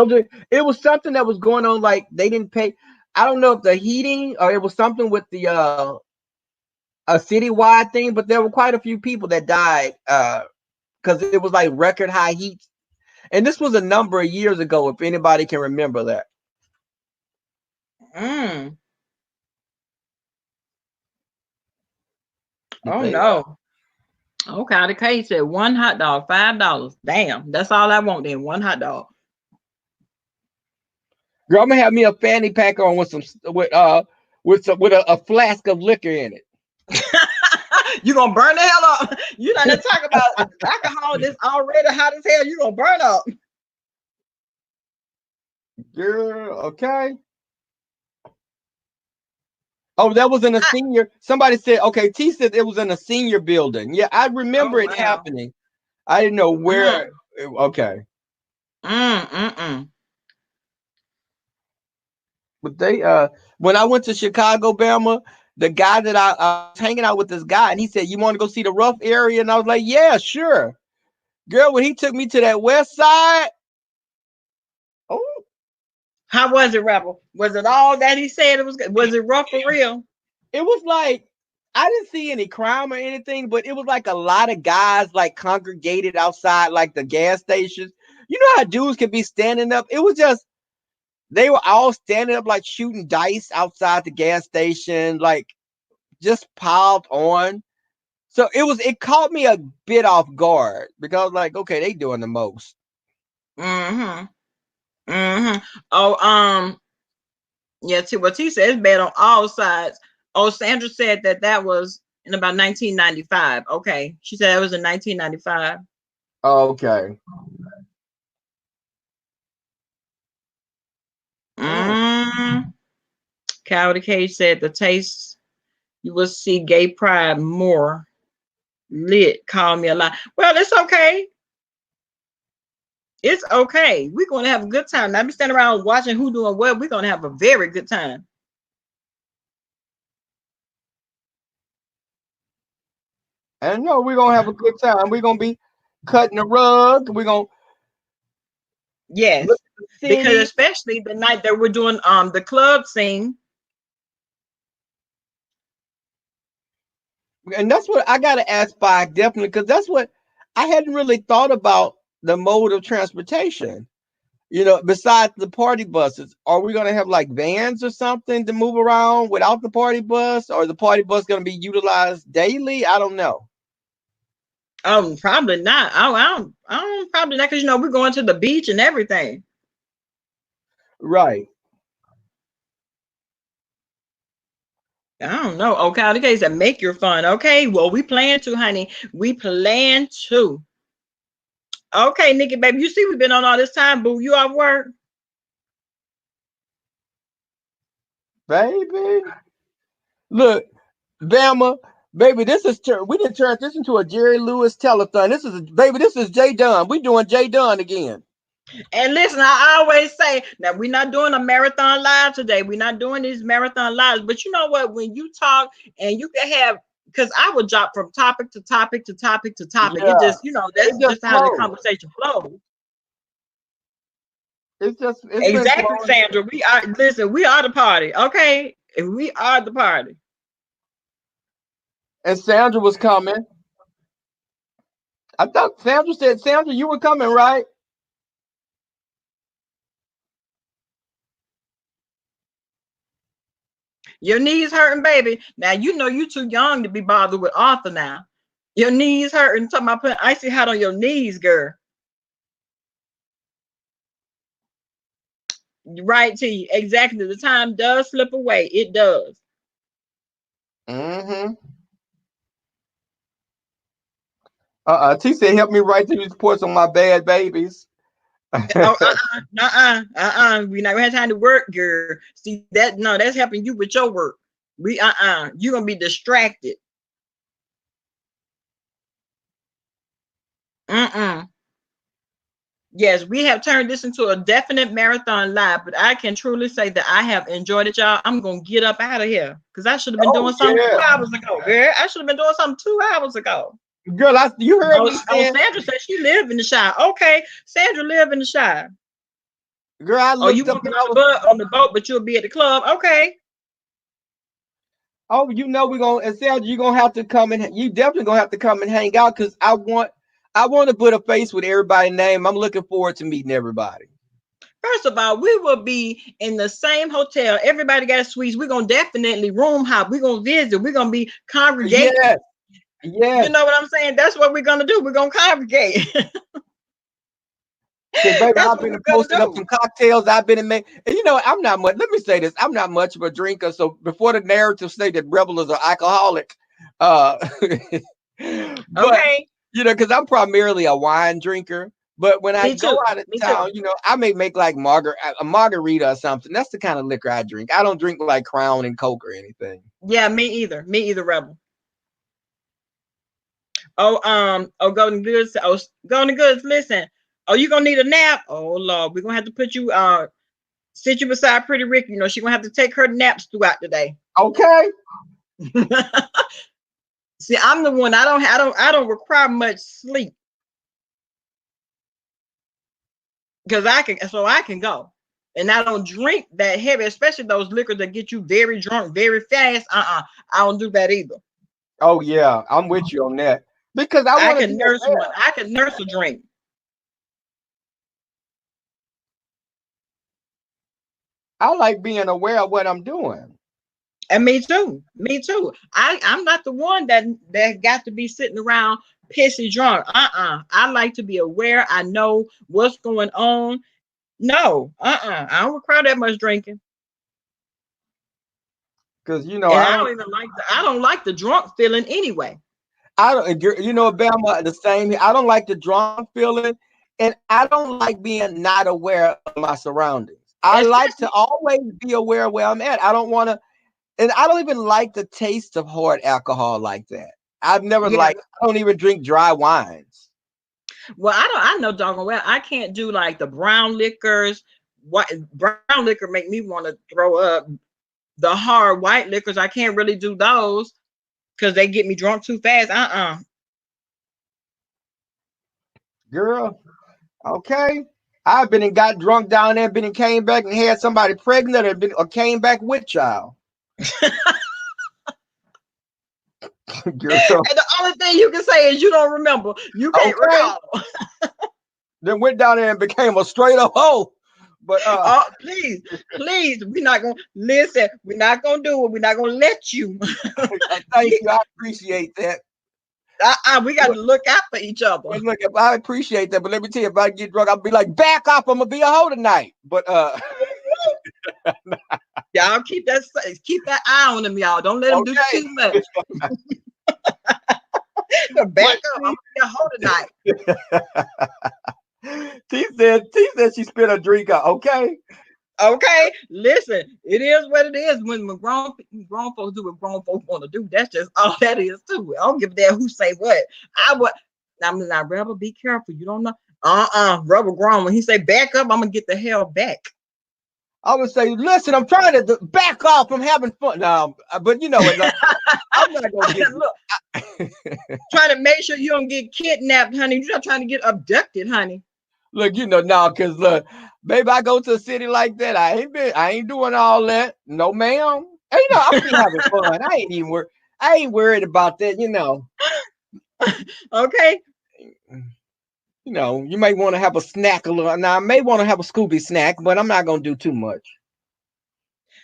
was something that was going on. Like they didn't pay. I don't know if the heating or it was something with the a citywide thing, but there were quite a few people that died because it was like record high heat. And this was a number of years ago, if anybody can remember that. Oh no. Okay, the case said 1 hot dog, $5. Damn, that's all I want then. 1 hot dog. Girl, I'm gonna have me a fanny pack on with a flask of liquor in it. You gonna burn the hell up. You not to talk about alcohol that's already hot as hell. You gonna burn up. Girl, okay. Oh, that was in a senior. Somebody said, okay, T said it was in a senior building. Yeah, I remember it happening. I didn't know where. Okay. But they when I went to Chicago, Bama, the guy that I was hanging out with, this guy, and he said, "You want to go see the rough area?" And I was like, "Yeah, sure." Girl, when he took me to that west side, oh, how was it, Rebel? Was it all that he said it was? Was it rough for real? It was like, I didn't see any crime or anything, but it was like a lot of guys like congregated outside like the gas stations. You know how dudes can be standing up? It was just, they were all standing up like shooting dice outside the gas station, like just piled on. So it caught me a bit off guard because like, okay, they doing the most. Oh, yeah, what T said it's bad on all sides. Oh, Sandra said that was in about 1995. Okay. She said it was in 1995. Okay. Cowdy Cage said the taste, you will see gay pride more Lit. Call me a lie. Well, it's okay. It's okay. We're gonna have a good time. Not be standing around watching who doing what. We're gonna have a very good time. And no, we're gonna have a good time. We're gonna be cutting the rug. We're gonna Yes, because especially the night that we're doing the club scene. And that's what I gotta ask Spike definitely, because that's what I hadn't really thought about, the mode of transportation. You know, besides the party buses, are we gonna have like vans or something to move around without the party bus, or the party bus gonna be utilized daily? I don't know. Oh, probably not. Oh, I don't probably not, because we're going to the beach and everything. Right. I don't know. Okay, the case that make your fun. Okay, well, we plan to, honey. We plan to. Okay, Nikki, baby, you see we've been on all this time, boo. You off work? Baby. Look, Bama, baby, this is we didn't turn this into a Jerry Lewis telethon. This is Jay Dunn. We doing Jay Dunn again. And listen, I always say that we're not doing a marathon live today. We're not doing these marathon lives. But you know what? When you talk and you can have, because I would drop from topic to topic to topic to topic. Yeah. It just, that's just how the conversation flows. It's exactly, Sandra. We are the party. Okay. We are the party. And Sandra was coming. I thought Sandra said, Sandra, you were coming, right? Your knees hurting, baby. Now you too young to be bothered with Arthur now. Your knees hurting. Talking about putting icy hot on your knees, girl. Right, T. Exactly. The time does slip away. It does. Mm-hmm. T said, help me write these reports on my bad babies. We're not gonna have time to work, girl. See that? No, that's helping you with your work. You're gonna be distracted. Yes, we have turned this into a definite marathon live, but I can truly say that I have enjoyed it, y'all. I'm gonna get up out of here because I should have been doing something 2 hours ago, girl. I should have been doing something 2 hours ago. Girl, you heard me. Sandra said she live in the Shire. Okay, Sandra live in the Shire. Girl, I looked you up on the boat, but you'll be at the club. Okay. Oh, we're gonna, and Sandra, you're gonna have to come and you definitely gonna have to come and hang out, because I want to put a face with everybody's name. I'm looking forward to meeting everybody. First of all, we will be in the same hotel. Everybody got suites. We're gonna definitely room hop. We're gonna visit. We're gonna be congregating. Yes. You know what I'm saying? That's what we're gonna do. We're gonna congregate. Baby, I've been posting up some cocktails. I've been in I'm not much. Let me say this. I'm not much of a drinker. So before the narrative say that Rebel is an alcoholic, okay. Because I'm primarily a wine drinker. But when I go out of town, I may make like a margarita or something. That's the kind of liquor I drink. I don't drink like Crown and Coke or anything. Yeah, me either. Me either, Rebel. Golden Goods. Golden Goods, listen. Oh, you gonna need a nap? Oh Lord, we're gonna have to put you sit you beside Pretty Ricky. She's gonna have to take her naps throughout the day. Okay. See, I'm the one. I don't require much sleep. Because I can go. And I don't drink that heavy, especially those liquors that get you very drunk very fast. I don't do that either. Oh yeah, I'm with you on that. Because I can nurse one. I can nurse a drink. I like being aware of what I'm doing. And me too. Me too. I'm not the one that got to be sitting around pissy drunk. I like to be aware. I know what's going on. No, I don't require that much drinking. Because I don't like the drunk feeling anyway. I don't, Bama, the same. I don't like the drunk feeling, and I don't like being not aware of my surroundings. I like to always be aware of where I'm at. I don't want to, and I don't even like the taste of hard alcohol like that. I've never Yeah. like. I don't even drink dry wines. Well, I know doggone well I can't do like the brown liquors. What brown liquor make me want to throw up. The hard white liquors, I can't really do those because they get me drunk too fast. Girl, okay. I've been and got drunk down there, been and came back and had somebody pregnant or came back with child. Girl. And the only thing you can say is you don't remember. You can't recall. Then went down there and became a straight up hoe. But oh, please, we're not gonna listen. We're not gonna do it. We're not gonna let you. Thank you. I appreciate that. We got to look out for each other. Look, I appreciate that, but let me tell you, if I get drunk, I'll be like, back off. I'm gonna be a hoe tonight. But y'all keep that eye on them, y'all. Don't let them do too much. Back up. I'm gonna be a hoe tonight. T said she spit a drink out. Okay, listen, it is what it is. When grown folks do what grown folks want to do, that's just all that is too. I don't give a damn who say what. I'm not Rebel. Be careful. You don't know. Rebel grown. When he say back up, I'm gonna get the hell back. I would say, listen, I'm trying to back off. I'm having fun now, but you know what? Like, I'm not gonna get. Look, trying to make sure you don't get kidnapped, honey. You're not trying to get abducted, honey. Look, you know now, cause look, baby, I go to a city like that. I ain't doing all that. No, ma'am. Hey, you know, I'm just having fun. I ain't worried about that. You know. Okay. You know, you may want to have a snack a little. Now, I may want to have a Scooby snack, but I'm not gonna do too much.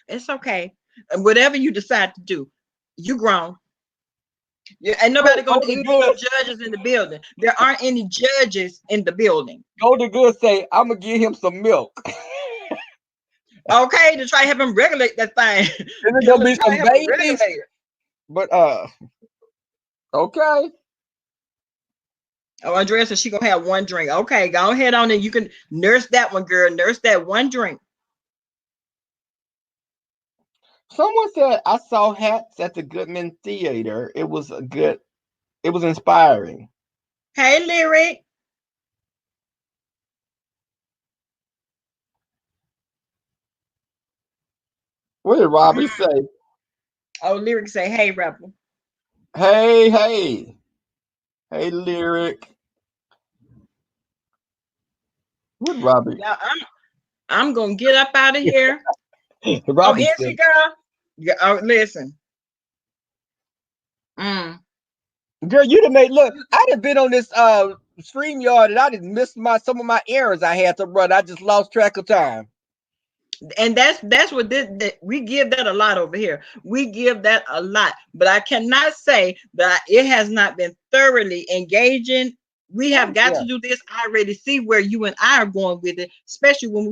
It's okay. Whatever you decide to do, you grown. Yeah, and nobody gonna any judges in the building. There aren't any judges in the building. Go to good say, I'm gonna give him some milk. Okay, to try to help him regulate that thing. There's gonna be some babies. But okay. Oh, Andrea said she gonna have one drink. Okay, go ahead on and you can nurse that one, girl. Nurse that one drink. Someone said I saw Hats at the Goodman Theater. It was inspiring. Hey, Lyric. What did Robbie say? Oh, Lyric say, hey, Rebel. Hey, Lyric. What Robbie? Now, I'm gonna get up out of here. Robbie is she, girl? Yeah, listen. Girl, you'd have made look. I'd have been on this StreamYard and I just missed some of my errands I had to run. I just lost track of time. And that's what we give that a lot over here. We give that a lot, but I cannot say that it has not been thoroughly engaging. We have got to do this. I already see where you and I are going with it, especially when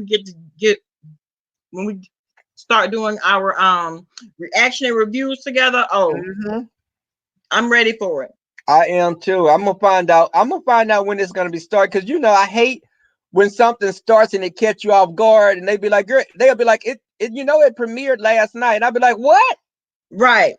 when we start doing our reaction and reviews together. I'm ready for it. I am too. I'm gonna find out when it's gonna be started, because you know I hate when something starts and it catch you off guard and they'll be like it it premiered last night, and I'll be like, what? Right.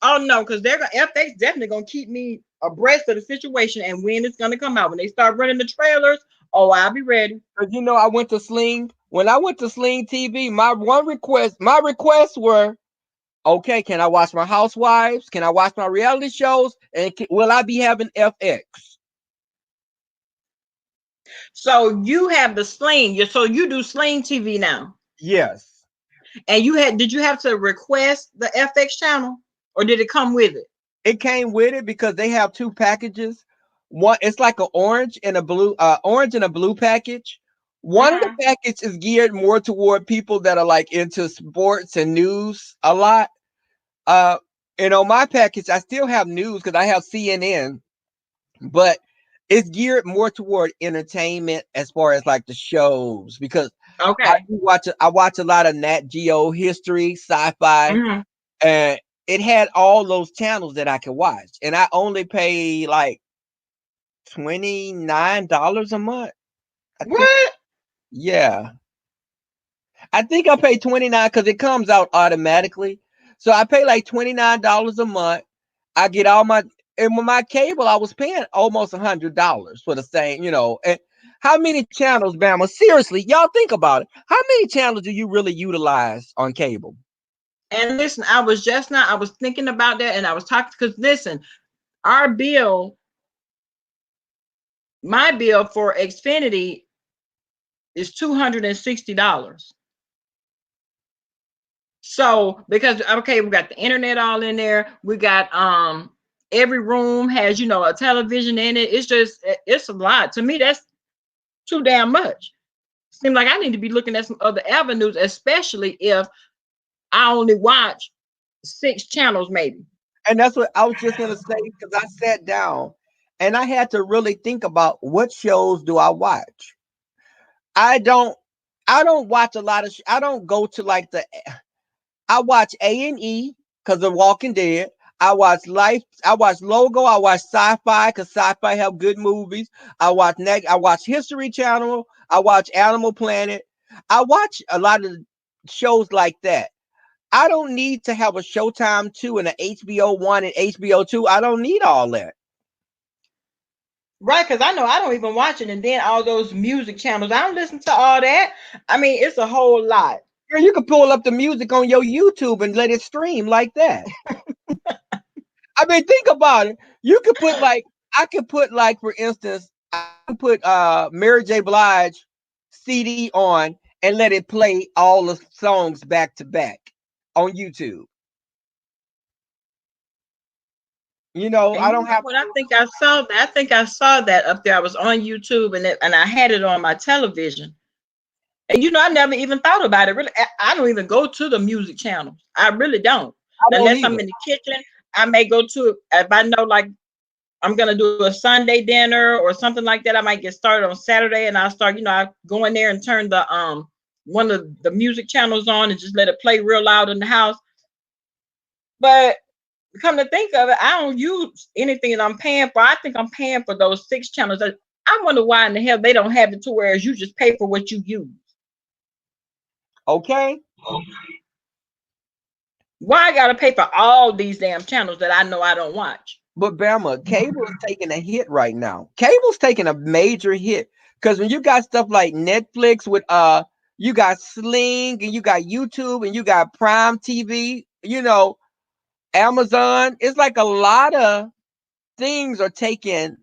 Oh no, because FX definitely gonna keep me abreast of the situation and when it's gonna come out. When they start running the trailers, I'll be ready. You know, I went to Sling. When I went to Sling TV, my requests were, okay, can I watch my Housewives? Can I watch my reality shows? And will I be having FX? So you have the Sling. So you do Sling TV now? Yes. And did you have to request the FX channel, or did it come with it? It came with it because they have two packages. One, it's like an orange and a blue package. One of the packages is geared more toward people that are like into sports and news a lot. And on my package, I still have news because I have CNN, but it's geared more toward entertainment as far as like the shows, because I watch a lot of Nat Geo, history, sci-fi, and it had all those channels that I could watch, and I only pay like $29 a month. What? Yeah, I think I pay $29 because it comes out automatically. So I pay like $29 a month. I get all my, and with my cable, I was paying almost $100 for the same, you know. And how many channels, Bama? Seriously, y'all think about it. How many channels do you really utilize on cable? And listen, I was thinking about that, and I was talking because listen, our bill, my bill for Xfinity is $260. So because okay, we got the internet all in there, we got every room has, you know, a television in it. It's a lot. To me, that's too damn much. Seems like I need to be looking at some other avenues, especially if I only watch 6 channels, maybe. And that's what I was just gonna say, because I sat down and I had to really think about what shows do I watch. I don't watch a lot of I don't go to like I watch A&E because of Walking Dead. I watch Life. I watch Logo. I watch Sci-Fi because Sci-Fi have good movies. I watch History Channel. I watch Animal Planet. I watch a lot of shows like that. I don't need to have a Showtime 2 and an HBO 1 and HBO 2. I don't need all that. Right, because I know I don't even watch it, and then all those music channels, I don't listen to all that. I mean, it's a whole lot. Girl, you can pull up the music on your YouTube and let it stream like that. I mean, think about it. You could put like, I could put like, for instance, I could put Mary J. Blige CD on and let it play all the songs back to back on YouTube. You know, And I you don't know have. what? I think I saw that. I think I saw that up there. I was on YouTube, and I had it on my television. And you know, I never even thought about it. Really, I don't even go to the music channels. I really don't. I don't Unless I'm either. in the kitchen, I may go to it. If I know like I'm gonna do a Sunday dinner or something like that, I might get started on Saturday, and I'll start. You know, I go in there and turn the one of the music channels on and just let it play real loud in the house. But come to think of it, I don't use anything that I'm paying for. I think I'm paying for those 6 channels. I wonder why in the hell they don't have it to where you just pay for what you use. Okay. Why I gotta pay for all these damn channels that I know I don't watch? But Bama, cable is taking a hit right now. Cable's taking a major hit because when you got stuff like Netflix with you got Sling and you got YouTube and you got Prime TV, you know, Amazon. It's like a lot of things are taking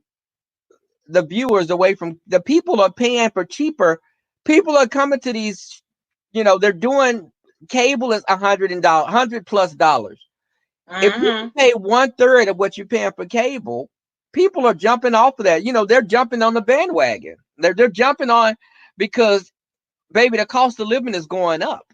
the viewers away from the people are paying for cheaper. People are coming to these, you know, they're doing cable is $100+ If you pay 1/3 of what you're paying for cable, people are jumping off of that. You know, they're jumping on the bandwagon. They're jumping on because baby, the cost of living is going up.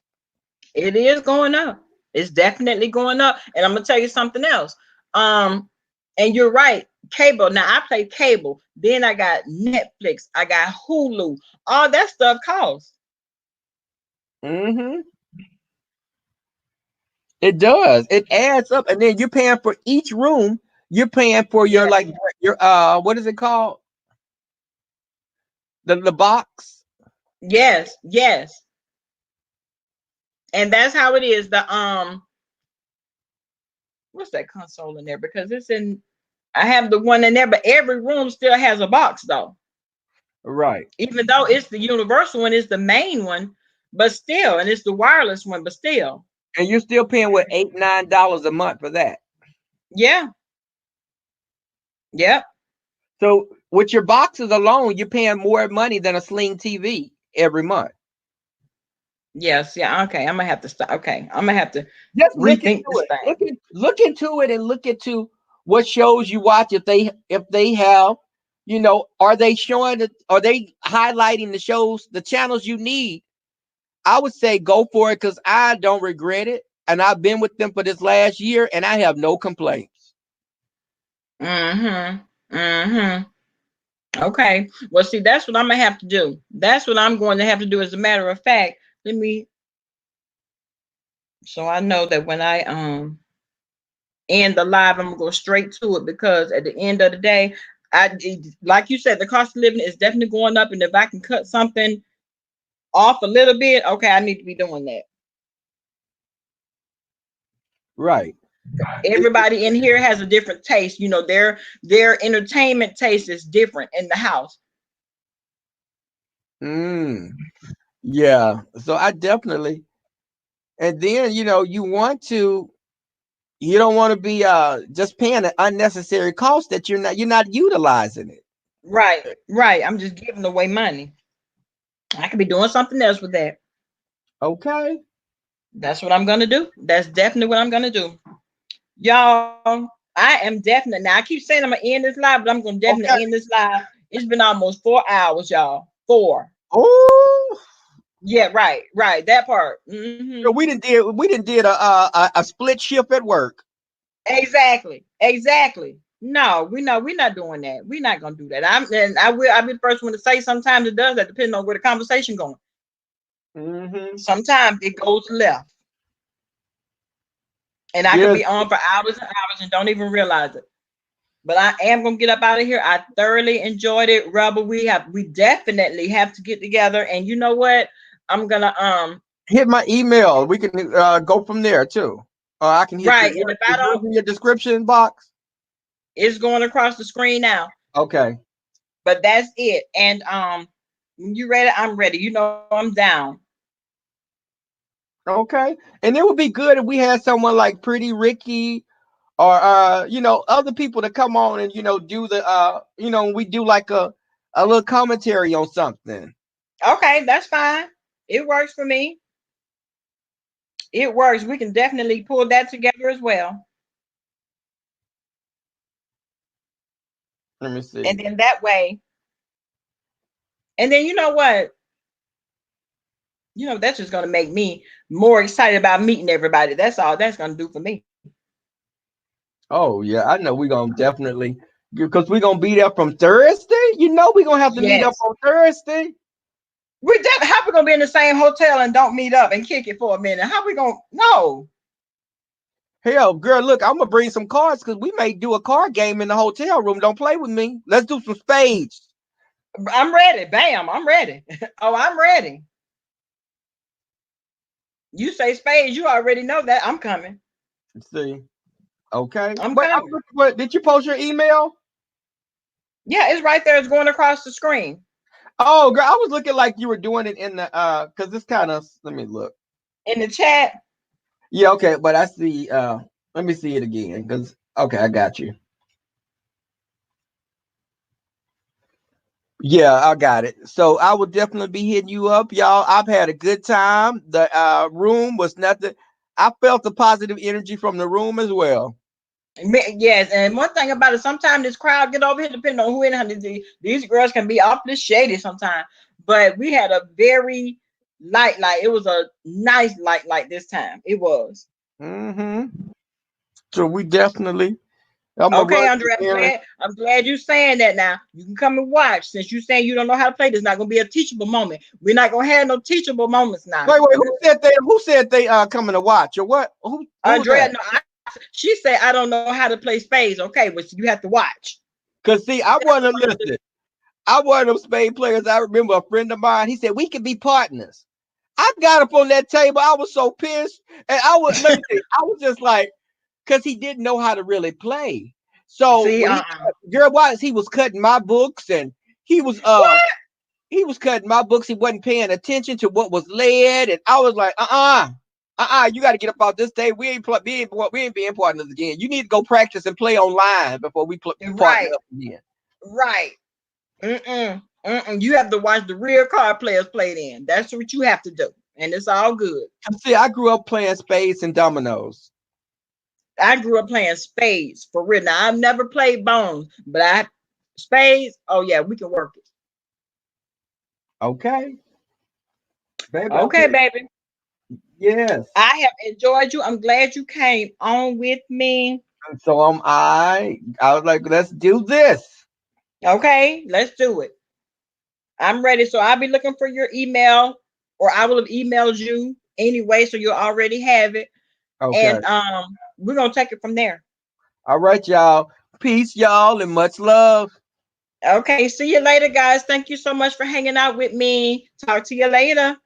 It is going up. It's definitely going up. And I'm gonna tell you something else. And you're right, cable. Now I play cable. Then I got Netflix. I got Hulu. All that stuff costs. Mm-hmm. It does. It adds up, and then you're paying for each room. You're paying for your like your what is it called? The box. Yes, yes. And that's how it is. The what's that console in there? Because it's in I have the one in there, but every room still has a box though. Right. Even though it's the universal one, it's the main one, but still, and it's the wireless one, but still. And you're still paying what $8-9 a month for that. Yeah. Yep. So with your boxes alone, you're paying more money than a Sling TV every month. Yes. Yeah. Okay. I'm gonna have to stop. Okay. I'm gonna have to Just look rethink into this it. thing. Look into it and look into what shows you watch. If they have, you know, are they showing it? Are they highlighting the shows, the channels you need? I would say go for it because I don't regret it, and I've been with them for this last year, and I have no complaints. Mm-hmm. Mm-hmm. Okay. Well, see, that's what I'm gonna have to do. That's what I'm going to have to do. As a matter of fact, let me. So I know that when I end the live, I'm gonna go straight to it because at the end of the day, like you said, the cost of living is definitely going up, and if I can cut something off a little bit, okay, I need to be doing that. Right. Everybody in here has a different taste. You know, their entertainment taste is different in the house. Yeah. So I definitely, and then you know, you don't want to be just paying an unnecessary cost that you're not utilizing it. Right, right. I'm just giving away money. I could be doing something else with that. Okay. That's what I'm gonna do. That's definitely what I'm gonna do. Y'all, I am definitely now. I keep saying I'm gonna end this live, but I'm gonna definitely end this live. It's been almost 4 hours, y'all. 4. Oh. Yeah, right, right. That part. So we didn't did a split shift at work. Exactly, exactly. No, we're not doing that. We're not gonna do that. I'll be the first one to say sometimes it does that, depending on where the conversation going. Sometimes it goes left. And I could be on for hours and hours and don't even realize it. But I am gonna get up out of here. I thoroughly enjoyed it, Rebel. We definitely have to get together. And you know what? I'm gonna hit my email. We can go from there too. Or I can hit right. And if I don't, in your description box, it's going across the screen now. Okay. But that's it. And when you ready, I'm ready. You know I'm down. Okay. And it would be good if we had someone like Pretty Ricky or you know, other people to come on and, you know, do the you know, we do like a little commentary on something. Okay, that's fine. It works for me. It works. We can definitely pull that together as well. Let me see. And then that way. And then you know what? You know, that's just going to make me more excited about meeting everybody. That's all that's going to do for me. Oh, yeah. I know we're going to definitely, because we're going to be there from Thursday. You know, we're going to have to meet up on Thursday. How we going to be in the same hotel and don't meet up and kick it for a minute? How we going to? No. Hell, girl, look, I'm going to bring some cards because we may do a card game in the hotel room. Don't play with me. Let's do some spades. I'm ready. Bam. I'm ready. Oh, I'm ready. You say spades, you already know that. I'm coming. Let's see. Okay. I'm coming. Did you post your email? Yeah, it's right there. It's going across the screen. Oh, girl, I was looking like you were doing it in the because it's kind of, let me look. In the chat? Yeah, okay, but I see let me see it again because okay, I got you. Yeah, I got it. So I will definitely be hitting you up, y'all. I've had a good time. The room was nothing. I felt the positive energy from the room as well. Yes, and one thing about it, sometimes this crowd get over here, depending on who in it. These girls can be awfully shady sometimes, but we had a very light. It was a nice light this time. It was. So we definitely. Okay, Andre, I'm glad you're saying that now. You can come and watch. Since you're saying you don't know how to play, there's not going to be a teachable moment. We're not going to have no teachable moments now. Wait, who said they coming to watch or what? Who Andrea, no, she said, I don't know how to play spades. Okay, but you have to watch. Because see, I want to listen. I one of them spade players. I remember a friend of mine, he said, we could be partners. I got up on that table. I was so pissed. And I was just like, because he didn't know how to really play. So girl, he was cutting my books and he was cutting my books. He wasn't paying attention to what was led. And I was like, you got to get up off this table. We ain't being partners again. You need to go practice and play online before we partner up again. Right. You have to watch the real card players play then. That's what you have to do. And it's all good. See, I grew up playing spades and dominoes. I grew up playing spades for real. Now I've never played bones, but spades. Oh yeah, we can work it. Okay. Baby, okay, baby. Yes. I have enjoyed you. I'm glad you came on with me. And so am I. I was like, let's do this. Okay, let's do it. I'm ready. So I'll be looking for your email, or I will have emailed you anyway, so you'll already have it. Okay. And we're gonna take it from there. All right, y'all. Peace, y'all, and much love. Okay, see you later, guys. Thank you so much for hanging out with me. Talk to you later.